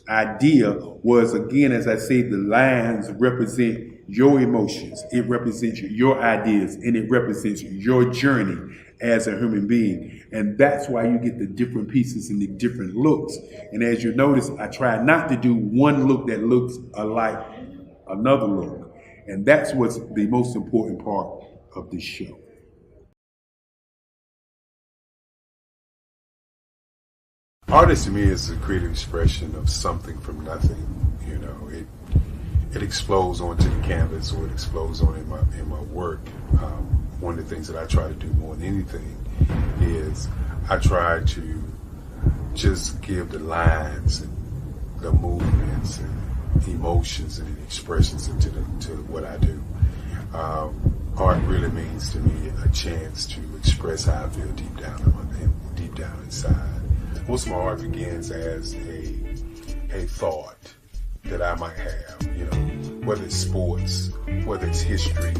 idea was, again, as I say, the lines represent your emotions, it represents your ideas, and it represents your journey as a human being. And that's why you get the different pieces and the different looks. And as you notice, I try not to do one look that looks alike another look. And that's what's the most important part of this show. Artist to me is a creative expression of something from nothing. You know, it explodes onto the canvas, or it explodes on in my work. One of the things that I try to do more than anything is I try to just give the lines and the movements and emotions and expressions into what I do. Art really means to me a chance to express how I feel deep down inside. Most of my art begins as a thought that I might have, you know, whether it's sports, whether it's history,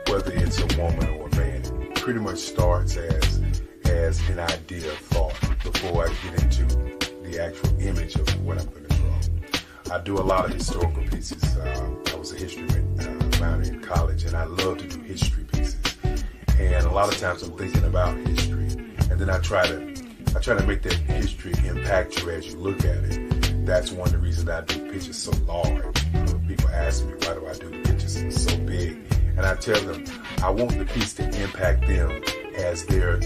whether it's a woman or a man. It pretty much starts as an idea of thought before I get into the actual image of what I'm going to draw. I do a lot of historical pieces. I was a history minor in college, and I love to do history pieces. And a lot of times I'm thinking about history, and then I try to make that history impact you as you look at it. That's one of the reasons I do pictures so large. People ask me, why do I do the pictures so big? And I tell them, I want the piece to impact them as they're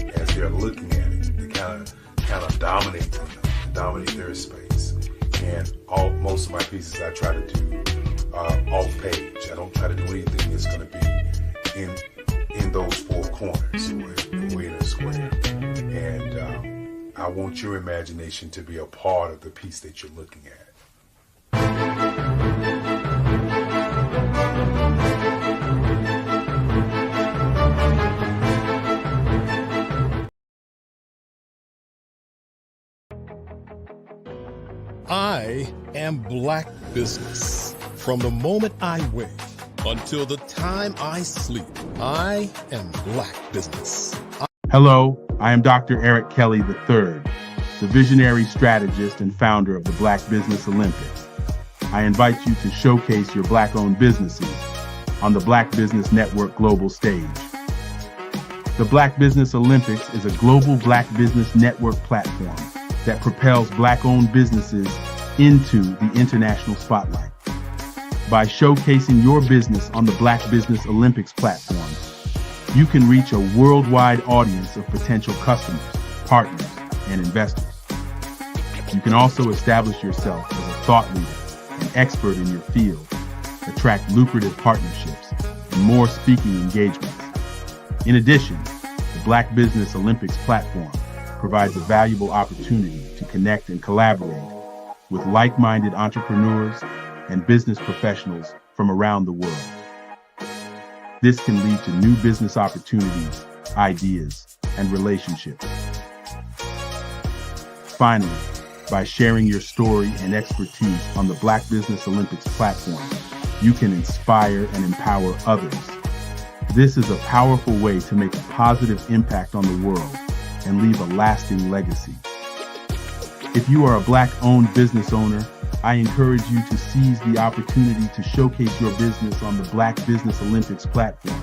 looking at it, to kind of dominate them, dominate their space. And most of my pieces I try to do off page. I don't try to do anything that's going to be in those four corners or in a square. And I want your imagination to be a part of the piece that you're looking at. I am Black Business. From the moment I wake until the time I sleep, I am Black Business. Hello, I am Dr. Eric Kelly III, the visionary strategist and founder of the Black Business Olympics. I invite you to showcase your Black-owned businesses on the Black Business Network global stage. The Black Business Olympics is a global Black Business Network platform that propels Black-owned businesses into the international spotlight. By showcasing your business on the Black Business Olympics platform, you can reach a worldwide audience of potential customers, partners, and investors. You can also establish yourself as a thought leader and expert in your field, attract lucrative partnerships, and more speaking engagements. In addition, the Black Business Olympics platform provides a valuable opportunity to connect and collaborate with like-minded entrepreneurs and business professionals from around the world. This can lead to new business opportunities, ideas, and relationships. Finally, by sharing your story and expertise on the Black Business Olympics platform, you can inspire and empower others. This is a powerful way to make a positive impact on the world and leave a lasting legacy. If you are a Black-owned business owner, I encourage you to seize the opportunity to showcase your business on the Black Business Olympics platform.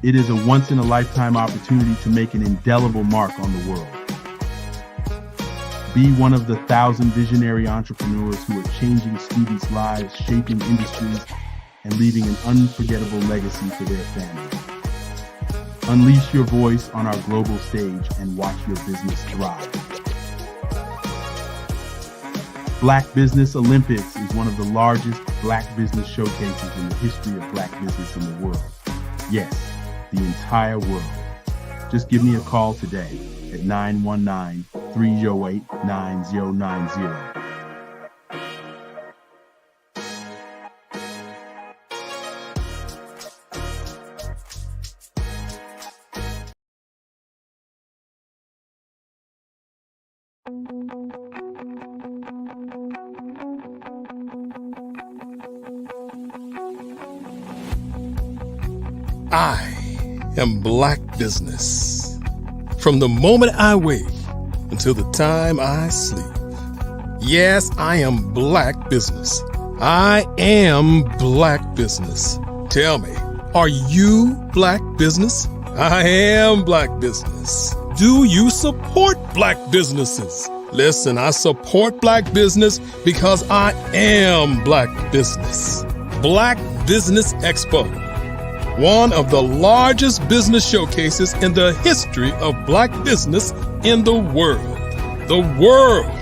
It is a once-in-a-lifetime opportunity to make an indelible mark on the world. Be one of the 1,000 visionary entrepreneurs who are changing students' lives, shaping industries, and leaving an unforgettable legacy for their families. Unleash your voice on our global stage and watch your business thrive. Black Business Olympics is one of the largest Black business showcases in the history of Black business in the world. Yes, the entire world. Just give me a call today at 919-308-9090. I am Black Business. From the moment I wake until the time I sleep. Yes, I am Black Business. I am Black Business. Tell me, are you Black Business? I am Black Business. Do you support Black businesses? Listen, I support Black business because I am Black Business. Black Business Expo, one of the largest business showcases in the history of Black business in the world. The world!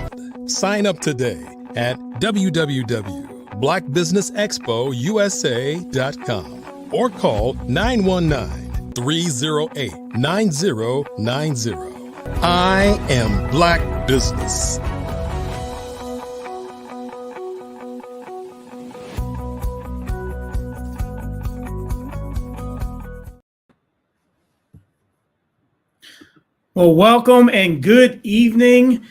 Sign up today at www.blackbusinessexpousa.com or call 919-308-9090. I am Black Business. Well, welcome and good evening,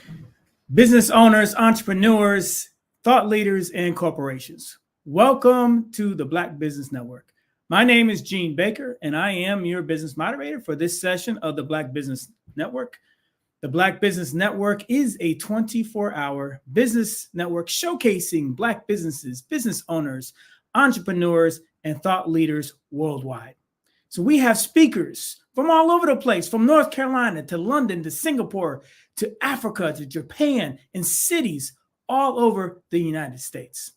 business owners, entrepreneurs, thought leaders, and corporations. Welcome to the Black Business Network. My name is Gene Baker, and I am your business moderator for this session of the Black Business Network. The Black Business Network is a 24-hour business network showcasing Black businesses, business owners, entrepreneurs, and thought leaders worldwide. So we have speakers from all over the place, from North Carolina to London to Singapore to Africa to Japan, and cities all over the United States.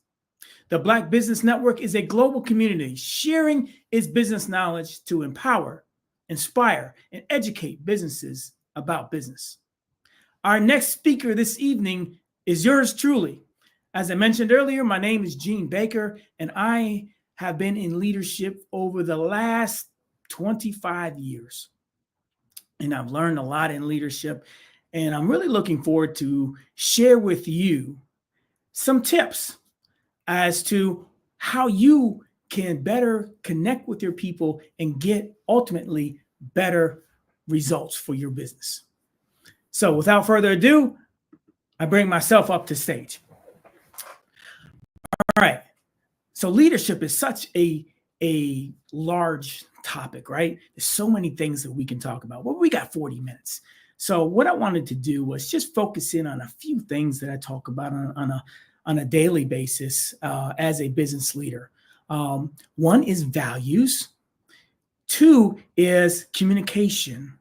The Black Business Network is a global community sharing its business knowledge to empower, inspire, and educate businesses about business. Our next speaker this evening is yours truly. As I mentioned earlier, my name is Gene Baker, and I have been in leadership over the last 25 years. And I've learned a lot in leadership, and I'm really looking forward to share with you some tips as to how you can better connect with your people and get ultimately better results for your business. So without further ado, I bring myself up to stage. All right. So leadership is such a large topic, right? There's so many things that we can talk about. Well, we got 40 minutes. So what I wanted to do was just focus in on a few things that I talk about on a daily basis as a business leader. One is values. 2 is communication.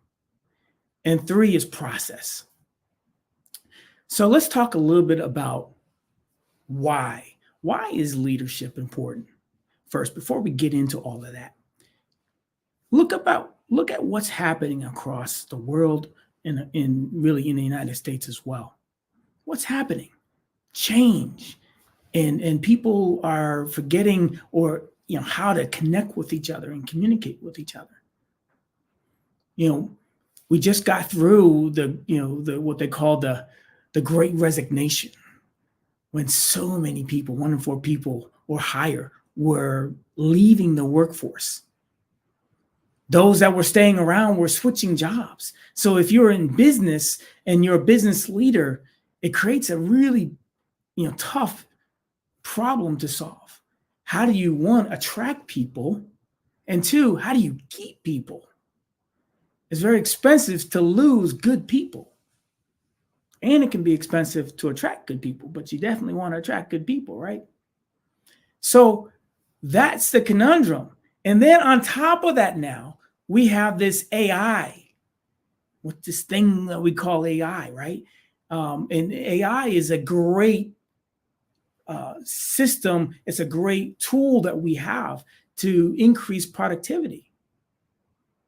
And 3 is process. So let's talk a little bit about why. Why is leadership important? First, before we get into all of that, look at what's happening across the world and really in the United States as well. What's happening? Change, and people are forgetting how to connect with each other and communicate with each other. We just got through the what they call the Great Resignation, when so many people, 1 in 4 people or higher, were leaving the workforce. Those that were staying around were switching jobs. So if you're in business and you're a business leader, it creates a really tough problem to solve. How do you, 1, attract people, and 2, how do you keep people? It's very expensive to lose good people. And it can be expensive to attract good people, but you definitely want to attract good people, right? So that's the conundrum. And then on top of that, now we have this AI, with this thing that we call AI, right? And AI is a great system. It's a great tool that we have to increase productivity.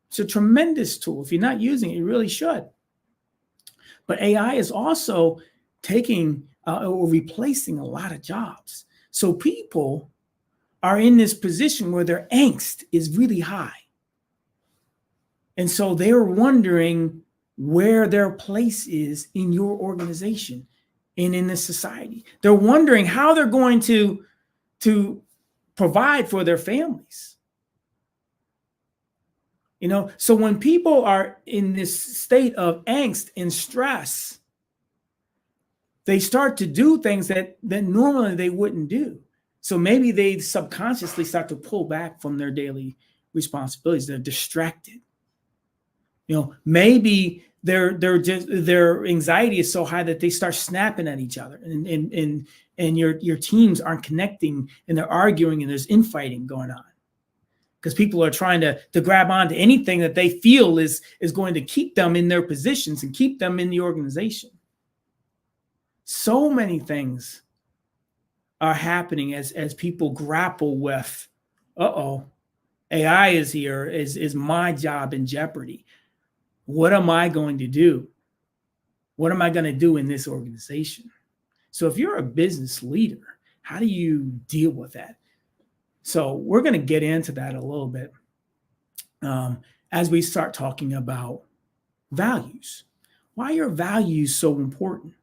It's a tremendous tool. If you're not using it, you really should. But AI is also taking or replacing a lot of jobs. So people are in this position where their angst is really high. And so they're wondering where their place is in your organization and in this society. They're wondering how they're going to provide for their families. So when people are in this state of angst and stress, they start to do things that normally they wouldn't do. So maybe they subconsciously start to pull back from their daily responsibilities. They're distracted. Maybe their anxiety is so high that they start snapping at each other, and your teams aren't connecting, and they're arguing, and there's infighting going on. Because people are trying to grab onto anything that they feel is going to keep them in their positions and keep them in the organization. So many things are happening as people grapple with, AI is here, is my job in jeopardy? What am I going to do? What am I going to do in this organization? So if you're a business leader, how do you deal with that? So we're going to get into that a little bit as we start talking about values. Why are values so important?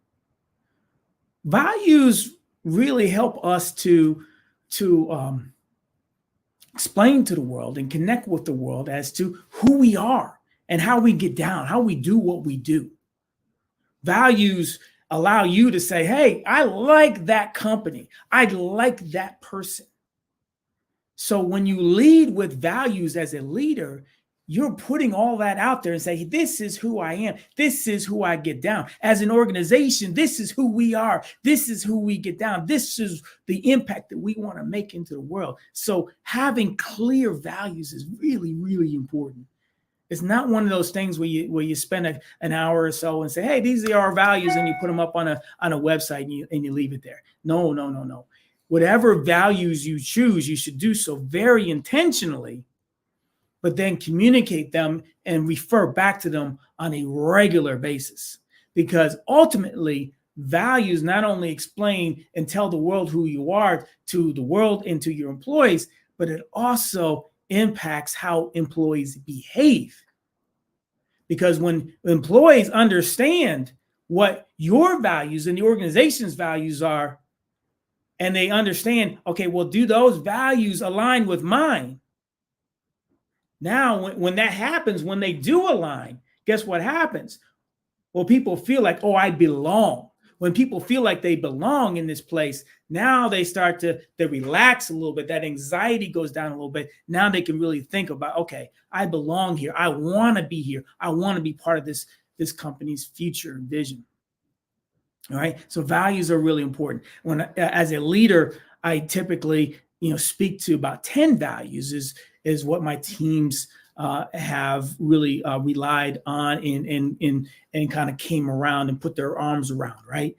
Values really help us to explain to the world and connect with the world as to who we are and how we get down, how we do what we do. Values allow you to say, hey, I like that company. I like that person. So when you lead with values as a leader, you're putting all that out there and say, this is who I am. This is who I get down. As an organization, this is who we are. This is who we get down. This is the impact that we want to make into the world. So having clear values is really, really important. It's not one of those things where you spend an hour or so and say, hey, these are our values, and you put them up on a website and you leave it there. No. Whatever values you choose, you should do so very intentionally, but then communicate them and refer back to them on a regular basis. Because ultimately, values not only explain and tell the world who you are to the world and to your employees, but it also impacts how employees behave. Because when employees understand what your values and the organization's values are, and they understand, okay, well, do those values align with mine? Now, when that happens, when they do align, guess what happens? Well, people feel like, oh, I belong. When people feel like they belong in this place, now they start to relax a little bit. That anxiety goes down a little bit. Now they can really think about, okay, I belong here. I want to be here. I want to be part of this company's future vision. All right. So values are really important. When as a leader, I typically, speak to about 10 values is what my teams have really relied on and kind of came around and put their arms around, right?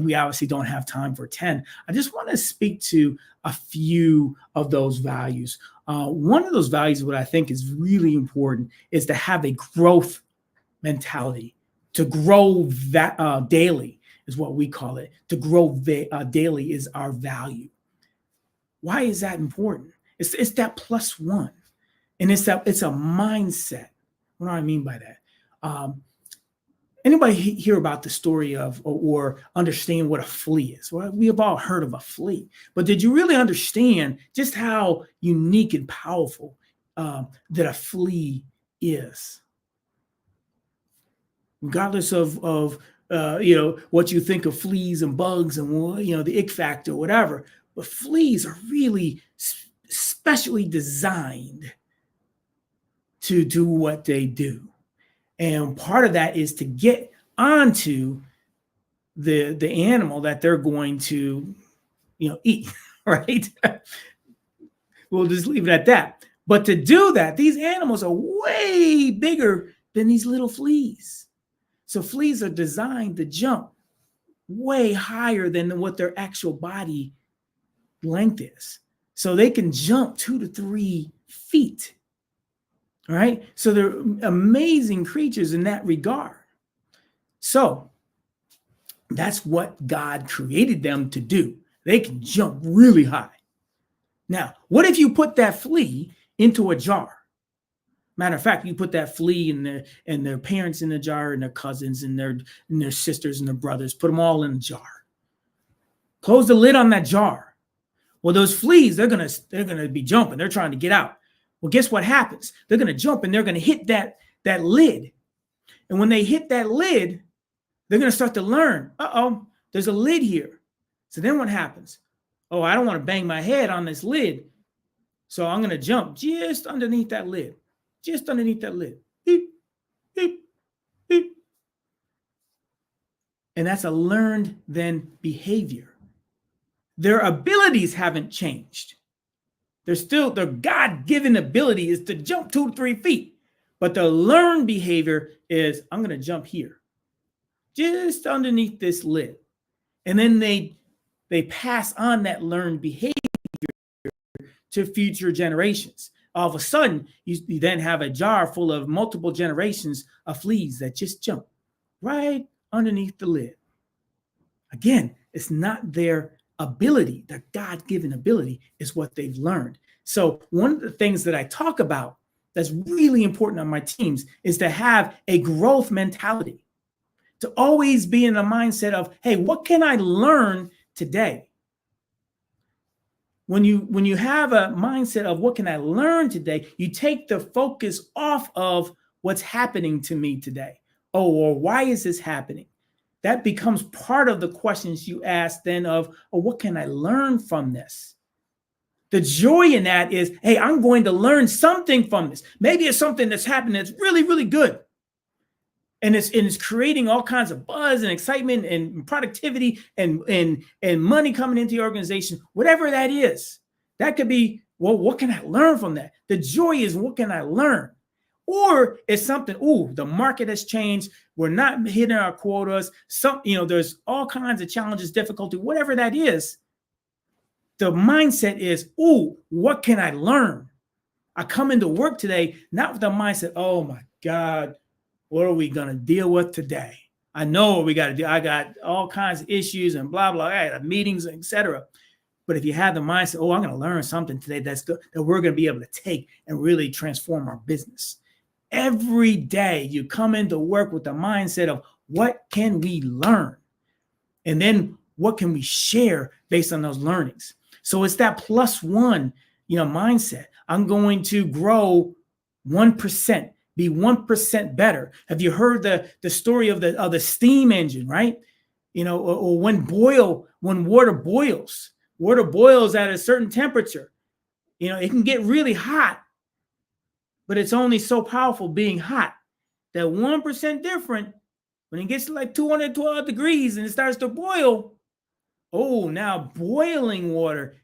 We obviously don't have time for 10. I just want to speak to a few of those values. One of those values, what I think is really important, is to have a growth mentality. To grow that daily is what we call it. To grow daily is our value. Why is that important? It's that plus one. And it's a mindset. What do I mean by that? Anybody hear about the story of or understand what a flea is? Well, we have all heard of a flea, but did you really understand just how unique and powerful that a flea is? Regardless of what you think of fleas and bugs and the ick factor, whatever, but fleas are really specially designed to do what they do. And part of that is to get onto the animal that they're going to, eat, right? We'll just leave it at that. But to do that, these animals are way bigger than these little fleas. So fleas are designed to jump way higher than what their actual body length is. So they can jump 2 to 3 feet. All right. So they're amazing creatures in that regard. So that's what God created them to do. They can jump really high. Now, what if you put that flea into a jar? Matter of fact, you put that flea and their parents in the jar, and their cousins and their sisters and their brothers, put them all in a jar. Close the lid on that jar. Well, those fleas, they're gonna be jumping. They're trying to get out. Well, guess what happens? They're gonna jump and they're gonna hit that lid. And when they hit that lid, they're gonna start to learn, there's a lid here. So then what happens? Oh, I don't want to bang my head on this lid. So I'm gonna jump just underneath that lid. Just underneath that lid. Beep, beep, beep. And that's a learned then behavior. Their abilities haven't changed. Their God-given ability is to jump 2 to 3 feet. But the learned behavior is, I'm going to jump here, just underneath this lid. And then they pass on that learned behavior to future generations. All of a sudden, you then have a jar full of multiple generations of fleas that just jump right underneath the lid. Again, it's not their ability, their God-given ability is what they've learned. So one of the things that I talk about that's really important on my teams is to have a growth mentality. to always be in the mindset of, hey, what can I learn today? When you have a mindset of what can I learn today, you take the focus off of what's happening to me today. Oh, or why is this happening? That becomes part of the questions you ask then of, oh, what can I learn from this? The joy in that is, hey, I'm going to learn something from this. Maybe it's something that's happening that's really, really good. And it's creating all kinds of buzz and excitement and productivity and money coming into the organization, whatever that is. That could be, well, what can I learn from that? The joy is, what can I learn? Or it's something, the market has changed. We're not hitting our quotas. There's all kinds of challenges, difficulty, whatever that is. The mindset is, what can I learn? I come into work today, not with the mindset, oh my God, what are we going to deal with today? I know what we got to do. I got all kinds of issues and blah, blah, I have meetings, etc. But if you have the mindset, I'm going to learn something today that's good, that we're going to be able to take and really transform our business. Every day you come into work with the mindset of what can we learn? And then what can we share based on those learnings? So it's that +1, mindset. I'm going to grow 1%. Be 1% better. Have you heard the story of the steam engine, right? Or when water boils at a certain temperature, it can get really hot, but it's only so powerful being hot. That 1% different, when it gets to like 212 degrees and it starts to boil, now boiling water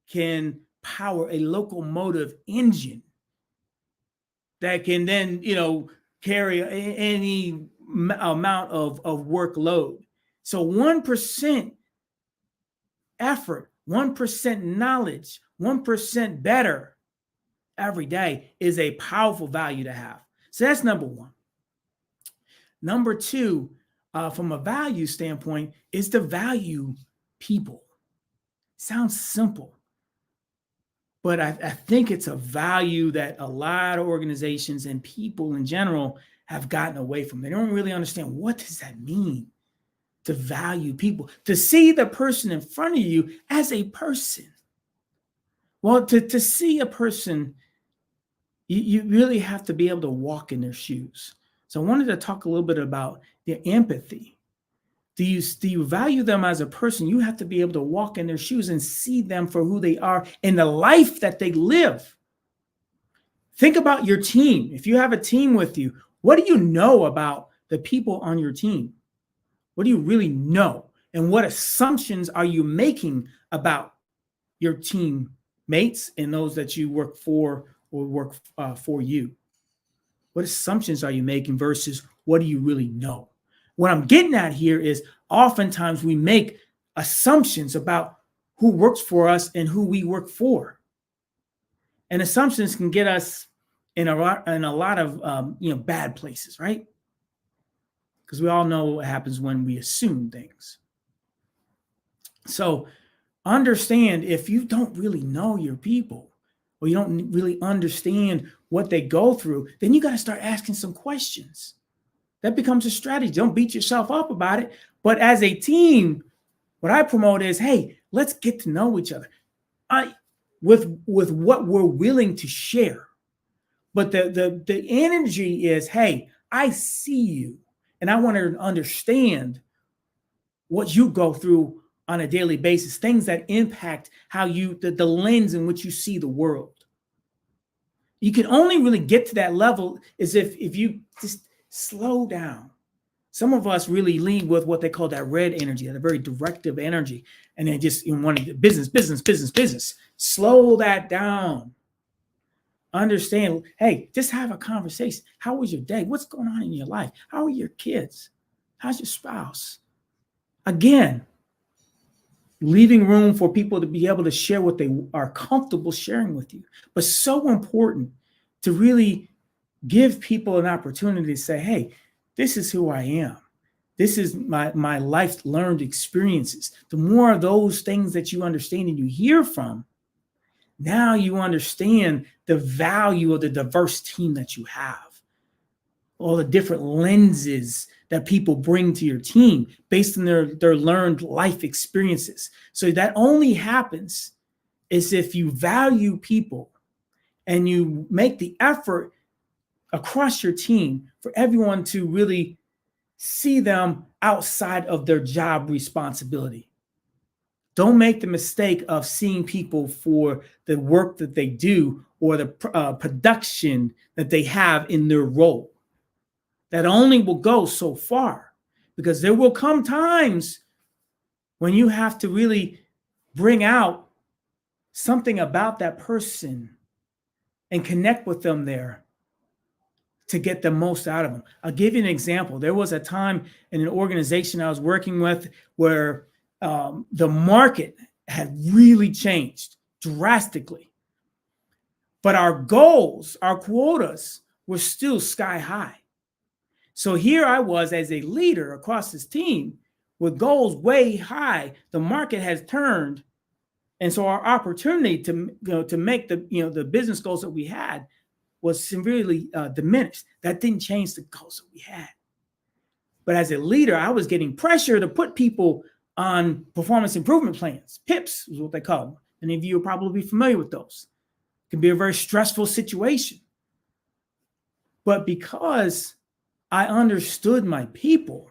can power a locomotive engine that can then, carry any amount of workload. So 1% effort, 1% knowledge, 1% better every day is a powerful value to have. So that's number 1. Number 2, from a value standpoint, is to value people. Sounds simple. But I think it's a value that a lot of organizations and people in general have gotten away from. They don't really understand, what does that mean to value people, to see the person in front of you as a person. Well, to see a person, you really have to be able to walk in their shoes. So I wanted to talk a little bit about the empathy. Do you value them as a person? You have to be able to walk in their shoes and see them for who they are and the life that they live. Think about your team. If you have a team with you, what do you know about the people on your team? What do you really know? And what assumptions are you making about your teammates and those that you work for or work for you? What assumptions are you making versus what do you really know? What I'm getting at here is oftentimes we make assumptions about who works for us and who we work for. And assumptions can get us in a lot of bad places, right? Because we all know what happens when we assume things. So understand, if you don't really know your people or you don't really understand what they go through, then you got to start asking some questions. That becomes a strategy. Don't beat yourself up about it. But as a team, what I promote is, hey, let's get to know each other with what we're willing to share. But the energy is, hey, I see you and I want to understand what you go through on a daily basis, things that impact how the lens in which you see the world. You can only really get to that level is if you just slow down. Some of us really lead with what they call that red energy, that very directive energy, and then just want to business. Slow that down. Understand, hey, just have a conversation. How was your day? What's going on in your life? How are your kids? How's your spouse? Again, leaving room for people to be able to share what they are comfortable sharing with you. But so important to really give people an opportunity to say, hey, this is who I am. This is my life learned experiences. The more of those things that you understand and you hear from, now you understand the value of the diverse team that you have. all the different lenses that people bring to your team based on their learned life experiences. So that only happens is if you value people and you make the effort across your team for everyone to really see them outside of their job responsibility. Don't make the mistake of seeing people for the work that they do or the production that they have in their role. That only will go so far, because there will come times when you have to really bring out something about that person and connect with them there to get the most out of them. I'll give you an example. There was a time in an organization I was working with where the market had really changed drastically. But our goals, our quotas were still sky high. So here I was as a leader across this team with goals way high. The market has turned. And so our opportunity to make the business goals that we had was severely diminished. That didn't change the goals that we had. But as a leader, I was getting pressure to put people on performance improvement plans. PIPs is what they call them. Many of you are probably familiar with those. It can be a very stressful situation. But because I understood my people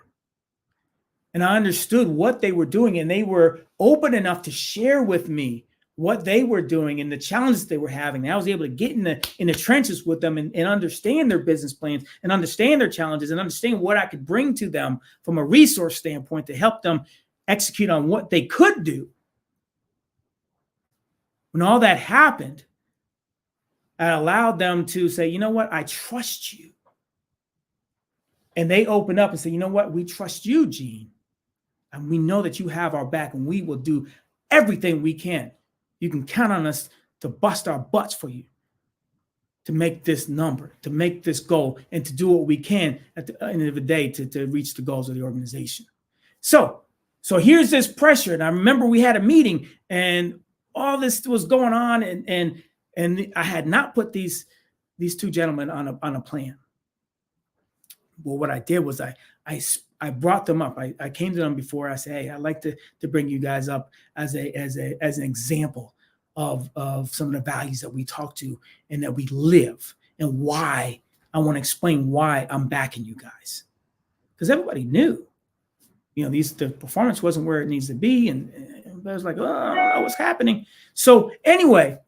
and I understood what they were doing, and they were open enough to share with me what they were doing and the challenges they were having, I was able to get in the trenches with them and understand their business plans and understand their challenges and understand what I could bring to them from a resource standpoint to help them execute on what they could do. When all that happened, I allowed them to say, you know what, I trust you. And they opened up and said, you know what, we trust you, Gene. And we know that you have our back, and we will do everything we can. You can count on us to bust our butts for you, to make this number, to make this goal, and to do what we can at the end of the day to reach the goals of the organization. So here's this pressure. And I remember we had a meeting and all this was going on, and I had not put these two gentlemen on a plan. Well, what I did was I brought them up. I came to them before. I said, hey, I'd like to bring you guys up as an example of some of the values that we talk to and that we live, and why I want to explain why I'm backing you guys. Because everybody knew, the performance wasn't where it needs to be. And I was like, oh, I don't know what's happening. So anyway,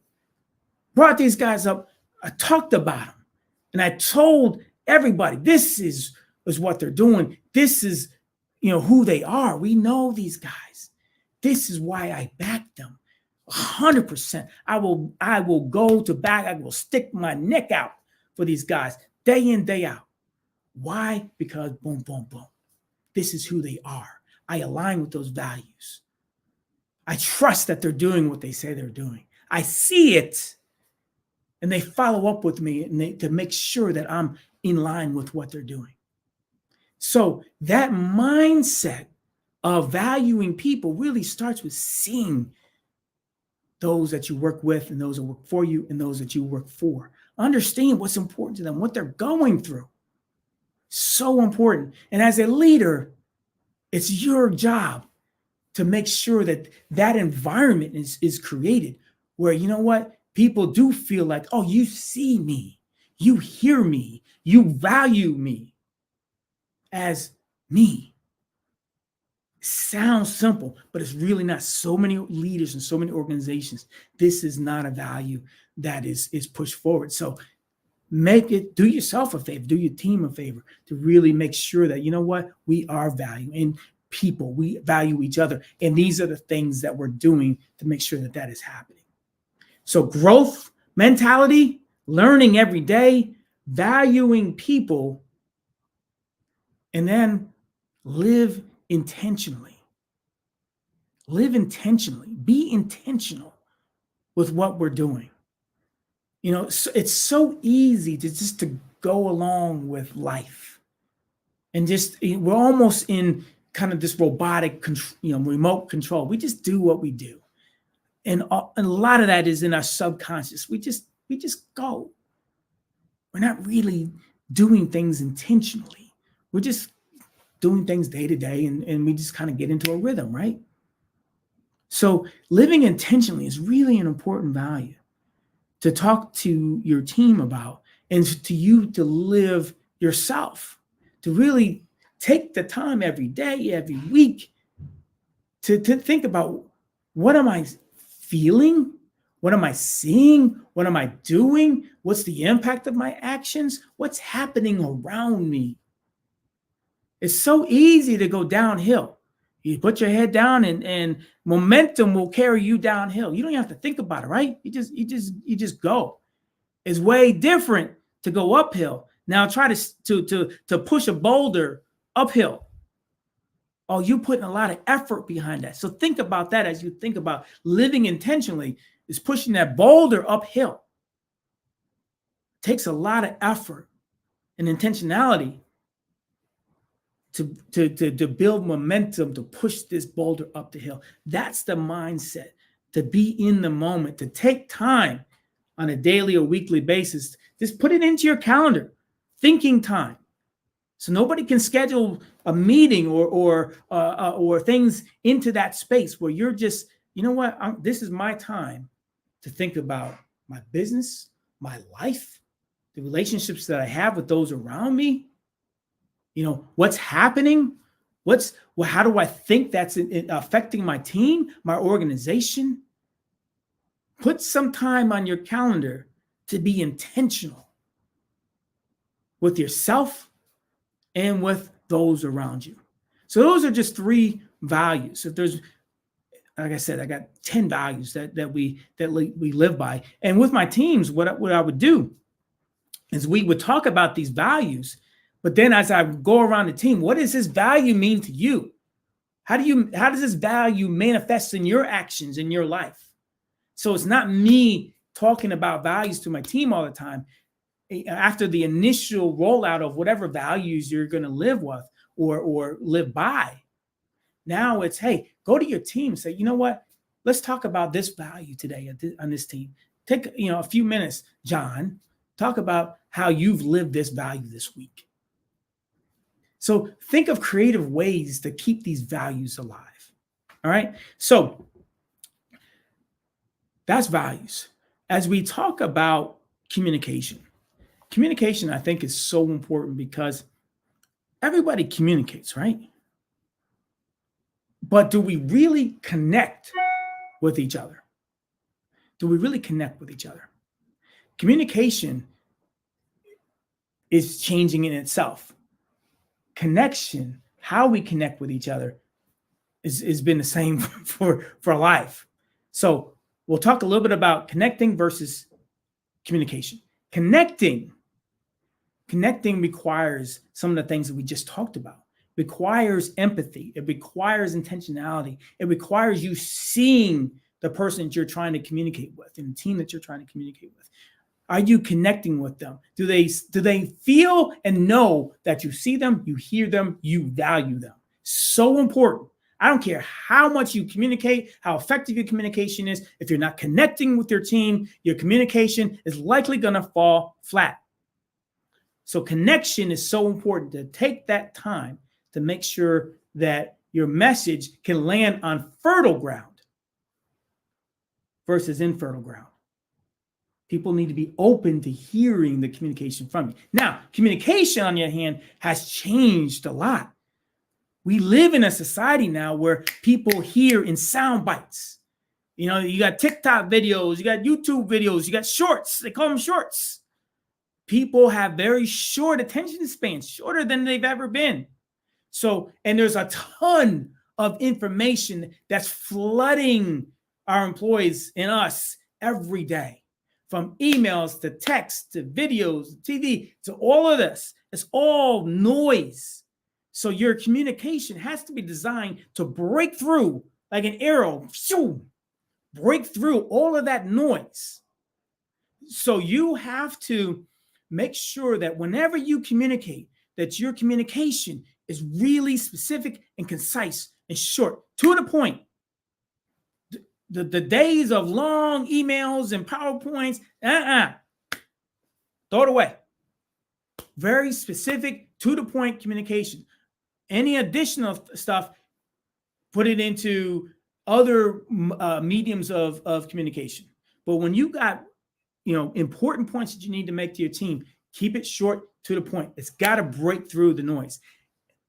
brought these guys up. I talked about them, and I told everybody, this is what they're doing. This is, who they are. We know these guys. This is why I back them 100%. I will go to back. I will stick my neck out for these guys day in, day out. Why? Because boom, boom, boom. This is who they are. I align with those values. I trust that they're doing what they say they're doing. I see it. And they follow up with me to make sure that I'm in line with what they're doing. So that mindset of valuing people really starts with seeing those that you work with and those that work for you and those that you work for. Understand what's important to them, what they're going through. So important. And as a leader, it's your job to make sure that that environment is created where, people do feel like, oh, you see me, you hear me, you value me as me. Sounds simple, but it's really not. So many leaders and so many organizations, this is not a value that is pushed forward. So do yourself a favor, do your team a favor to really make sure that, we are valuing people, we value each other. And these are the things that we're doing to make sure that is happening. So growth mentality, learning every day, valuing people, and then live intentionally. Live intentionally. Be intentional with what we're doing. It's so easy to go along with life. And we're almost in kind of this robotic, remote control. We just do what we do. And a lot of that is in our subconscious. We just go. We're not really doing things intentionally. We're just doing things day to day, and we just kind of get into a rhythm, right? So living intentionally is really an important value to talk to your team about, and to you to live yourself, to really take the time every day, every week to think about, what am I feeling? What am I seeing? What am I doing? What's the impact of my actions? What's happening around me? It's so easy to go downhill. You put your head down, and momentum will carry you downhill. You don't have to think about it, right? You just go. It's way different to go uphill. Now try to push a boulder uphill. Oh, you're putting a lot of effort behind that. So think about that as you think about living intentionally, is pushing that boulder uphill. It takes a lot of effort and intentionality to build momentum, to push this boulder up the hill. That's the mindset, to be in the moment, to take time on a daily or weekly basis. Just put it into your calendar, thinking time. So nobody can schedule a meeting or things into that space where you're just, you know what, this is my time to think about my business, my life, the relationships that I have with those around me. You know, what's happening? How do I think that's affecting my team, my organization? Put some time on your calendar to be intentional with yourself and with those around you. So those are just 3 values. If there's, like I said, I got 10 values that we live by. And with my teams, what I would do is we would talk about these values. But then as I go around the team, what does this value mean to you? How does this value manifest in your actions in your life? So it's not me talking about values to my team all the time. After the initial rollout of whatever values you're going to live with or live by, now it's, hey, go to your team and say, you know what? Let's talk about this value today on this team. Take a few minutes, John. Talk about how you've lived this value this week. So think of creative ways to keep these values alive. All right. So that's values. As we talk about communication, I think is so important because everybody communicates, right? But do we really connect with each other? Do we really connect with each other? Communication is changing in itself. Connection, how we connect with each other, has been the same for life. So we'll talk a little bit about connecting versus communication. Connecting requires some of the things that we just talked about. It requires empathy. It requires intentionality. It requires you seeing the person that you're trying to communicate with and the team that you're trying to communicate with. Are you connecting with them? Do they feel and know that you see them, you hear them, you value them? So important. I don't care how much you communicate, how effective your communication is. If you're not connecting with your team, your communication is likely going to fall flat. So connection is so important, to take that time to make sure that your message can land on fertile ground versus infertile ground. People need to be open to hearing the communication from you. Now, communication, on the other hand, has changed a lot. We live in a society now where people hear in sound bites. You know, you got TikTok videos, you got YouTube videos, you got shorts. They call them shorts. People have very short attention spans, shorter than they've ever been. So, and there's a ton of information that's flooding our employees and us every day. From emails to text to videos, TV, to all of this. It's all noise. So your communication has to be designed to break through like an arrow, break through all of that noise. So you have to make sure that whenever you communicate, that your communication is really specific and concise and short, to the point. The days of long emails and PowerPoints, throw it away. very specific, to the point communication. Any additional stuff, put it into other mediums of communication. But when you got, important points that you need to make to your team, keep it short, to the point. It's got to break through the noise.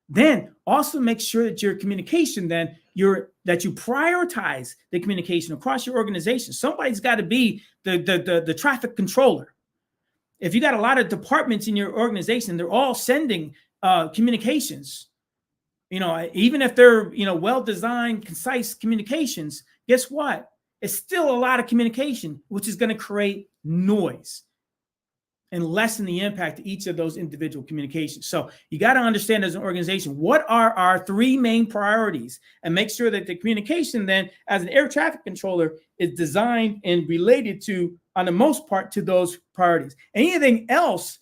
Then also make sure that your communication, that you prioritize the communication across your organization. Somebody's got to be the traffic controller. If you got a lot of departments in your organization, they're all sending communications. Even if they're well-designed, concise communications, guess what? It's still a lot of communication, which is going to create noise and lessen the impact of each of those individual communications. So you got to understand as an organization, what are our three main priorities, and make sure that the communication then as an air traffic controller is designed and related to, on the most part, to those priorities. Anything else,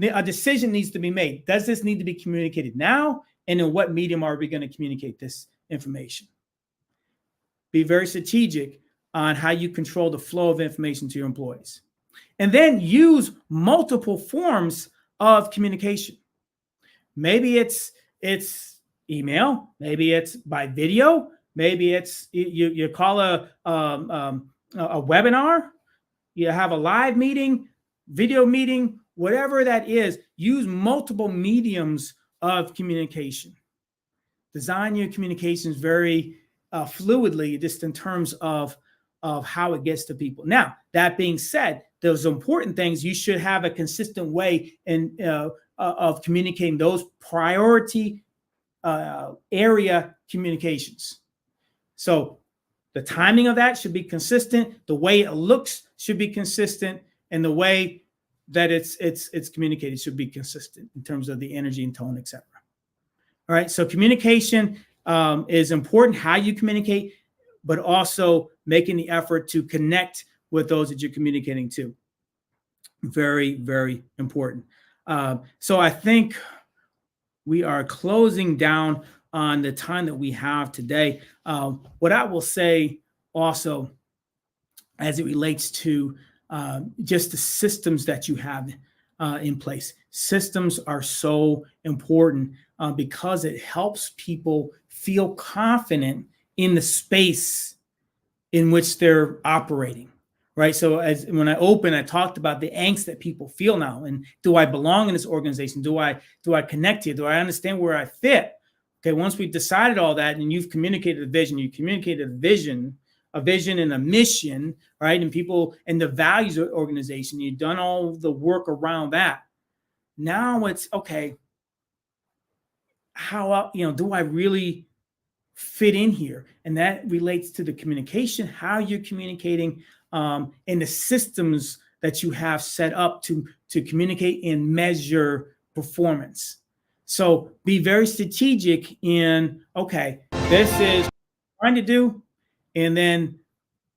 a decision needs to be made. Does this need to be communicated now? And in what medium are we going to communicate this information? Be very strategic on how you control the flow of information to your employees. And then use multiple forms of communication. Maybe it's email, maybe it's by video, maybe it's you call a webinar, you have a live meeting, video meeting, whatever that is. Use multiple mediums of communication. Design your communications very fluidly, just in terms of how it gets to people. Now, that being said, those important things, you should have a consistent way of communicating those priority area communications. So the timing of that should be consistent. The way it looks should be consistent, and the way that it's communicated should be consistent in terms of the energy and tone, etc. All right. So communication is important, how you communicate, but also making the effort to connect with those that you're communicating to. Very, very important. So I think we are closing down on the time that we have today. What I will say also, as it relates to just the systems that you have in place. Systems are so important because it helps people feel confident in the space in which they're operating, right? So when I opened, I talked about the angst that people feel now. And do I belong in this organization? Do I connect here? Do I understand where I fit? Okay, once we've decided all that and you've communicated a vision, you communicated a vision and a mission, right? And people and the values of the organization, you've done all the work around that. Now it's, okay, how, do I really fit in here? And that relates to the communication, how you're communicating, and the systems that you have set up to communicate and measure performance. So be very strategic in, okay, this is what I'm trying to do, and then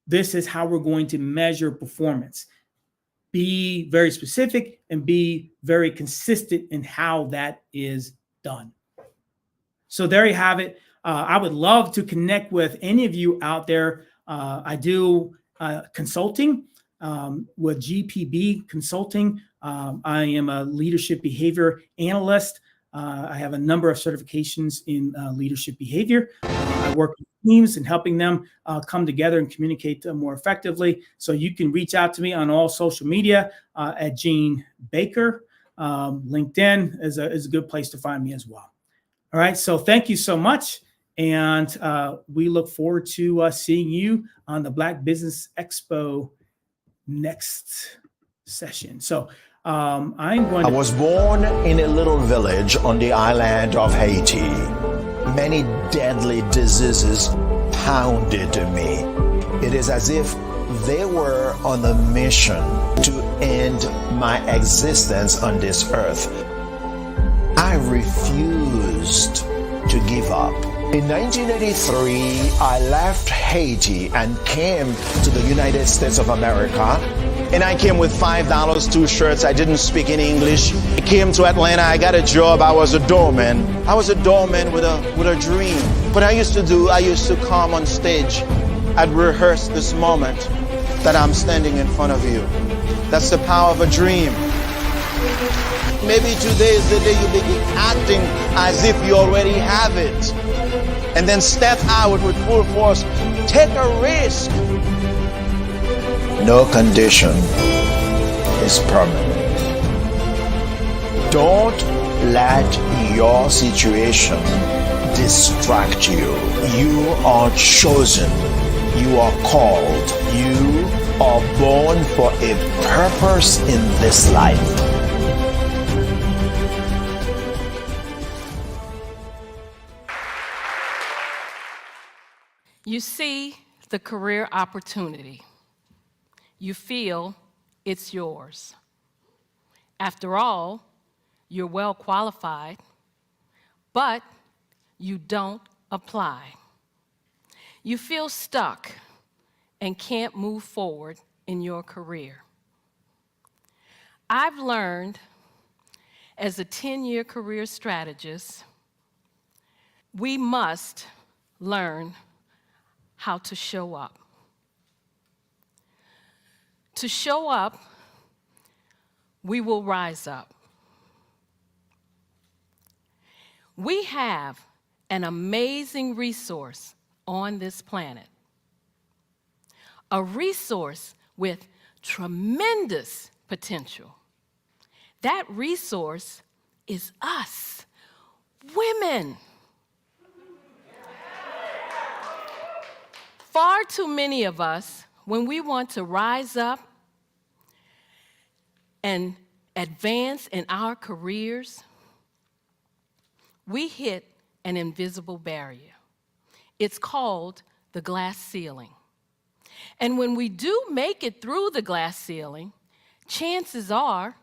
this is how we're going to measure performance. Be very specific and be very consistent in how that is done. So there you have it. I would love to connect with any of you out there. I do consulting with GPB Consulting. I am a leadership behavior analyst. I have a number of certifications in leadership behavior. I work with teams and helping them come together and communicate more effectively. So you can reach out to me on all social media at Gene Baker. LinkedIn is a good place to find me as well. All right. So thank you so much. And we look forward to seeing you on the Black Business Expo next session. So I was born in a little village on the island of Haiti. Many deadly diseases pounded me. It is as if they were on a mission to end my existence on this earth. I refused to give up. In 1983, I left Haiti and came to the United States of America. And I came with $5, 2 shirts. I didn't speak in English. I came to Atlanta. I got a job. I was a doorman. I was a doorman with a dream. What I used to come on stage. I'd rehearse this moment that I'm standing in front of you. That's the power of a dream. Maybe today is the day you begin acting as if you already have it. And then step out with full force. Take a risk. No condition is permanent. Don't let your situation distract you. You are chosen. You are called. You are born for a purpose in this life. You see the career opportunity. You feel it's yours. After all, you're well qualified, but you don't apply. You feel stuck and can't move forward in your career. I've learned as a 10-year career strategist, we must learn how to show up. To show up, we will rise up. We have an amazing resource on this planet, a resource with tremendous potential. That resource is us, women. Far too many of us, when we want to rise up and advance in our careers, we hit an invisible barrier. It's called the glass ceiling. And when we do make it through the glass ceiling, chances are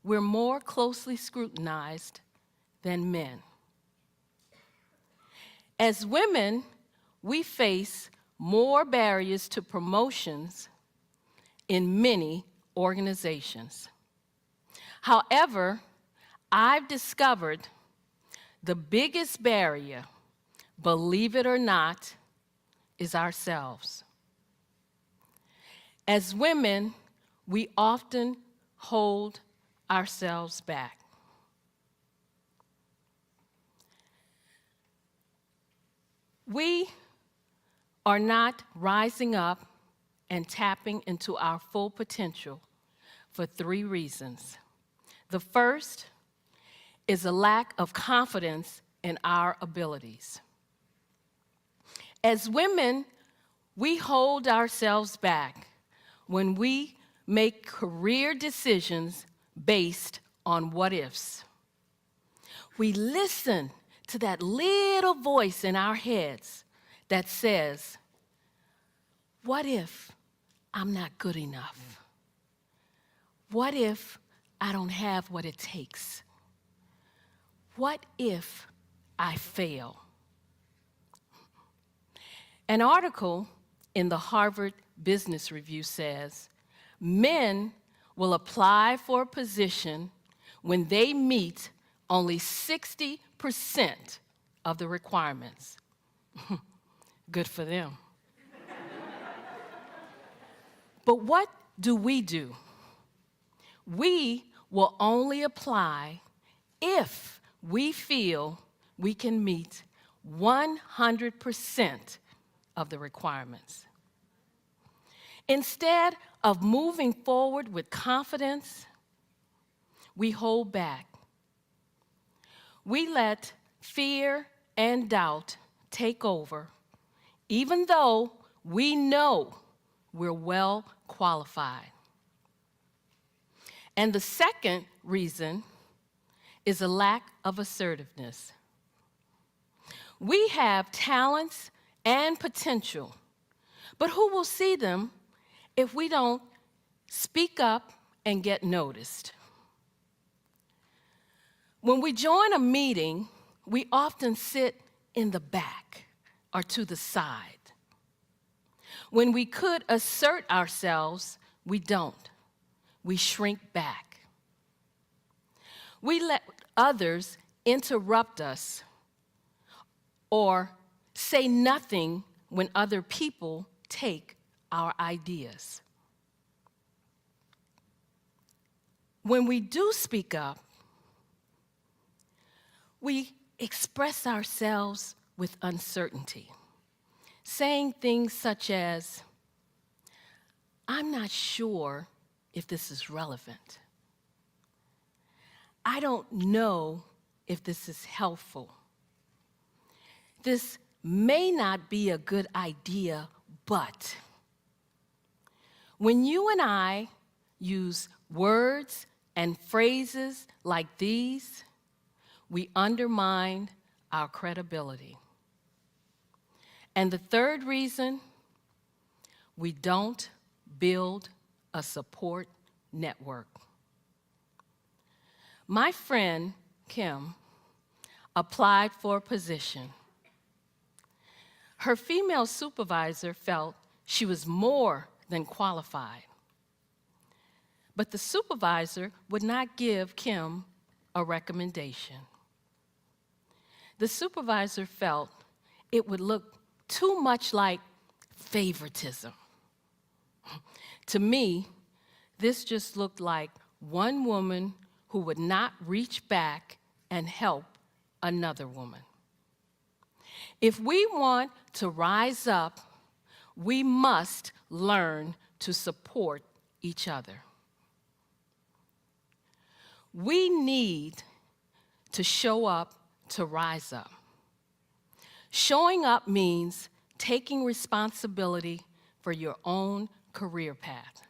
we're more closely scrutinized than men. As women, we face more barriers to promotions in many organizations. However, I've discovered the biggest barrier, believe it or not, is ourselves. As women, we often hold ourselves back. We are not rising up and tapping into our full potential for 3 reasons. The first is a lack of confidence in our abilities. As women, we hold ourselves back when we make career decisions based on what-ifs. We listen to that little voice in our heads that says, what if I'm not good enough? What if I don't have what it takes? What if I fail? An article in the Harvard Business Review says, men will apply for a position when they meet only 60% of the requirements. Good for them. But what do? We will only apply if we feel we can meet 100% of the requirements. Instead of moving forward with confidence, we hold back. We let fear and doubt take over, even though we know we're well qualified. And the second reason is a lack of assertiveness. We have talents and potential, but who will see them if we don't speak up and get noticed? When we join a meeting, we often sit in the back or to the side. When we could assert ourselves, we don't. We shrink back. We let others interrupt us or say nothing when other people take our ideas. When we do speak up, We express ourselves with uncertainty, saying things such as, I'm not sure if this is relevant. I don't know if this is helpful. This may not be a good idea, but when you and I use words and phrases like these, we undermine our credibility. And the third reason, we don't build a support network. My friend, Kim, applied for a position. Her female supervisor felt she was more than qualified. But the supervisor would not give Kim a recommendation. The supervisor felt it would look too much like favoritism. To me, this just looked like one woman who would not reach back and help another woman. If we want to rise up, we must learn to support each other. We need to show up to rise up. Showing up means taking responsibility for your own career path.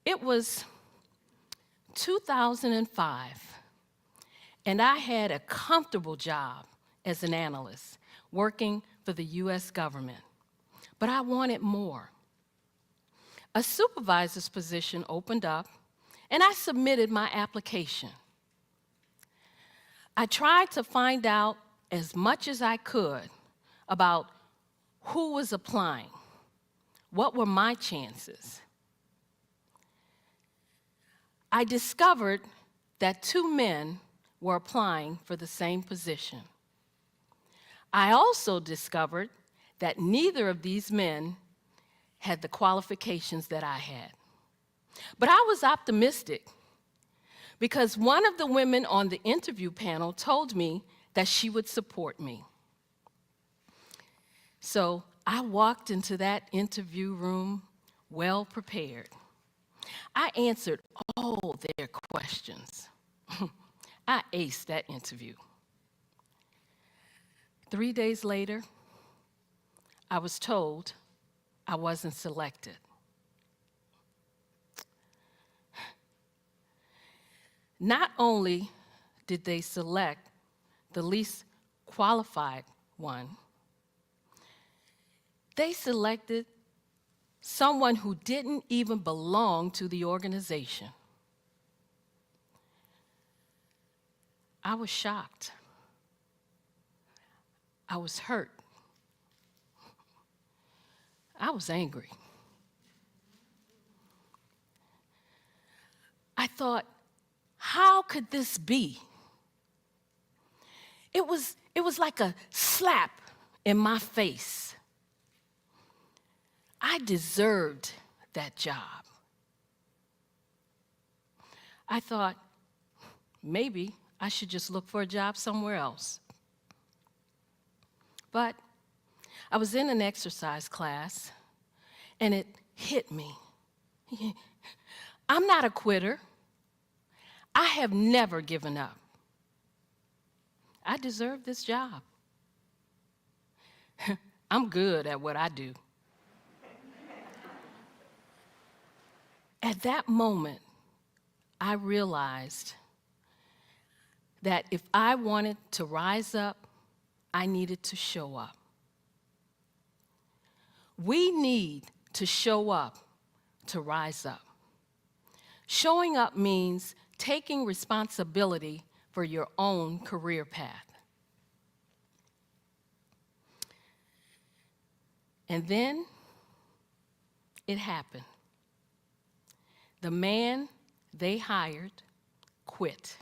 It was 2005, and I had a comfortable job as an analyst working for the US government, but I wanted more. A supervisor's position opened up, and I submitted my application. I tried to find out as much as I could about who was applying, what were my chances. I discovered that 2 men were applying for the same position. I also discovered that neither of these men had the qualifications that I had. But I was optimistic because one of the women on the interview panel told me that she would support me. So I walked into that interview room well prepared. I answered all their questions. I aced that interview. 3 days later, I was told I wasn't selected. Not only did they select the least qualified one, they selected someone who didn't even belong to the organization. I was shocked. I was hurt. I was angry. I thought, how could this be? It was like a slap in my face. I deserved that job. I thought, maybe I should just look for a job somewhere else. But I was in an exercise class, and it hit me. I'm not a quitter. I have never given up. I deserve this job. I'm good at what I do. At that moment, I realized that if I wanted to rise up, I needed to show up. We need to show up to rise up. Showing up means taking responsibility for your own career path. And then it happened. The man they hired quit.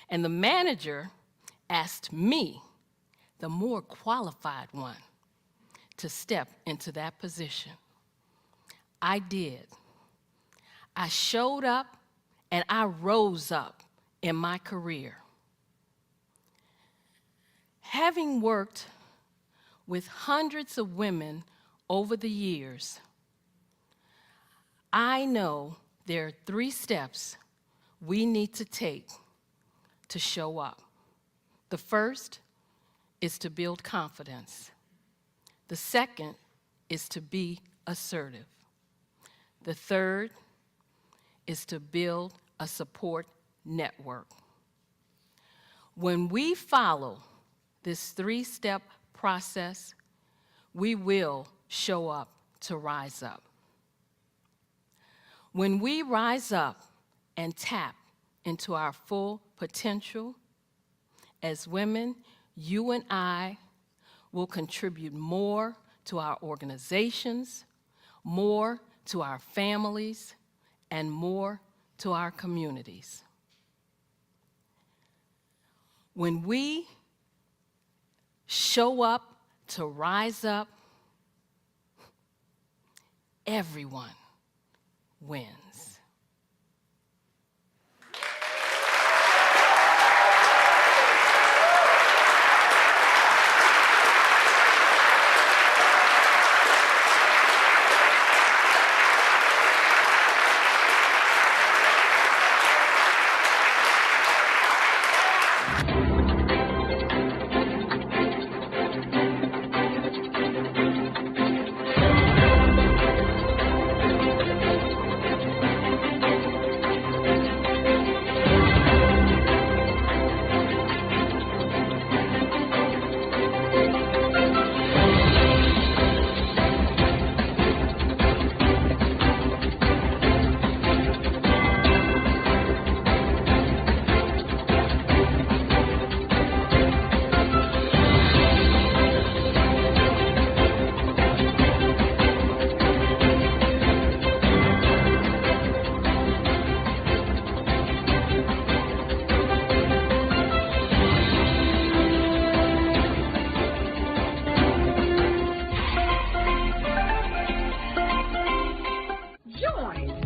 And the manager asked me, the more qualified one, to step into that position. I did. I showed up and I rose up in my career. Having worked with hundreds of women over the years, I know there are 3 steps we need to take to show up. The first is to build confidence. The second is to be assertive. The third is to build a support network. When we follow this 3-step process, we will show up to rise up. When we rise up and tap into our full potential, as women, you and I will contribute more to our organizations, more to our families, and more to our communities. When we show up to rise up, everyone wins.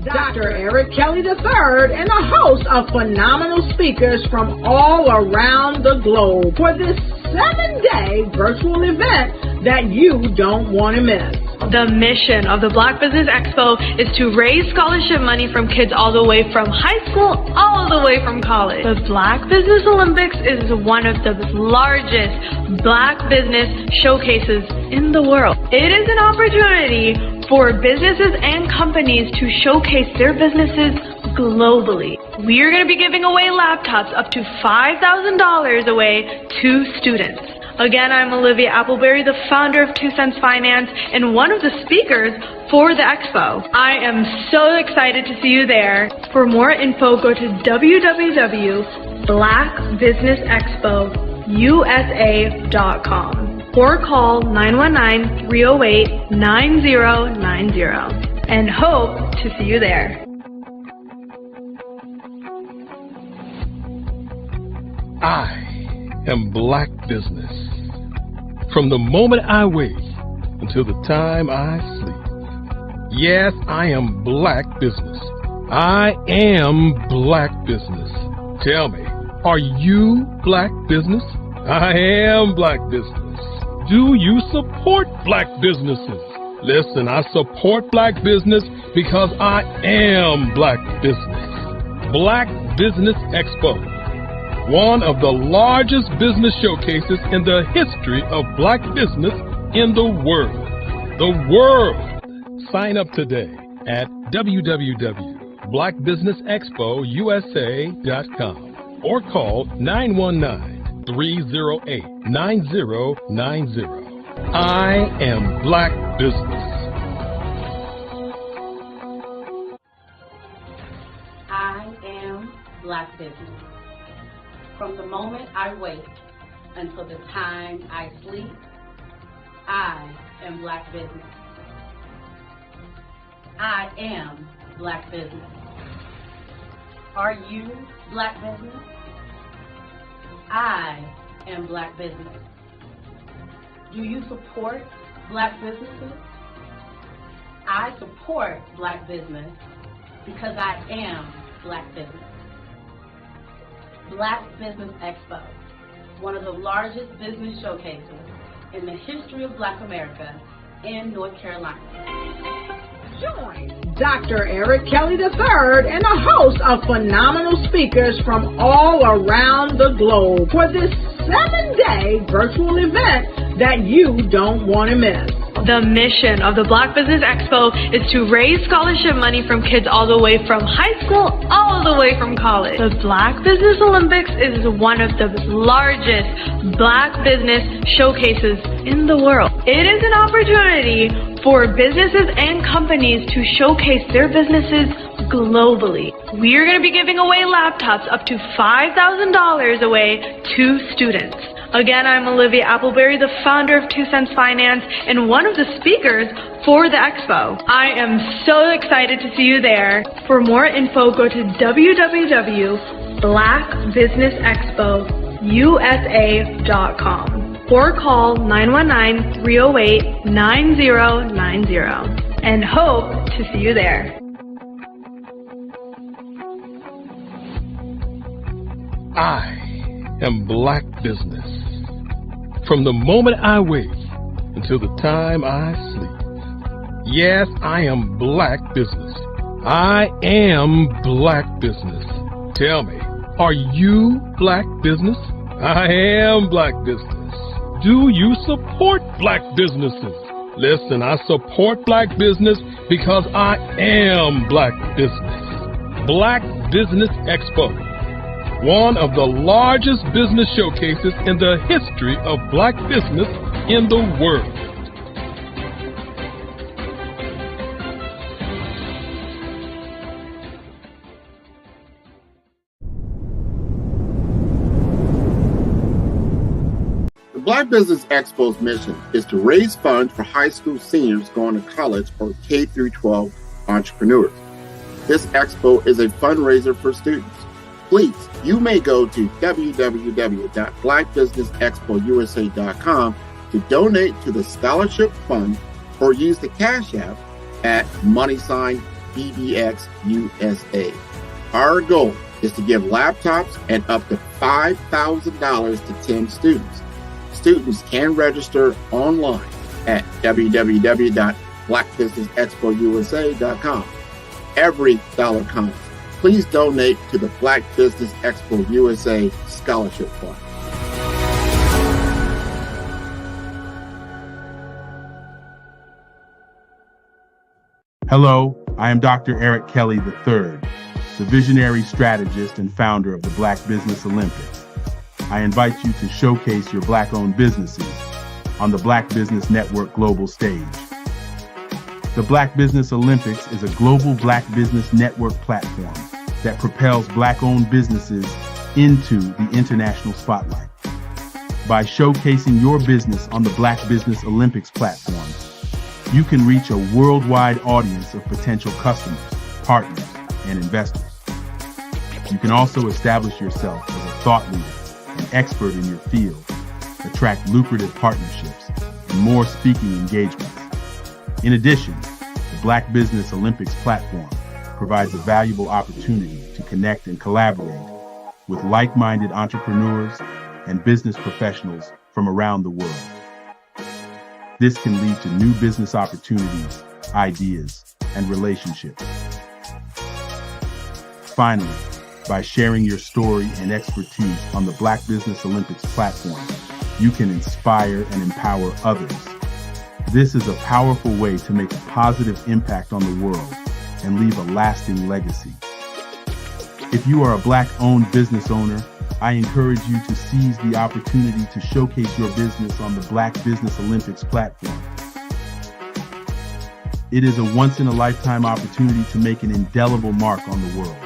Dr. Eric Kelly III and a host of phenomenal speakers from all around the globe for this 7-day virtual event that you don't want to miss. The mission of the Black Business Expo is to raise scholarship money from kids all the way from high school, all the way from college. The Black Business Olympics is one of the largest Black business showcases in the world. It is an opportunity for businesses and companies to showcase their businesses globally. We are going to be giving away laptops up to $5,000 away to students. Again, I'm Olivia Appleberry, the founder of 2 Cents Finance and one of the speakers for the expo. I am so excited to see you there. For more info, go to www.blackbusinessexpousa.com or call 919-308-9090 and hope to see you there. I am Black Business. From the moment I wake until the time I sleep. Yes, I am Black Business. I am Black Business. Tell me, are you Black Business? I am Black Business. Do you support Black businesses? Listen, I support Black business because I am Black Business. Black Business Expo, one of the largest business showcases in the history of Black business in the world. The world! Sign up today at www.blackbusinessexpousa.com or call 919-308-9090. I am Black Business. I am Black Business. From the moment I wake until the time I sleep, I am Black Business. I am Black Business. Are you Black Business? I am Black Business. Do you support Black businesses? I support Black business because I am Black business. Black Business Expo, one of the largest business showcases in the history of Black America in North Carolina. Join Dr. Eric Kelly III and a host of phenomenal speakers from all around the globe for this 7-day virtual event that you don't want to miss. The mission of the Black Business Expo is to raise scholarship money from kids all the way from high school all the way from college. The Black Business Olympics is one of the largest Black business showcases in the world. It is an opportunity for businesses and companies to showcase their businesses globally. We are going to be giving away laptops up to $5,000 away to students. Again, I'm Olivia Appleberry, the founder of 2 Cents Finance and one of the speakers for the expo. I am so excited to see you there. For more info, go to www.blackbusinessexpousa.com or call 919-308-9090 and hope to see you there. I am Black Business. From the moment I wake until the time I sleep. Yes, I am Black Business. I am Black Business. Tell me, are you Black Business? I am Black Business. Do you support Black businesses? Listen, I support Black business because I am Black Business. Black Business Expo, one of the largest business showcases in the history of Black business in the world. The Black Business Expo's mission is to raise funds for high school seniors going to college or K-12 entrepreneurs. This expo is a fundraiser for students. Please, you may go to www.blackbusinessexpousa.com to donate to the scholarship fund or use the Cash App at $BBXUSA. Our goal is to give laptops and up to $5,000 to 10 students. Students can register online at www.blackbusinessexpousa.com. Every dollar counts. Please donate to the Black Business Expo USA Scholarship Fund. Hello, I am Dr. Eric Kelly III, the visionary strategist and founder of the Black Business Olympics. I invite you to showcase your Black-owned businesses on the Black Business Network global stage. The Black Business Olympics is a global Black Business Network platform that propels Black-owned businesses into the international spotlight. By showcasing your business on the Black Business Olympics platform, you can reach a worldwide audience of potential customers, partners, and investors. You can also establish yourself as a thought leader, an expert in your field, attract lucrative partnerships, and more speaking engagements. In addition, the Black Business Olympics platform provides a valuable opportunity to connect and collaborate with like-minded entrepreneurs and business professionals from around the world. This can lead to new business opportunities, ideas, and relationships. Finally, by sharing your story and expertise on the Black Business Olympics platform, you can inspire and empower others. This is a powerful way to make a positive impact on the world and leave a lasting legacy. If you are a Black-owned business owner, I encourage you to seize the opportunity to showcase your business on the Black Business Olympics platform. It is a once-in-a-lifetime opportunity to make an indelible mark on the world.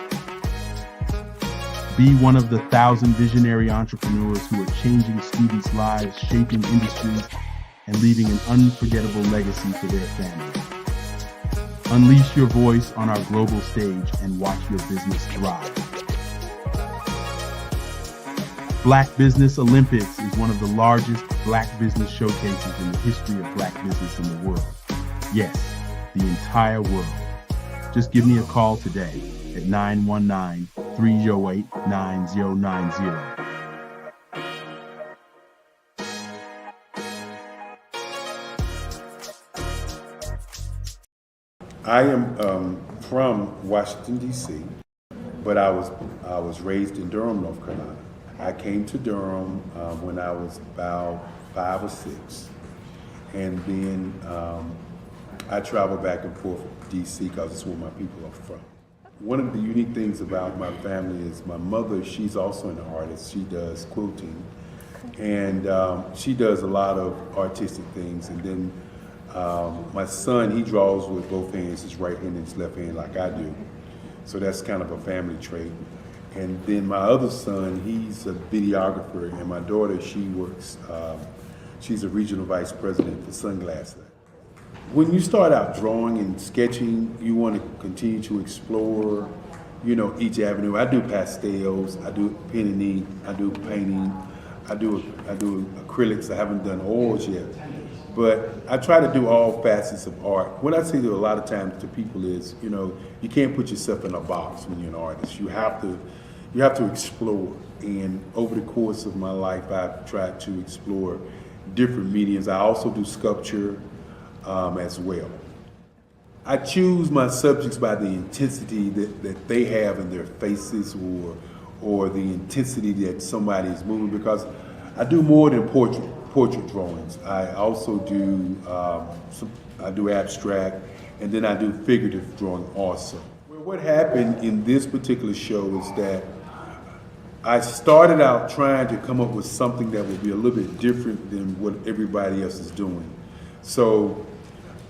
Be one of the 1,000 visionary entrepreneurs who are changing students' lives, shaping industries, and leaving an unforgettable legacy for their families. Unleash your voice on our global stage and watch your business thrive. Black Business Olympics is one of the largest Black business showcases in the history of Black business in the world. Yes, the entire world. Just give me a call today at 919-308-9090 308-9090. I am from Washington, D.C., but I was raised in Durham, North Carolina. I came to Durham when I was about 5 or 6, and then I traveled back and forth to D.C. because it's where my people are from. One of the unique things about my family is my mother, she's also an artist. She does quilting, and she does a lot of artistic things. And then my son, he draws with both hands, his right hand and his left hand like I do. So that's kind of a family trait. And then my other son, he's a videographer, and my daughter, she works, she's a regional vice president for Sunglasses. When you start out drawing and sketching, you want to continue to explore, you know, each avenue. I do pastels, I do pen and ink, I do painting, I do acrylics. I haven't done oils yet. But I try to do all facets of art. What I say to a lot of times to people is, you know, you can't put yourself in a box when you're an artist. You have to explore. And over the course of my life, I've tried to explore different mediums. I also do sculpture as well. I choose my subjects by the intensity that they have in their faces, or the intensity that somebody is moving, because I do more than portrait drawings. I also do I do abstract, and then I do figurative drawing also. Well, what happened in this particular show is that I started out trying to come up with something that would be a little bit different than what everybody else is doing. So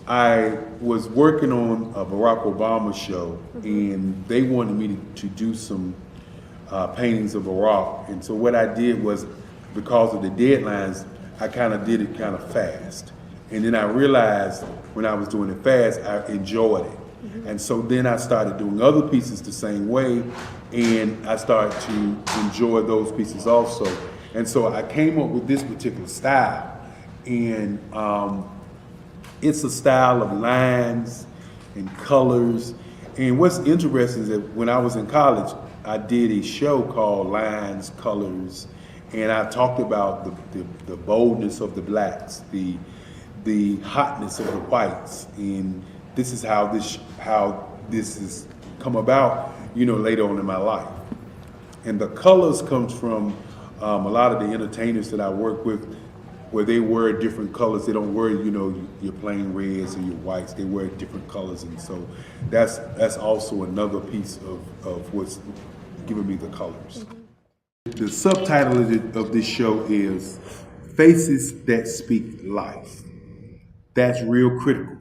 I was working on a Barack Obama show, and they wanted me to do some paintings of Barack. And so what I did was, because of the deadlines, I kind of did it kind of fast. And then I realized when I was doing it fast, I enjoyed it. And so then I started doing other pieces the same way, and I started to enjoy those pieces also. And so I came up with this particular style. And it's a style of lines and colors. And what's interesting is that when I was in college, I did a show called Lines, Colors, and I talked about the boldness of the blacks, the hotness of the whites, and this is how this has come about, you know, later on in my life. And the colors comes from a lot of the entertainers that I work with, where they wear different colors. They don't wear, you know, your plain reds or your whites. They wear different colors, and so that's also another piece of what's giving me the colors. The subtitle of this show is Faces That Speak Life. That's real critical.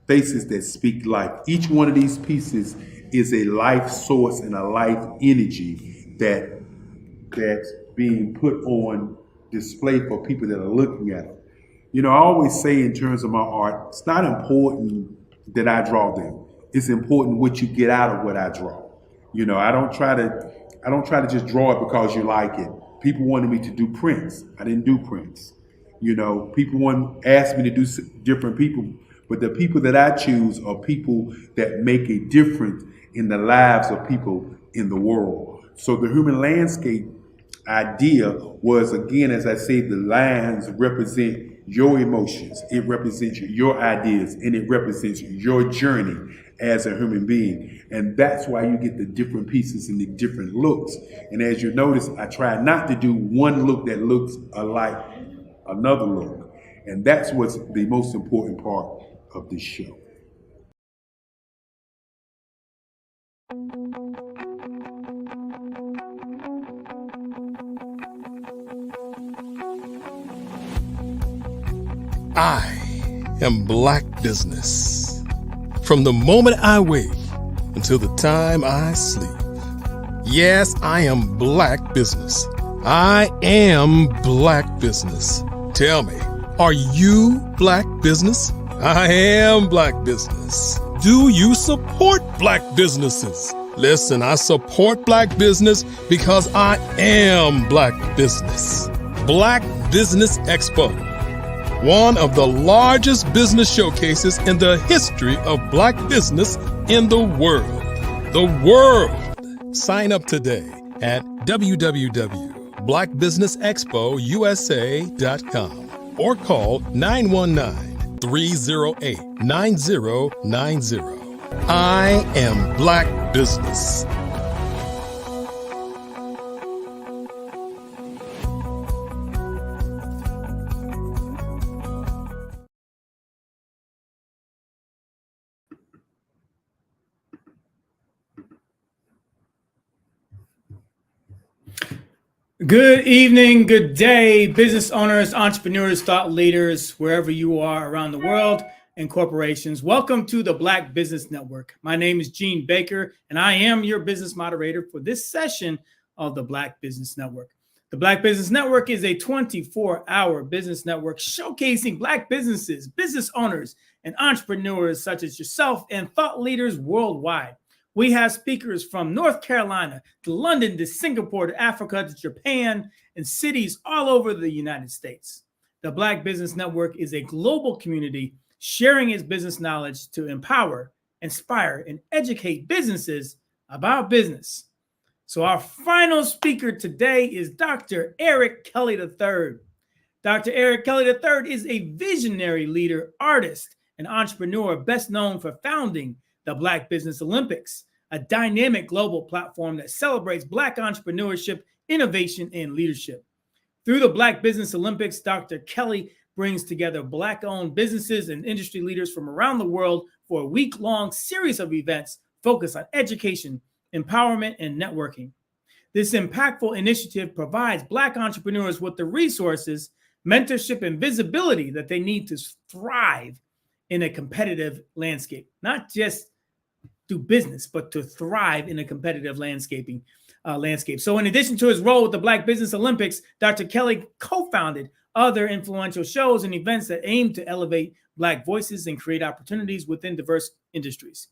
Faces that speak life. Each one of these pieces is a life source and a life energy that's being put on display for people that are looking at it. You know, I always say in terms of my art, it's not important that I draw them. It's important what you get out of what I draw. You know, I don't try to just draw it because you like it. People wanted me to do prints. I didn't do prints. You know, people asked me to do different people, but the people that I choose are people that make a difference in the lives of people in the world. So the human landscape idea was, again, as I say, the lines represent your emotions, it represents your ideas, and it represents your journey as a human being. And that's why you get the different pieces and the different looks. And as you notice, I try not to do one look that looks alike another look. And that's what's the most important part of this show. I am Black Business. From the moment I wake until the time I sleep. Yes, I am Black Business. I am Black Business. Tell me, are you Black Business? I am Black Business. Do you support Black businesses? Listen, I support Black business because I am Black Business. Black Business Expo, one of the largest business showcases in the history of Black business in the world. The world. Sign up today at www.blackbusinessexpousa.com or call 919-308-9090. I am Black Business. Good evening, good day, business owners, entrepreneurs, thought leaders, wherever you are around the world, and corporations. Welcome to the Black Business Network. My name is Gene Baker, and I am your business moderator for this session of the Black Business Network. The Black Business Network is a 24-hour business network showcasing Black businesses, business owners, and entrepreneurs such as yourself and thought leaders worldwide. We have speakers from North Carolina to London to Singapore to Africa to Japan and cities all over the United States. The Black Business Network is a global community sharing its business knowledge to empower, inspire, and educate businesses about business. So our final speaker today is Dr. Eric Kelly III. Dr. Eric Kelly III is a visionary leader, artist, and entrepreneur best known for founding the Black Business Olympics, a dynamic global platform that celebrates Black entrepreneurship, innovation, and leadership. Through the Black Business Olympics, Dr. Kelly brings together Black-owned businesses and industry leaders from around the world for a week-long series of events focused on education, empowerment, and networking. This impactful initiative provides Black entrepreneurs with the resources, mentorship, and visibility that they need to thrive in a competitive landscape, not just do business, but to thrive in a competitive landscape. So in addition to his role with the Black Business Olympics, Dr. Kelly co-founded other influential shows and events that aim to elevate Black voices and create opportunities within diverse industries.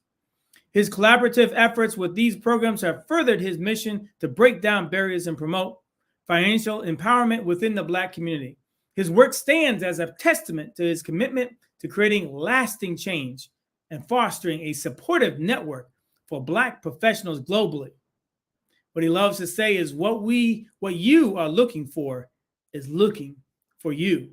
His collaborative efforts with these programs have furthered his mission to break down barriers and promote financial empowerment within the Black community. His work stands as a testament to his commitment to creating lasting change and fostering a supportive network for Black professionals globally. What he loves to say is what you are looking for is looking for you.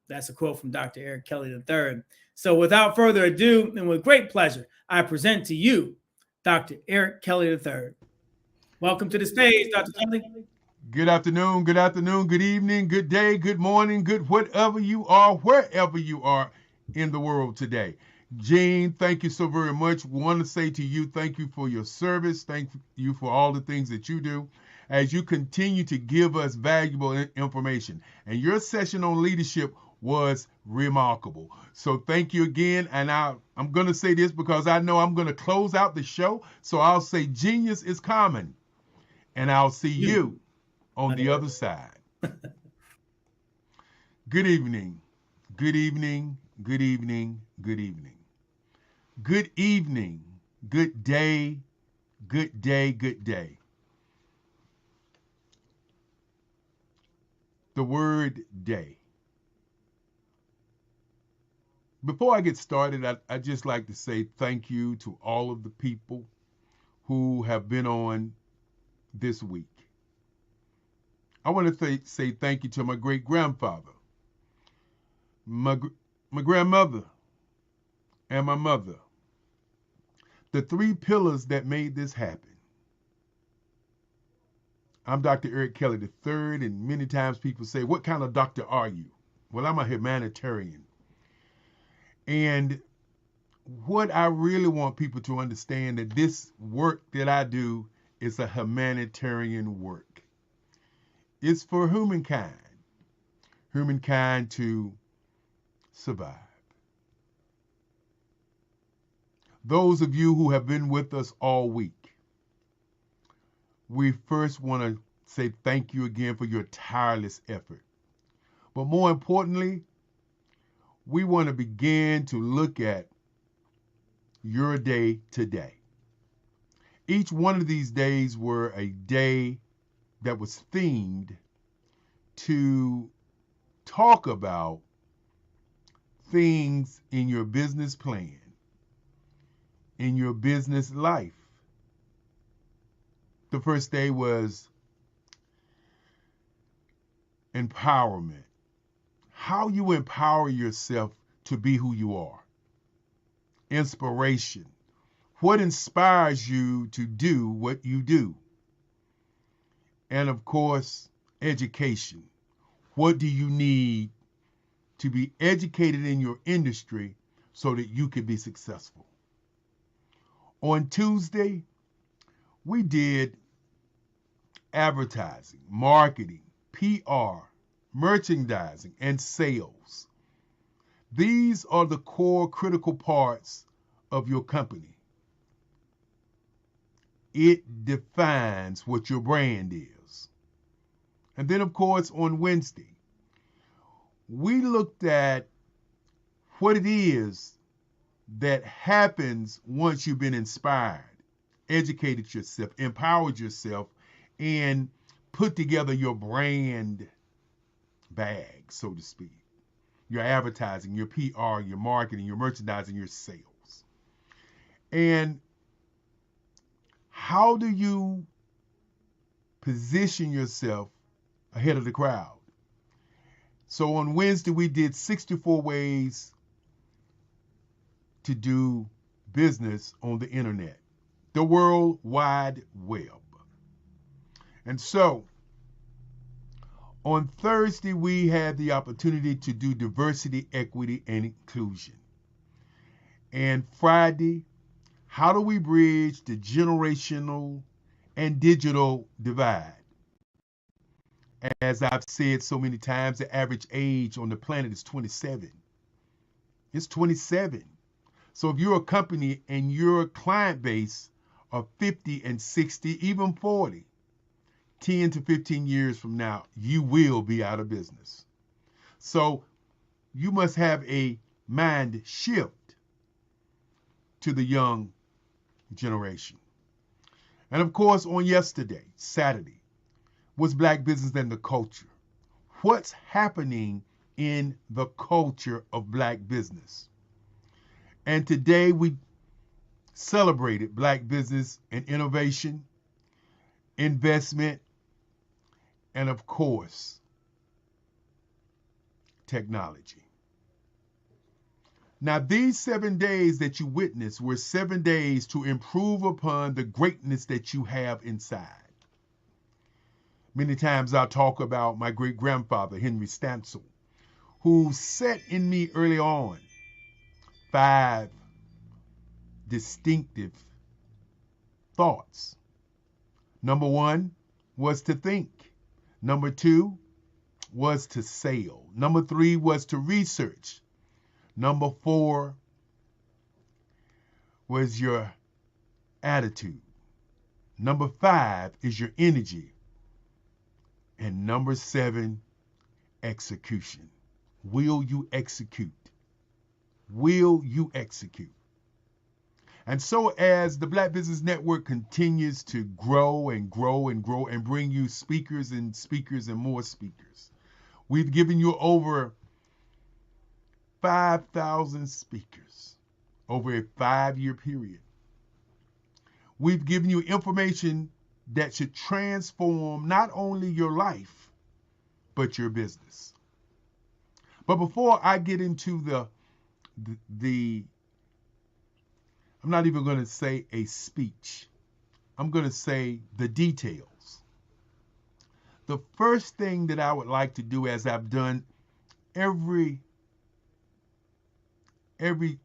That's a quote from Dr. Eric Kelly III. So without further ado, and with great pleasure, I present to you Dr. Eric Kelly III. Welcome to the stage, Dr. Kelly. Good afternoon, good evening, good day, good morning, good whatever you are, wherever you are in the world today. Gene, thank you so very much. Want to say to you, thank you for your service. Thank you for all the things that you do as you continue to give us valuable information. And your session on leadership was remarkable. So thank you again. And I'm going to say this because I know I'm going to close out the show. So I'll say genius is common. And I'll see you on the other side. Good evening. Good evening. Good evening. Good evening. Good evening. Good day. Good day. Good day. The word day. Before I get started, I'd just like to say thank you to all of the people who have been on this week. I want to say thank you to my great-grandfather, my grandmother, and my mother. The three pillars that made this happen. I'm Dr. Eric Kelly III, and many times people say, what kind of doctor are you? Well, I'm a humanitarian. And what I really want people to understand that this work that I do is a humanitarian work. It's for humankind to survive. Those of you who have been with us all week, we first want to say thank you again for your tireless effort. But more importantly, we want to begin to look at your day today. Each one of these days were a day that was themed to talk about things in your business plan, in your business life, The first day was empowerment. How you empower yourself to be who you are. Inspiration. What inspires you to do what you do? And of course, education. What do you need to be educated in your industry so that you can be successful? On Tuesday, we did advertising, marketing, PR, merchandising, and sales. These are the core critical parts of your company. It defines what your brand is. And then, of course, on Wednesday, we looked at what it is that happens once you've been inspired, educated yourself, empowered yourself, and put together your brand bag, so to speak. Your advertising, your PR, your marketing, your merchandising, your sales. And how do you position yourself ahead of the crowd? So on Wednesday, we did 64 ways to do business on the internet, the World Wide Web. And so on Thursday, we had the opportunity to do diversity, equity, and inclusion. And Friday, how do we bridge the generational and digital divide? As I've said so many times, the average age on the planet is 27. It's 27. So if you're a company and your client base are 50 and 60, even 40, 10 to 15 years from now, you will be out of business. So you must have a mind shift to the young generation. And of course, on yesterday, Saturday, was Black Business and the Culture. What's happening in the culture of Black business? And today we celebrated Black business and innovation, investment, and of course, technology. Now, these 7 days that you witnessed were 7 days to improve upon the greatness that you have inside. Many times I talk about my great-grandfather, Henry Stansel, who set in me early on 5 distinctive thoughts. Number 1 was to think. Number 2 was to sail. Number 3 was to research. Number 4 was your attitude. Number 5 is your energy. And number 7, execution. Will you execute? Will you execute? And so as the Black Business Network continues to grow and grow and grow and bring you speakers and speakers and more speakers, we've given you over 5,000 speakers over a 5-year period. We've given you information that should transform not only your life, but your business. But before I get into the I'm not even going to say a speech. I'm going to say the details. The first thing that I would like to do, as I've done every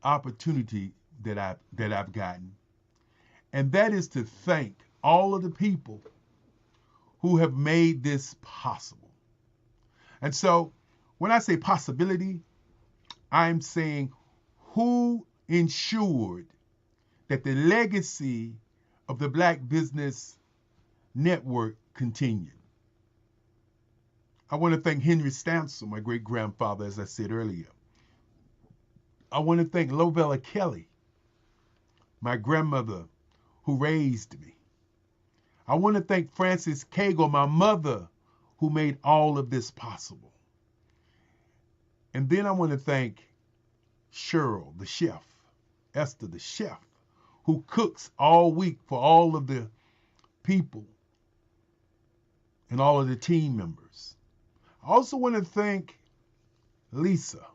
opportunity that I've gotten, and that is to thank all of the people who have made this possible. And so when I say possibility, I'm saying who ensured that the legacy of the Black Business Network continued. I want to thank Henry Stansel, my great-grandfather, as I said earlier. I want to thank Lovella Kelly, my grandmother who raised me. I want to thank Frances Cagle, my mother, who made all of this possible. And then I want to thank Cheryl, the chef, Esther, the chef, who cooks all week for all of the people and all of the team members. I also want to thank Lisa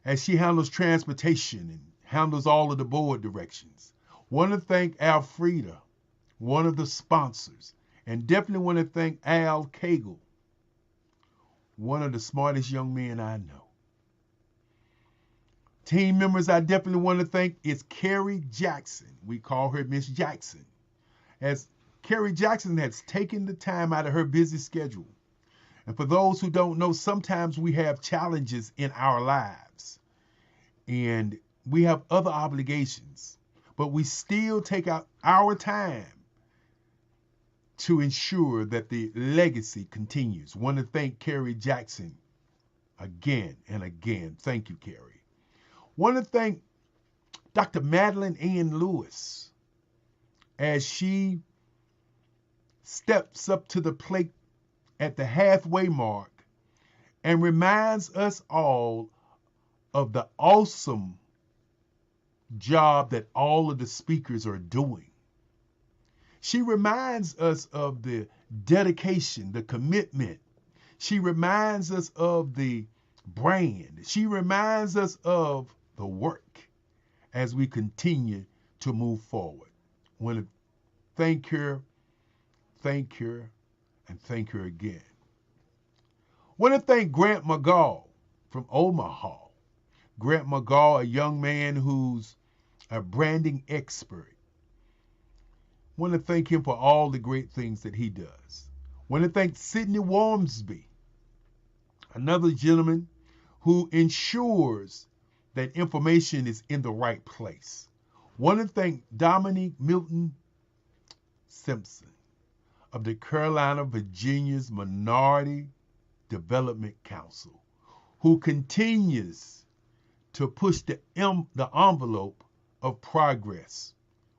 as she handles transportation and handles all of the board directions. Want to thank Alfreda, one of the sponsors, and definitely want to thank Al Cagle, one of the smartest young men I know. Team members I definitely want to thank is Carrie Jackson. We call her Miss Jackson, as Carrie Jackson has taken the time out of her busy schedule. And for those who don't know, sometimes we have challenges in our lives and we have other obligations, but we still take out our time to ensure that the legacy continues. Want to thank Carrie Jackson again and again. Thank you, Carrie. Want to thank Dr. Madeline Ann Lewis as she steps up to the plate at the halfway mark and reminds us all of the awesome job that all of the speakers are doing. She reminds us of the dedication, the commitment. She reminds us of the brand. She reminds us of the work as we continue to move forward. I want to thank her, and thank her again. I want to thank Grant McGall from Omaha. Grant McGall, a young man who's a branding expert. I want to thank him for all the great things that he does. I want to thank Sidney Wormsby, another gentleman who ensures that information is in the right place. I want to thank Dominique Milton Simpson of the Carolina, Virginia's Minority Development Council, who continues to push the envelope of progress.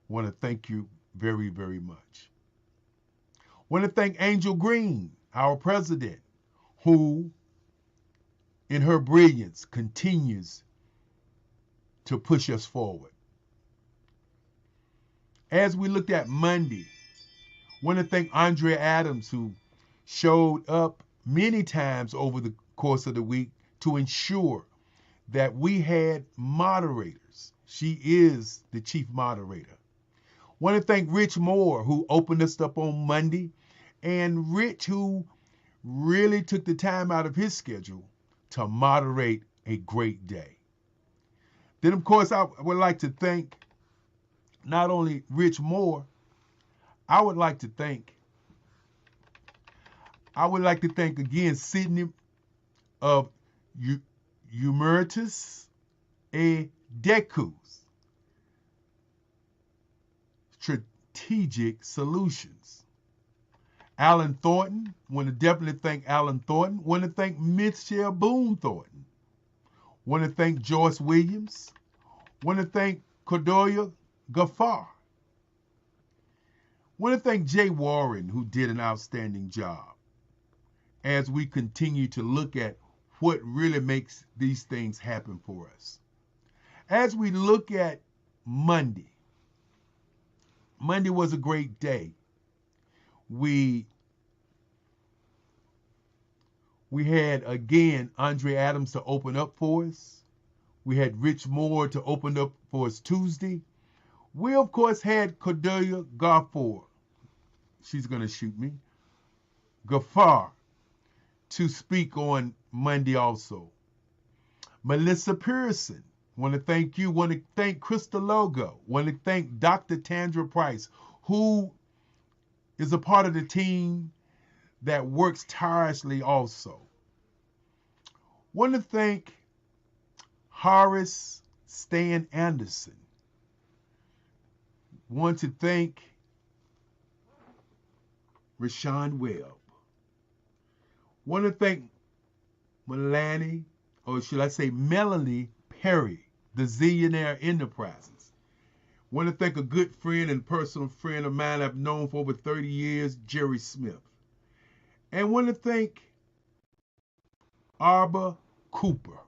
I want to thank you very, very much. I want to thank Angel Green, our president, who, in her brilliance, continues to push us forward. As we looked at Monday, I want to thank Andrea Adams, who showed up many times over the course of the week to ensure that we had moderators. She is the chief moderator. I want to thank Rich Moore, who opened us up on Monday, and Rich, who really took the time out of his schedule to moderate a great day. Then, of course, I would like to thank not only Rich Moore, I would like to thank again Sydney of Emeritus Decus Strategic Solutions. Alan Thornton, want to definitely thank Alan Thornton. Want to thank Michelle Boone Thornton. Want to thank Joyce Williams. Want to thank Cordelia Gaffar. Want to thank Jay Warren, who did an outstanding job as we continue to look at what really makes these things happen for us. As we look at Monday was a great day. We had, again, Andre Adams to open up for us. We had Rich Moore to open up for us Tuesday. We, of course, had Cordelia Gaffar. She's going to shoot me. Gaffar to speak on Monday also. Melissa Pearson, want to thank you. Want to thank Krista Logo. Want to thank Dr. Tandra Price, who is a part of the team that works tirelessly also. Want to thank Horace Stan Anderson. Want to thank Rashawn Webb. Want to thank Melanie, or should I say Melanie Perry, the Zillionaire Enterprises. Want to thank a good friend and personal friend of mine I've known for over 30 years, Jerry Smith. And want to thank Arbor Cooper.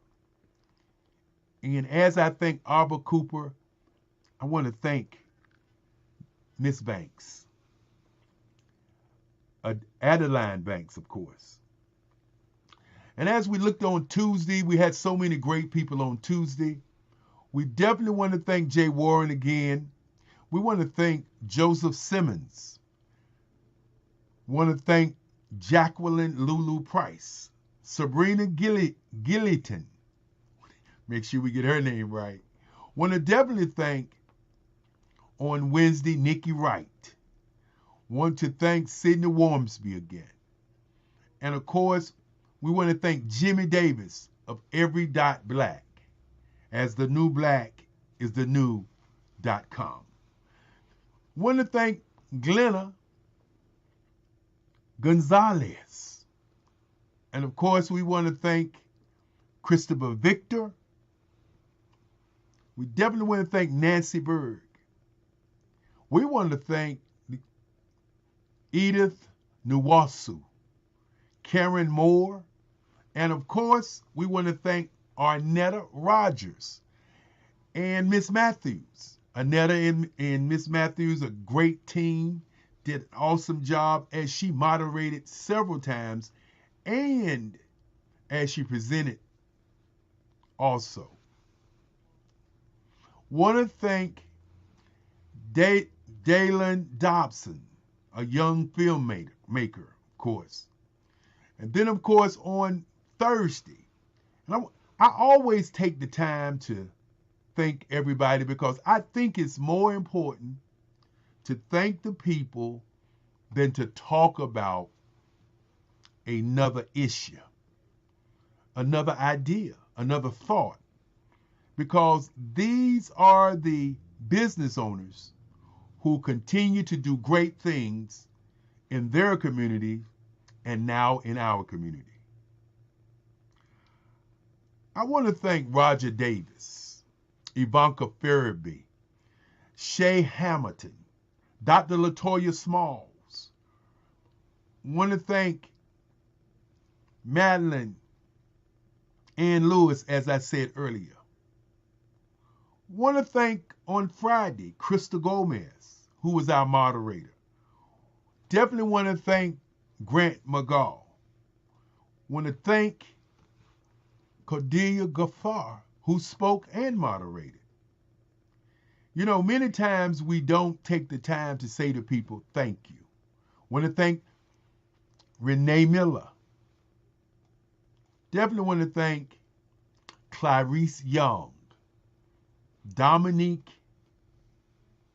And as I thank Arbor Cooper, I want to thank Miss Banks. Adeline Banks, of course. And as we looked on Tuesday, we had so many great people on Tuesday. We definitely want to thank Jay Warren again. We want to thank Joseph Simmons. We want to thank Jacqueline Lulu Price, Sabrina Gilliton. Make sure we get her name right. Want to definitely thank on Wednesday Nikki Wright. Want to thank Sidney Wormsby again. And of course, we want to thank Jimmy Davis of Every Dot Black, as the new black is the new.com. Want to thank Glenna Gonzalez. And of course, we want to thank Christopher Victor. We definitely want to thank Nancy Berg. We want to thank Edith Nwasu, Karen Moore, and of course, we want to thank Arnetta Rogers and Miss Matthews. Arnetta and Miss Matthews, a great team, did an awesome job as she moderated several times and as she presented also. Want to thank Dalen Dobson, a young filmmaker, of course. And then, of course, on Thursday, and I always take the time to thank everybody because I think it's more important to thank the people than to talk about another issue, another idea, another thought, because these are the business owners who continue to do great things in their community and now in our community. I want to thank Roger Davis, Ivanka Farabee, Shay Hamilton, Dr. LaToya Smalls. Want to thank Madeline Ann Lewis, as I said earlier. Want to thank on Friday, Krista Gomez, who was our moderator. Definitely want to thank Grant McGaw. Want to thank Cordelia Gaffar, who spoke and moderated. You know, many times we don't take the time to say to people, thank you. Want to thank Renee Miller. Definitely want to thank Clarice Young, Dominique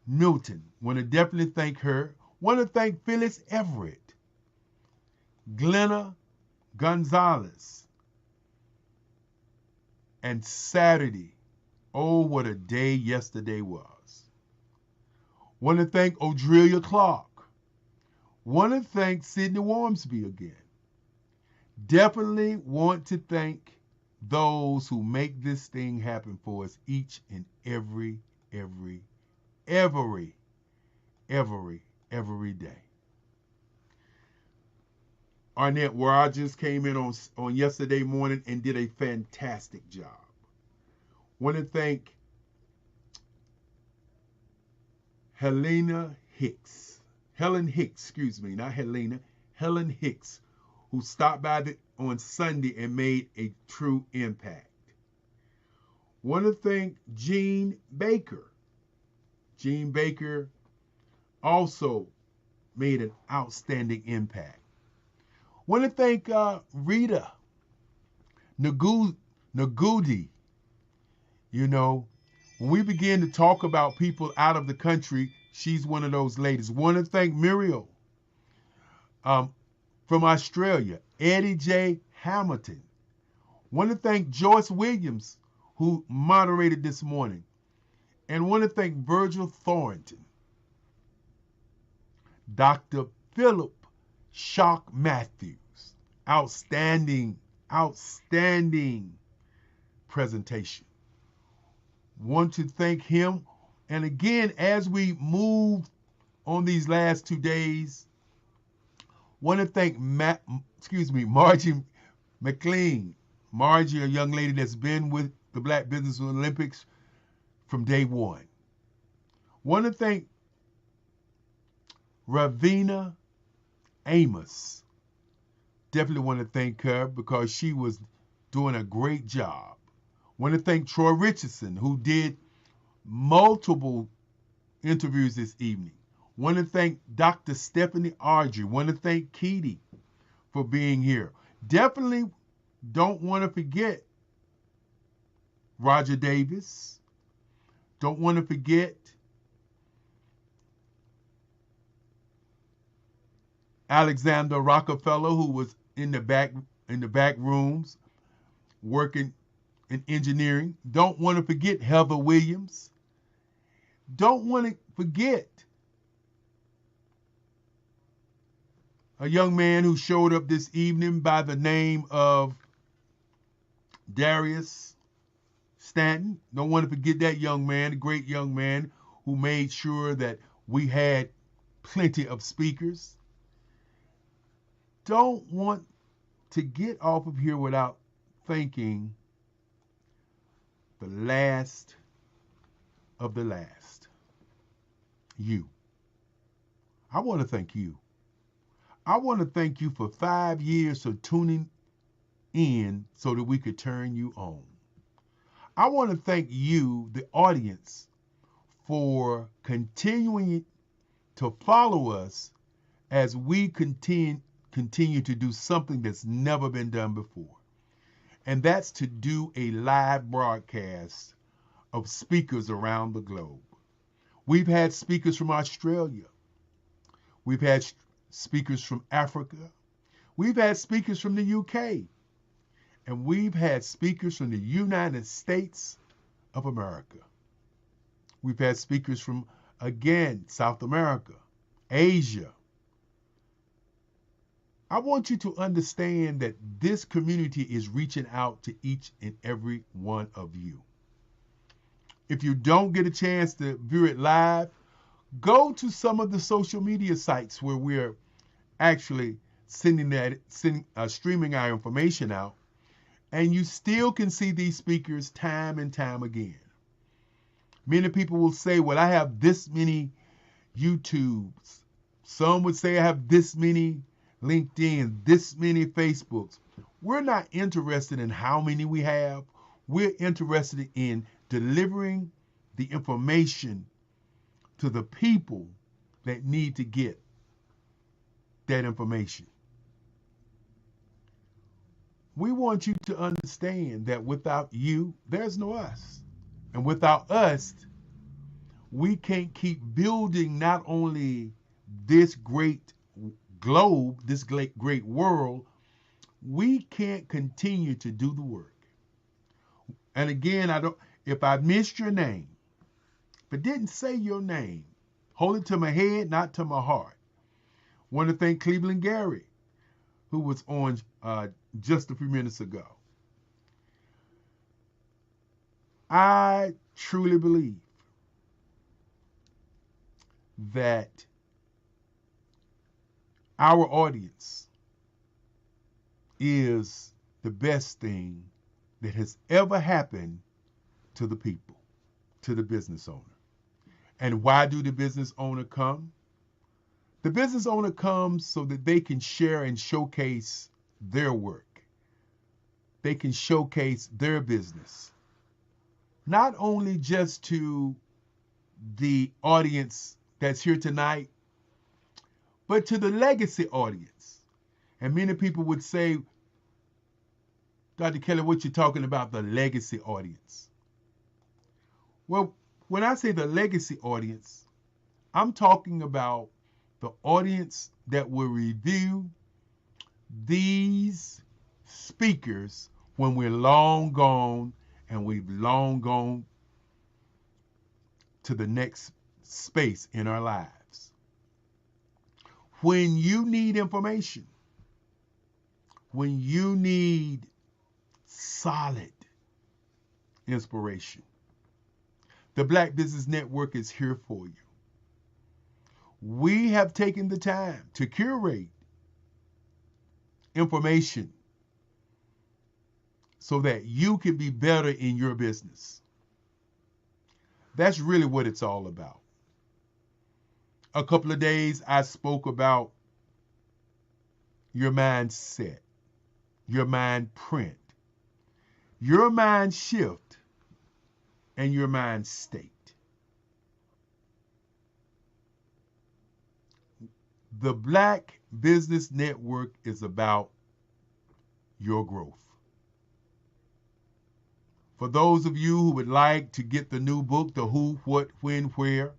Milton. Want to definitely thank her. Want to thank Phyllis Everett, Glenna Gonzalez, and Saturday. Oh, what a day yesterday was. Want to thank Odrelia Clark. Want to thank Sidney Wormsby again. Definitely want to thank those who make this thing happen for us each and every day. Arnett Rogers came in on yesterday morning and did a fantastic job. Want to thank Helen Hicks, who stopped by on Sunday and made a true impact. Want to thank Jean Baker. Jean Baker also made an outstanding impact. Want to thank Rita Nagudi. You know, when we begin to talk about people out of the country, she's one of those ladies. Want to thank Muriel from Australia, Eddie J. Hamilton. Want to thank Joyce Williams, who moderated this morning. And want to thank Virgil Thornton, Dr. Philip Shock Matthews. Outstanding presentation. Want to thank him. And again, as we move on these last 2 days, want to thank Margie McLean. Margie, a young lady that's been with the Black Business Olympics from day one. Want to thank Ravina Amos. Definitely want to thank her because she was doing a great job. Want to thank Troy Richardson, who did multiple interviews this evening. Want to thank Dr. Stephanie Ardrey. Want to thank Keedy for being here. Definitely don't want to forget Roger Davis. Don't want to forget Alexander Rockefeller, who was in the back rooms working in engineering. Don't want to forget Heather Williams. Don't want to forget a young man who showed up this evening by the name of Darius Stanton. Don't want to forget that young man, a great young man who made sure that we had plenty of speakers. Don't want to get off of here without thanking the last of the last. You. I want to thank you. I want to thank you for 5 years of tuning in so that we could turn you on. I want to thank you, the audience, for continuing to follow us as we continue to do something that's never been done before. And that's to do a live broadcast of speakers around the globe. We've had speakers from Australia. We've had speakers from Africa. We've had speakers from the UK. And we've had speakers from the United States of America. We've had speakers from, again, South America, Asia. I want you to understand that this community is reaching out to each and every one of you. If you don't get a chance to view it live, go to some of the social media sites where we're actually streaming our information out, and you still can see these speakers time and time again. Many people will say, well, I have this many YouTubes. Some would say I have this many LinkedIn, this many Facebooks. We're not interested in how many we have. We're interested in delivering the information to the people that need to get that information. We want you to understand that without you, there's no us. And without us, we can't keep building not only this great globe, this great world, we can't continue to do the work. And again, if I missed your name, but didn't say your name, hold it to my head, not to my heart. Want to thank Cleveland Gary, who was on just a few minutes ago. I truly believe that our audience is the best thing that has ever happened to the people, to the business owner. And why do the business owner come? The business owner comes so that they can share and showcase their work. They can showcase their business. Not only just to the audience that's here tonight, but to the legacy audience. And many people would say, Dr. Kelly, what you talking about, the legacy audience? Well, when I say the legacy audience, I'm talking about the audience that will review these speakers when we're long gone and we've long gone to the next space in our lives. When you need information, when you need solid inspiration, the Black Business Network is here for you. We have taken the time to curate information so that you can be better in your business. That's really what it's all about. A couple of days I spoke about your mindset, your mind print, your mind shift, and your mind state. The Black Business Network is about your growth. For those of you who would like to get the new book, The Who, What, When, Where,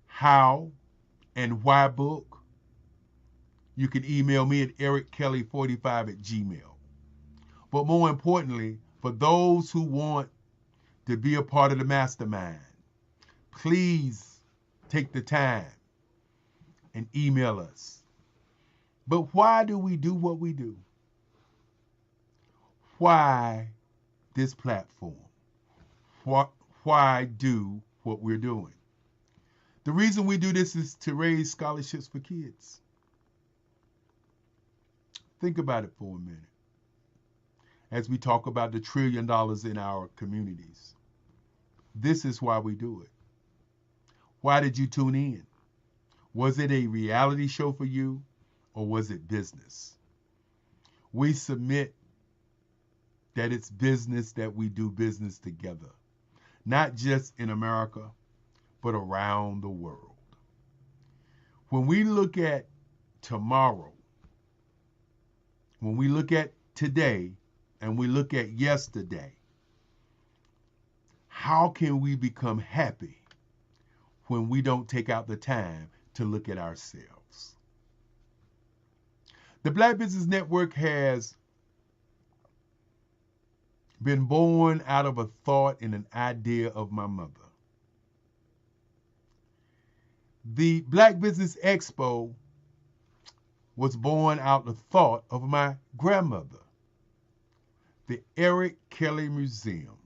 How, and Why book, you can email me at erickelly45@gmail. But more importantly, for those who want to be a part of the mastermind, please take the time and email us. But why do we do what we do? Why this platform? Why do what we're doing? The reason we do this is to raise scholarships for kids. Think about it for a minute as we talk about the $1 trillion in our communities. This is why we do it. Why did you tune in? Was it a reality show for you, or was it business? We submit that it's business, that we do business together, not just in America, but around the world. When we look at tomorrow, when we look at today, and we look at yesterday, how can we become happy when we don't take out the time to look at ourselves? The Black Business Network has been born out of a thought and an idea of my mother. The Black Business Expo was born out of the thought of my grandmother. The Eric Kelly Museum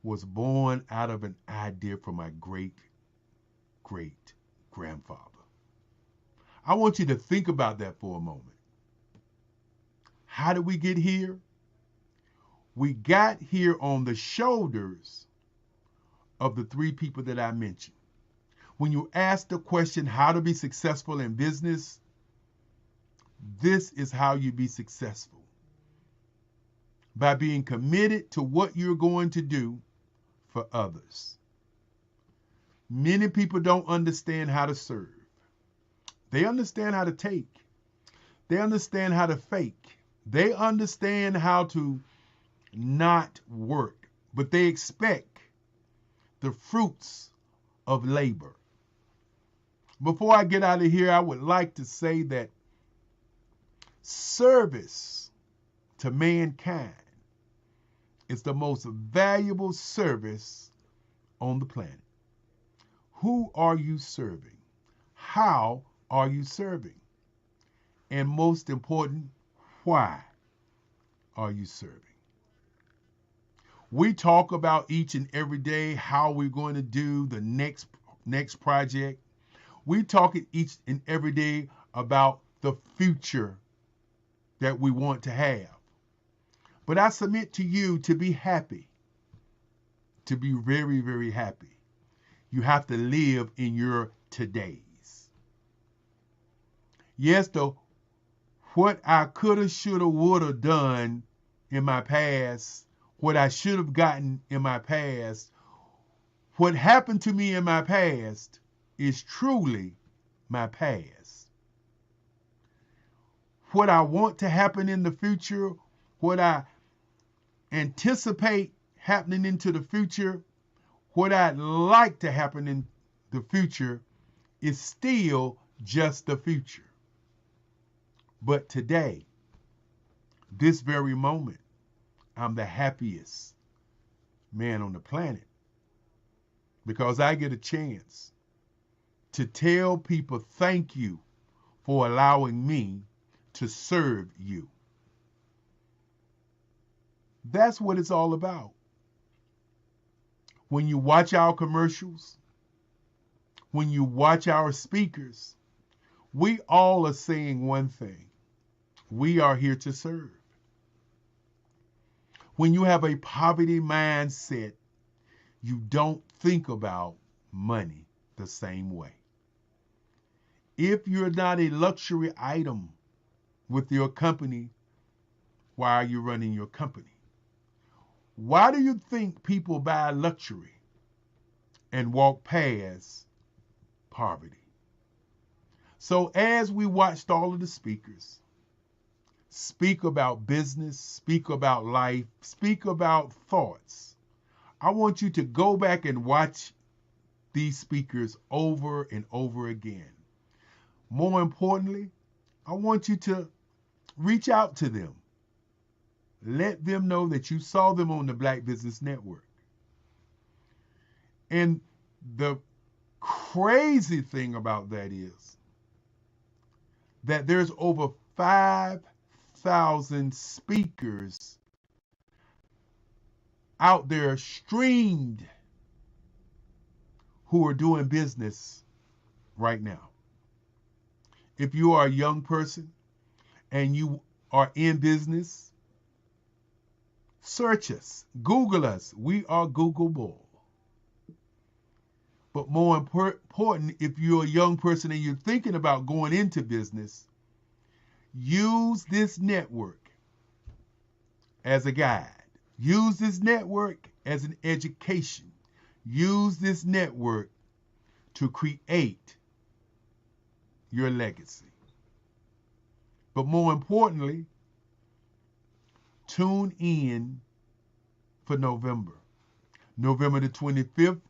was born out of an idea from my great-great-grandfather. I want you to think about that for a moment. How did we get here? We got here on the shoulders of the three people that I mentioned. When you ask the question, how to be successful in business, this is how you be successful. By being committed to what you're going to do for others. Many people don't understand how to serve. They understand how to take. They understand how to fake. They understand how to not work, but they expect the fruits of labor. Before I get out of here, I would like to say that service to mankind is the most valuable service on the planet. Who are you serving? How are you serving? And most important, why are you serving? We talk about each and every day how we're going to do the next project. We talk each and every day about the future that we want to have. But I submit to you, to be happy, to be very, very happy, you have to live in your todays. Yes, what I coulda, shoulda, woulda done in my past, what I should have gotten in my past, what happened to me in my past is truly my past. What I want to happen in the future, what I anticipate happening into the future, what I'd like to happen in the future is still just the future. But today, this very moment, I'm the happiest man on the planet because I get a chance to tell people thank you for allowing me to serve you. That's what it's all about. When you watch our commercials, when you watch our speakers, we all are saying one thing. We are here to serve. When you have a poverty mindset, you don't think about money the same way. If you're not a luxury item with your company, why are you running your company? Why do you think people buy luxury and walk past poverty? So as we watched all of the speakers speak about business, speak about life, speak about thoughts, I want you to go back and watch these speakers over and over again. More importantly, I want you to reach out to them. Let them know that you saw them on the Black Business Network. And the crazy thing about that is that there's over 5,000 speakers out there streamed who are doing business right now. If you are a young person and you are in business, search us, Google us. We are Googleable. But more important, if you're a young person and you're thinking about going into business, use this network as a guide. Use this network as an education. Use this network to create your legacy. But more importantly, tune in for November. November the 25th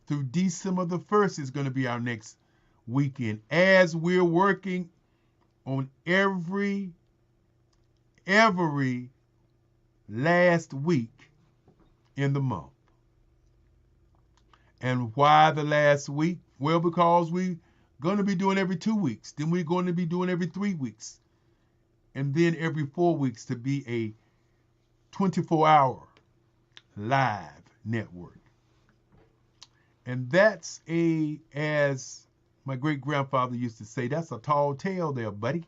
through December the 1st is going to be our next weekend, as we're working on every last week in the month. And why the last week? Well, because we're going to be doing every 2 weeks. Then we're going to be doing every 3 weeks. And then every 4 weeks to be a 24-hour live network. And that's as my great-grandfather used to say, that's a tall tale there, buddy.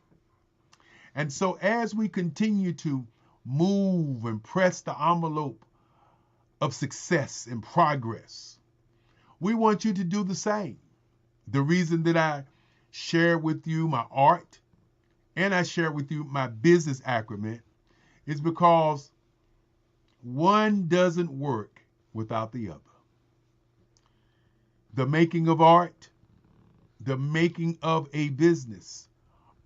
And so as we continue to move and press the envelope of success and progress, we want you to do the same. The reason that I share with you my art and I share with you my business acumen is because one doesn't work without the other. The making of art, the making of a business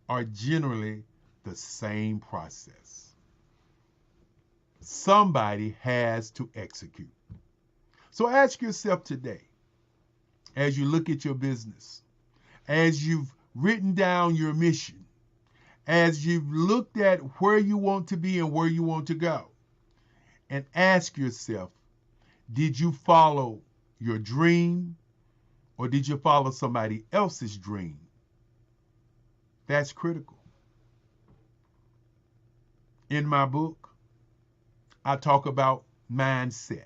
are generally the same process. Somebody has to execute. So ask yourself today, as you look at your business, as you've written down your mission, as you've looked at where you want to be and where you want to go, and ask yourself, did you follow your dream or did you follow somebody else's dream? That's critical. In my book, I talk about mindset.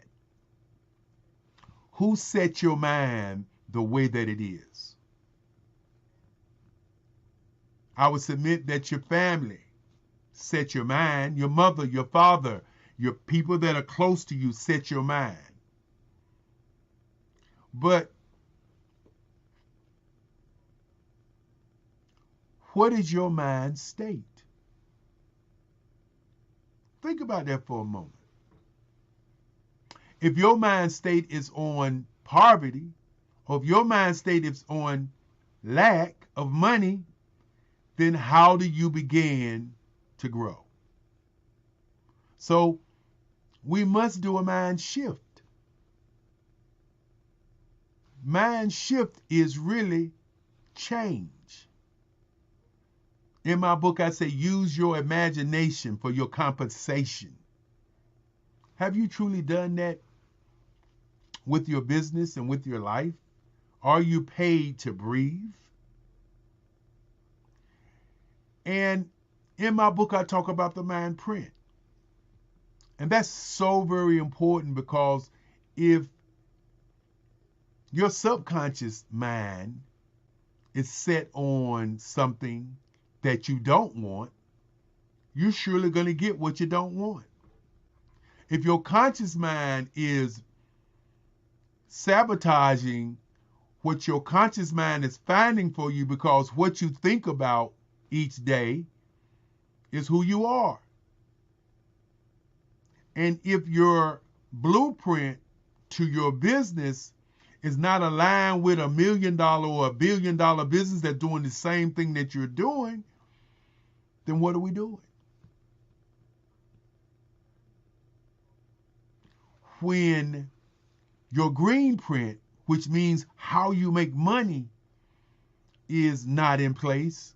Who set your mind the way that it is? I would submit that your family set your mind, your mother, your father, your people that are close to you set your mind. But what is your mind state? Think about that for a moment. If your mind state is on poverty, or if your mind state is on lack of money, then how do you begin to grow? So we must do a mind shift. Mind shift is really change. In my book, I say, use your imagination for your compensation. Have you truly done that with your business and with your life? Are you paid to breathe? And in my book, I talk about the mind print. And that's so very important because if your subconscious mind is set on something that you don't want, you're surely going to get what you don't want. If your conscious mind is sabotaging what your conscious mind is finding for you, because what you think about each day is who you are. And if your blueprint to your business is not aligned with $1 million or $1 billion business that's doing the same thing that you're doing, then what are we doing? When your green print, which means how you make money, is not in place,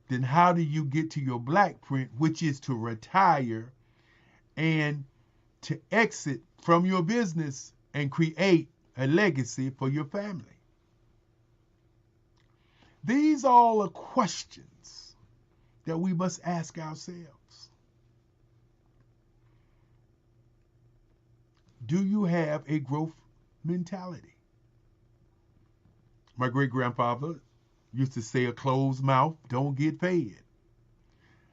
then how do you get to your black print, which is to retire and to exit from your business and create a legacy for your family? These all are questions that we must ask ourselves. Do you have a growth mentality? My great-grandfather used to say, a closed mouth don't get fed.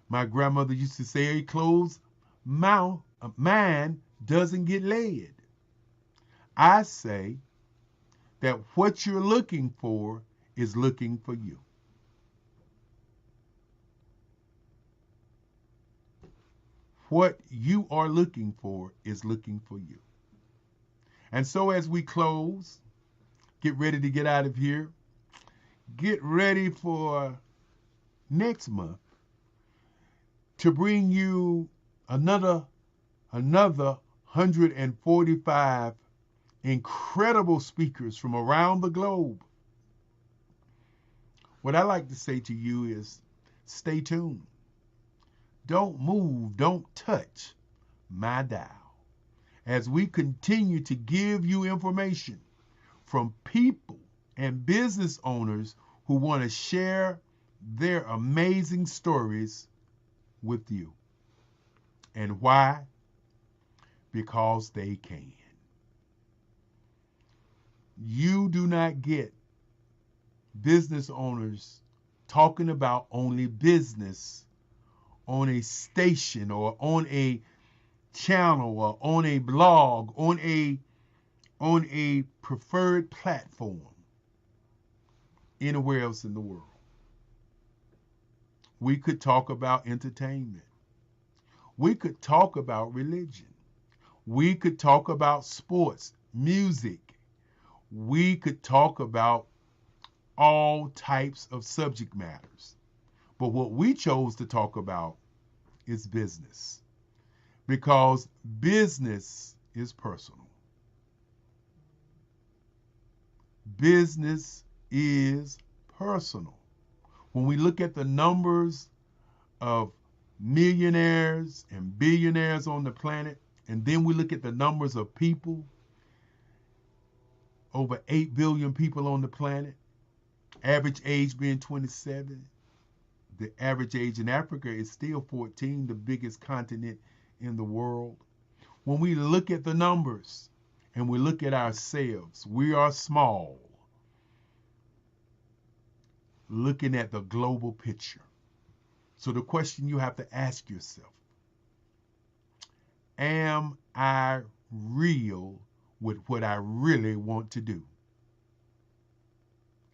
My grandmother used to say, a closed mind doesn't get laid. I say that what you're looking for is looking for you. What you are looking for is looking for you. And so as we close, get ready to get out of here, get ready for next month to bring you another 145 incredible speakers from around the globe. What I like to say to you is, stay tuned. Don't move, don't touch my dial, as we continue to give you information from people and business owners who want to share their amazing stories with you. And why? Because they can. You do not get business owners talking about only business on a station or on a channel or on a blog, on a preferred platform anywhere else in the world. We could talk about entertainment. We could talk about religion. We could talk about sports, music. We could talk about all types of subject matters. But what we chose to talk about is business, because business is personal. Business is personal. When we look at the numbers of millionaires and billionaires on the planet, and then we look at the numbers of people, over 8 billion people on the planet, average age being 27. The average age in Africa is still 14, the biggest continent in the world. When we look at the numbers and we look at ourselves, we are small, looking at the global picture. So the question you have to ask yourself, am I real with what I really want to do?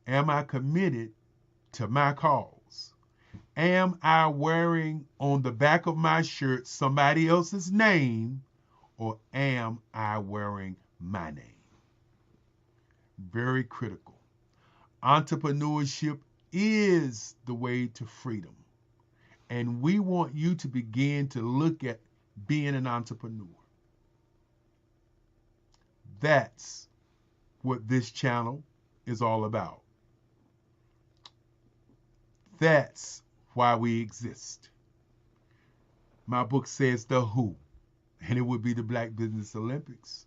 Am I committed to my cause? Am I wearing on the back of my shirt somebody else's name, or am I wearing my name? Very critical. Entrepreneurship is the way to freedom. And we want you to begin to look at being an entrepreneur. That's what this channel is all about. That's why we exist. My book says the who, and it would be the Black Business Olympics,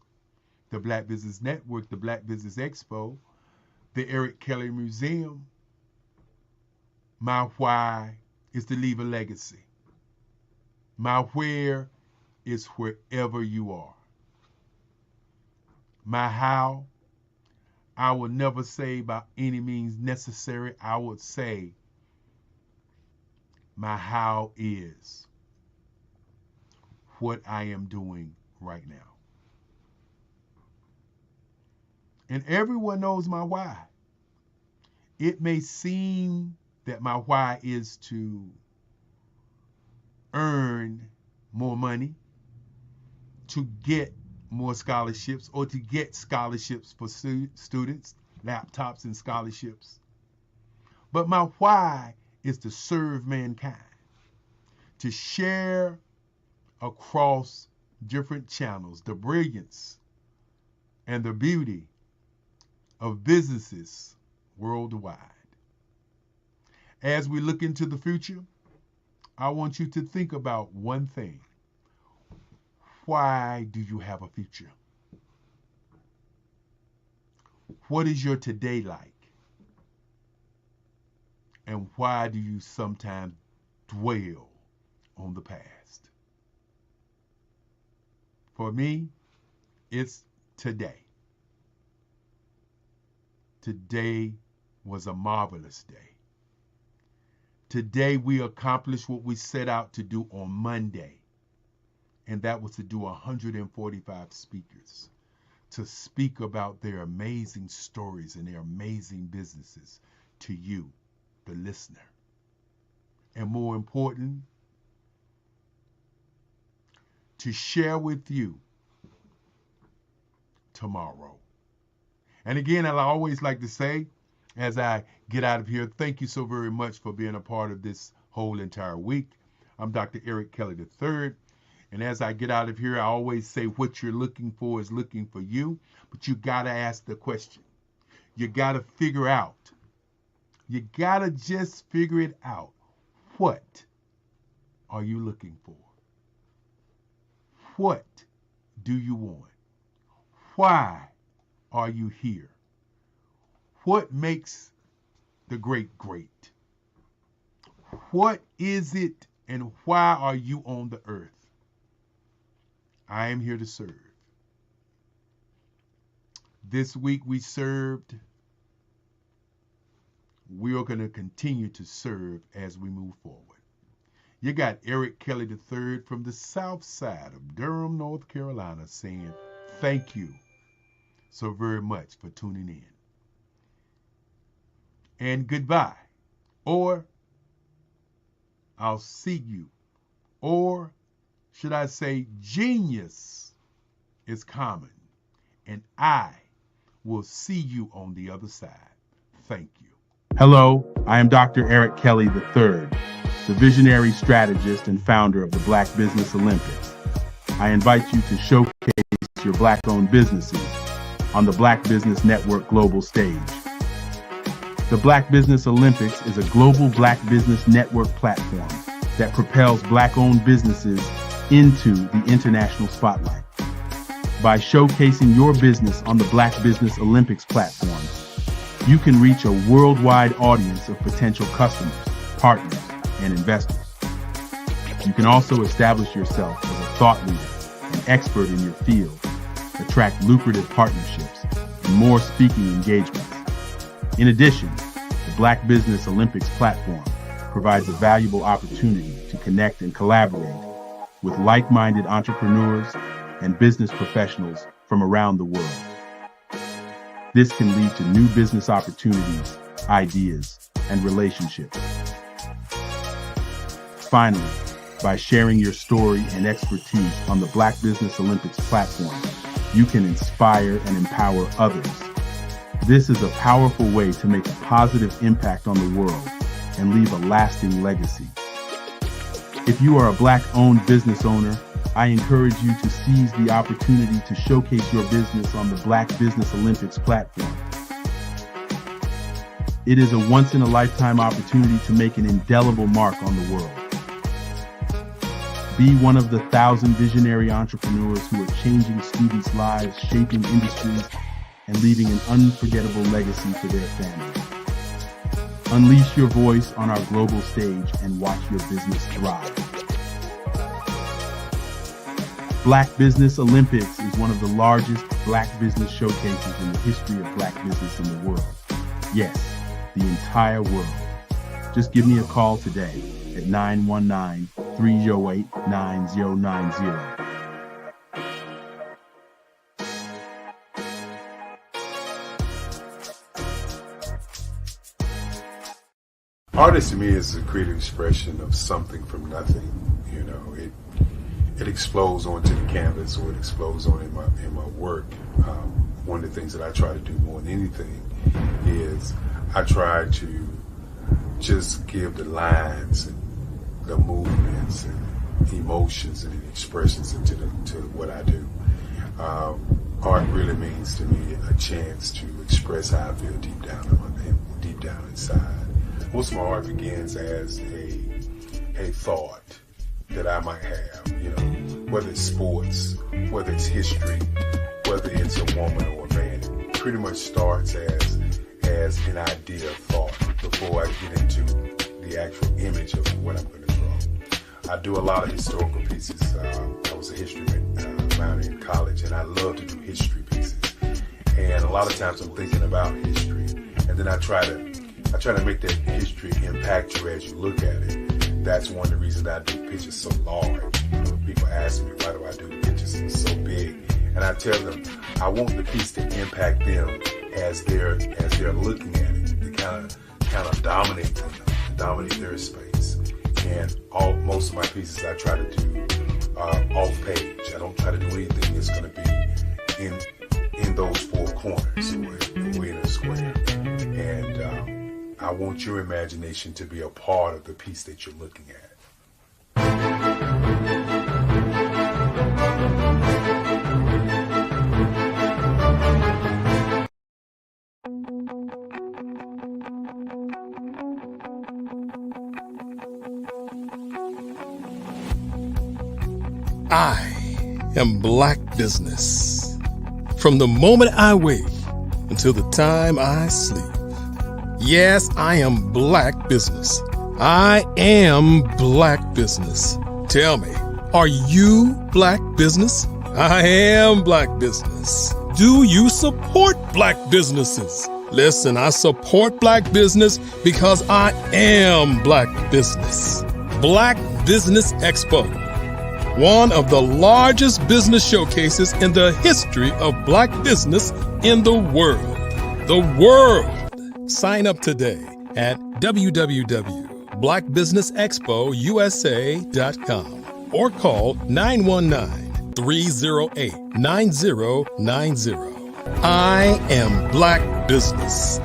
the Black Business Network, the Black Business Expo, the Eric Kelly Museum. My why is to leave a legacy. My where is wherever you are. My how, I will never say by any means necessary. I would say my how is what I am doing right now. And everyone knows my why. It may seem that my why is to earn more money, to get more scholarships, or to get scholarships for students, laptops and scholarships. But my why is to serve mankind, to share across different channels the brilliance and the beauty of businesses worldwide. As we look into the future, I want you to think about one thing. Why do you have a future? What is your today like? And why do you sometimes dwell on the past? For me, it's today. Today was a marvelous day. Today we accomplished what we set out to do on Monday, and that was to do 145 speakers to speak about their amazing stories and their amazing businesses to you, the listener. And more important, to share with you tomorrow. And again, I always like to say, as I get out of here, thank you so very much for being a part of this whole entire week. I'm Dr. Eric Kelly III. And as I get out of here, I always say what you're looking for is looking for you. But you got to ask the question. You got to figure out. You got to just figure it out. What are you looking for? What do you want? Why are you here? What makes the great great? What is it and why are you on the earth? I am here to serve. This week we served. We are going to continue to serve as we move forward. You got Eric Kelly III from the south side of Durham, North Carolina saying thank you so very much for tuning in. And goodbye. Or I'll see you. Or should I say genius is common. And I will see you on the other side. Thank you. Hello, I am Dr. Eric Kelly III, the visionary strategist and founder of the Black Business Olympics. I invite you to showcase your Black-owned businesses on the Black Business Network global stage. The Black Business Olympics is a global Black Business Network platform that propels Black-owned businesses into the international spotlight. By showcasing your business on the Black Business Olympics platform, you can reach a worldwide audience of potential customers, partners, and investors. You can also establish yourself as a thought leader and expert in your field, attract lucrative partnerships, and more speaking engagements. In addition, the Black Business Olympics platform provides a valuable opportunity to connect and collaborate with like-minded entrepreneurs and business professionals from around the world. This can lead to new business opportunities, ideas, and relationships. Finally, by sharing your story and expertise on the Black Business Olympics platform, you can inspire and empower others. This is a powerful way to make a positive impact on the world and leave a lasting legacy. If you are a Black-owned business owner, I encourage you to seize the opportunity to showcase your business on the Black Business Olympics platform. It is a once-in-a-lifetime opportunity to make an indelible mark on the world. Be one of the 1,000 visionary entrepreneurs who are changing students' lives, shaping industries, and leaving an unforgettable legacy for their families. Unleash your voice on our global stage and watch your business thrive. Black Business Olympics is one of the largest Black business showcases in the history of Black business in the world. Yes, the entire world. Just give me a call today at 919-308-9090. Artist to me is a creative expression of something from nothing. You know, it explodes onto the canvas, or it explodes on in my work. One of the things that I try to do more than anything is I try to just give the lines and the movements and emotions and expressions into what I do. Art really means to me a chance to express how I feel deep down inside. Most of my art begins as a thought that I might have, you know, whether it's sports, whether it's history, whether it's a woman or a man. It pretty much starts as an idea of thought before I get into the actual image of what I'm going to draw. I do a lot of historical pieces. I was a history minor in college, and I love to do history pieces. And a lot of times I'm thinking about history, and then I try to make that history impact you as you look at it. That's one of the reasons I do pictures so large. People ask me, why do I do pictures so big? And I tell them, I want the piece to impact them as they're looking at it, to kind of dominate them, dominate their space. And most of my pieces I try to do off page. I don't try to do anything that's going to be in those four corners or in a square. And I want your imagination to be a part of the piece that you're looking at. I am Black Business. From the moment I wake until the time I sleep. Yes, I am Black Business. I am Black Business. Tell me, are you Black Business? I am Black Business. Do you support Black businesses? Listen, I support Black business because I am Black Business. Black Business Expo, one of the largest business showcases in the history of Black business in the world. The world! Sign up today at www.blackbusinessexpousa.com or call 919-308-9090. I am Black Business.